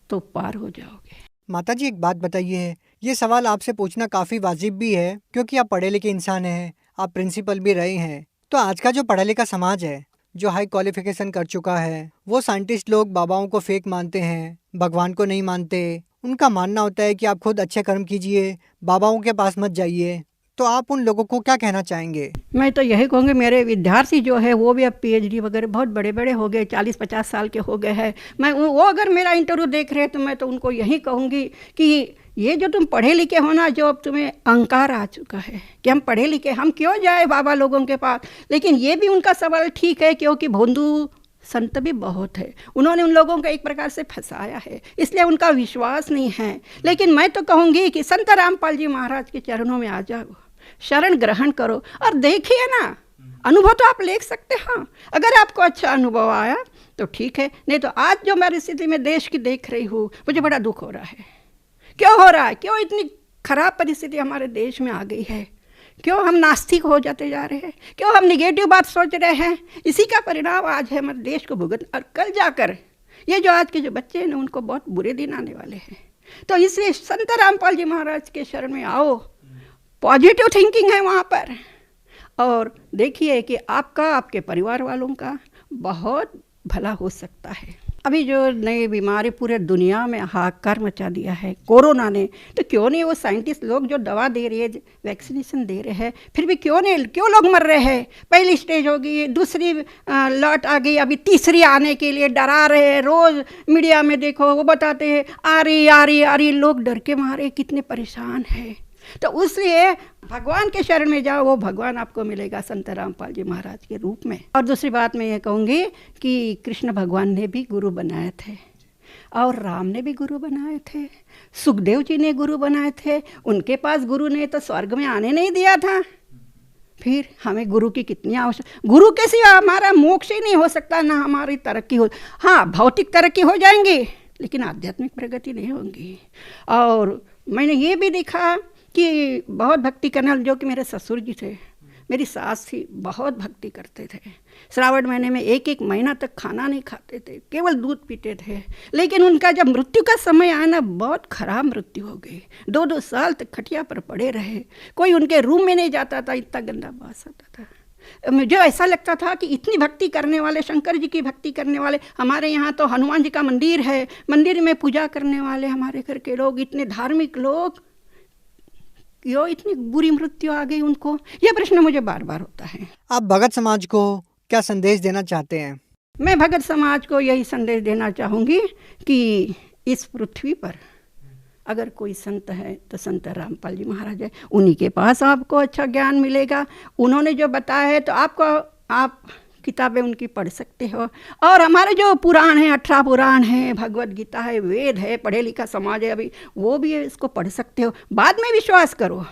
तो पार हो जाओगे। माता जी, एक बात बताइए, ये सवाल आपसे पूछना काफ़ी वाजिब भी है क्योंकि आप पढ़े लिखे इंसान हैं, आप प्रिंसिपल भी रहे हैं। तो आज का जो पढ़ा लिखा समाज है, जो हाई क्वालिफिकेशन कर चुका है, वो साइंटिस्ट लोग बाबाओं को फेक मानते हैं, भगवान को नहीं मानते। उनका मानना होता है कि आप खुद अच्छे कर्म कीजिए, बाबाओं के पास मत जाइए। तो आप उन लोगों को क्या कहना चाहेंगे? मैं तो यही कहूँगी, मेरे विद्यार्थी जो है वो भी अब PhD वगैरह बहुत बड़े बड़े हो गए, 40-50 साल के हो गए हैं। मैं वो अगर मेरा इंटरव्यू देख रहे हैं तो मैं तो उनको यही कहूँगी कि ये जो तुम पढ़े लिखे हो ना, जो अब तुम्हें अहंकार आ चुका है कि हम पढ़े लिखे, हम क्यों जाए बाबा लोगों के पास। लेकिन ये भी उनका सवाल ठीक है, क्योंकि भोंदू संत भी बहुत है, उन्होंने उन लोगों को एक प्रकार से फंसाया है, इसलिए उनका विश्वास नहीं है। लेकिन मैं तो कहूँगी कि संत रामपाल जी महाराज के चरणों में आ जाओ, शरण ग्रहण करो और देखिए ना, अनुभव तो आप ले सकते हैं। अगर आपको अच्छा अनुभव आया तो ठीक है, नहीं तो आज जो मैं स्थिति में देश की देख रही हूँ, मुझे बड़ा दुख हो रहा है। क्यों हो रहा है, क्यों इतनी खराब परिस्थिति हमारे देश में आ गई है, क्यों हम नास्तिक हो जाते जा रहे हैं, क्यों हम निगेटिव बात सोच रहे हैं। इसी का परिणाम आज है हमारे देश को भुगत, और कल जाकर ये जो आज के जो बच्चे हैं उनको बहुत बुरे दिन आने वाले हैं। तो इसलिए संत रामपाल जी महाराज के शरण में आओ, पॉजिटिव थिंकिंग है वहाँ पर, और देखिए कि आपका, आपके परिवार वालों का बहुत भला हो सकता है। अभी जो नई बीमारी पूरे दुनिया में हाहाकार मचा दिया है कोरोना ने, तो क्यों नहीं वो साइंटिस्ट लोग जो दवा दे रहे हैं, वैक्सीनेशन दे रहे हैं, फिर भी क्यों लोग मर रहे हैं। पहली स्टेज हो गई, दूसरी लॉट आ गई, अभी तीसरी आने के लिए डरा रहे हैं। रोज़ मीडिया में देखो वो बताते हैं आ रही, लोग डर के मारे कितने परेशान हैं। तो उसलिए भगवान के शरण में जाओ, वो भगवान आपको मिलेगा संत रामपाल जी महाराज के रूप में। और दूसरी बात मैं ये कहूँगी कि कृष्ण भगवान ने भी गुरु बनाए थे, और राम ने भी गुरु बनाए थे, सुखदेव जी ने गुरु बनाए थे। उनके पास गुरु ने तो स्वर्ग में आने नहीं दिया था। फिर हमें गुरु की कितनी आवश्यकता, गुरु के सिवा हमारा मोक्ष ही नहीं हो सकता, ना हमारी तरक्की हो। हाँ, भौतिक तरक्की हो जाएंगी लेकिन आध्यात्मिक प्रगति नहीं होगी। और मैंने ये भी देखा कि बहुत भक्ति करने, जो कि मेरे ससुर जी थे, मेरी सास थी, बहुत भक्ति करते थे। श्रावण महीने में एक एक महीना तक खाना नहीं खाते थे, केवल दूध पीते थे। लेकिन उनका जब मृत्यु का समय आया ना, बहुत खराब मृत्यु हो गई। 2-2 साल तक खटिया पर पड़े रहे, कोई उनके रूम में नहीं जाता था, इतना गंदा बास आता था। मुझे ऐसा लगता था कि इतनी भक्ति करने वाले, शंकर जी की भक्ति करने वाले, हमारे यहाँ तो हनुमान जी का मंदिर है, मंदिर में पूजा करने वाले हमारे घर के लोग, इतने धार्मिक लोग, क्यों इतनी बुरी मृत्यु आ गई उनको? यह प्रश्न मुझे बार बार होता है। आप भगत समाज को क्या संदेश देना चाहते हैं? मैं भगत समाज को यही संदेश देना चाहूँगी कि इस पृथ्वी पर अगर कोई संत है तो संत रामपाल जी महाराज है। उन्हीं के पास आपको अच्छा ज्ञान मिलेगा। उन्होंने जो बताया है तो आप किताबें उनकी पढ़ सकते हो। और हमारे जो पुराण हैं, 18 पुराण हैं, भगवत गीता है, वेद है, पढ़े लिखा समाज है अभी, वो भी इसको पढ़ सकते हो। बाद में विश्वास करो,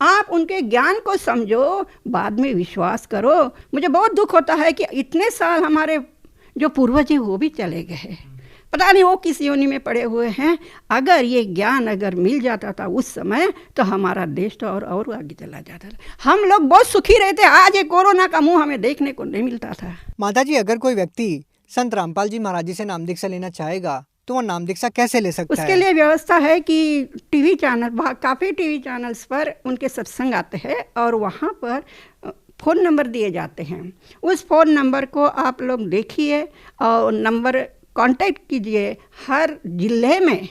आप उनके ज्ञान को समझो, बाद में विश्वास करो। मुझे बहुत दुख होता है कि इतने साल हमारे जो पूर्वज हैं वो भी चले गए, पता नहीं वो किस योनि में पड़े हुए हैं। अगर ये ज्ञान अगर मिल जाता था उस समय तो हमारा देश तो और आगे चला जाता था। हम लोग बहुत सुखी रहते। आज ये कोरोना का मुंह हमें देखने को नहीं मिलता था। माता जी, अगर कोई व्यक्ति संत रामपाल जी महाराज जी से नाम दीक्षा लेना चाहेगा तो वो नाम दीक्षा कैसे ले सकता है? उसके लिए व्यवस्था है कि टीवी चैनल, काफ़ी टीवी चैनल्स पर उनके सत्संग आते हैं और वहाँ पर फ़ोन नंबर दिए जाते हैं। उस फ़ोन नंबर को आप लोग देखिए और नंबर कांटेक्ट कीजिए। हर जिले में,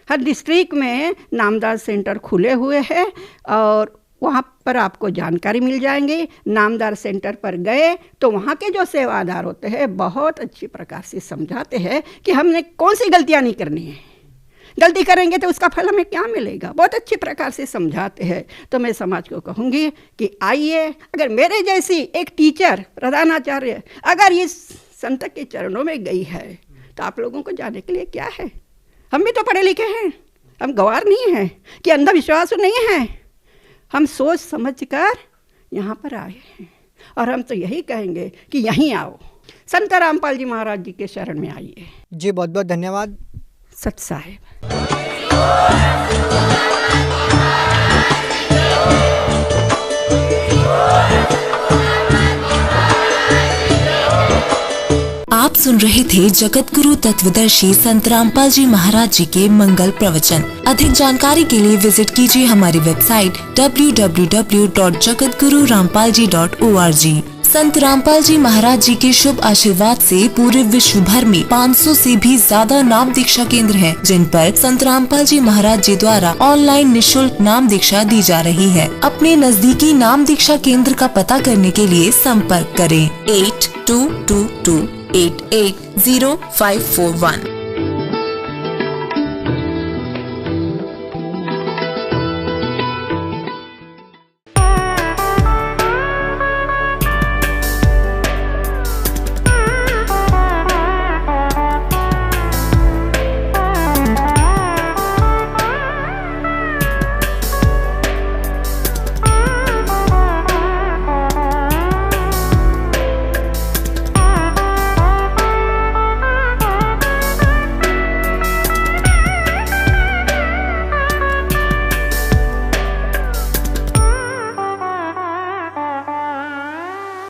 हर डिस्ट्रिक्ट में नामदान सेंटर खुले हुए हैं और वहाँ पर आपको जानकारी मिल जाएंगी। नामदान सेंटर पर गए तो वहाँ के जो सेवादार होते हैं बहुत अच्छी प्रकार से समझाते हैं कि हमने कौन सी गलतियाँ नहीं करनी है, गलती करेंगे तो उसका फल हमें क्या मिलेगा, बहुत अच्छी प्रकार से समझाते हैं। तो मैं समाज को कहूँगी कि आइए, अगर मेरे जैसी एक टीचर, प्रधानाचार्य अगर इस संत के चरणों में गई है तो आप लोगों को जाने के लिए क्या है? हम भी तो पढ़े लिखे हैं, हम गंवार नहीं हैं कि अंधविश्वास नहीं है। हम सोच समझ कर यहाँ पर आए हैं और हम तो यही कहेंगे कि यहीं आओ, संत रामपाल जी महाराज जी के शरण में आइए। जी बहुत बहुत धन्यवाद सत साहेब। आप सुन रहे थे जगत गुरु तत्वदर्शी संत रामपाल जी महाराज जी के मंगल प्रवचन। अधिक जानकारी के लिए विजिट कीजिए हमारी वेबसाइट www.jagatgururampalji.org। संत रामपाल जी महाराज जी के शुभ आशीर्वाद से पूरे विश्व भर में 500 से भी ज्यादा नाम दीक्षा केंद्र हैं, जिन पर संत रामपाल जी महाराज जी द्वारा ऑनलाइन निशुल्क नाम दीक्षा दी जा रही है। अपने नजदीकी नाम दीक्षा केंद्र का पता करने के लिए संपर्क करें 8222880541।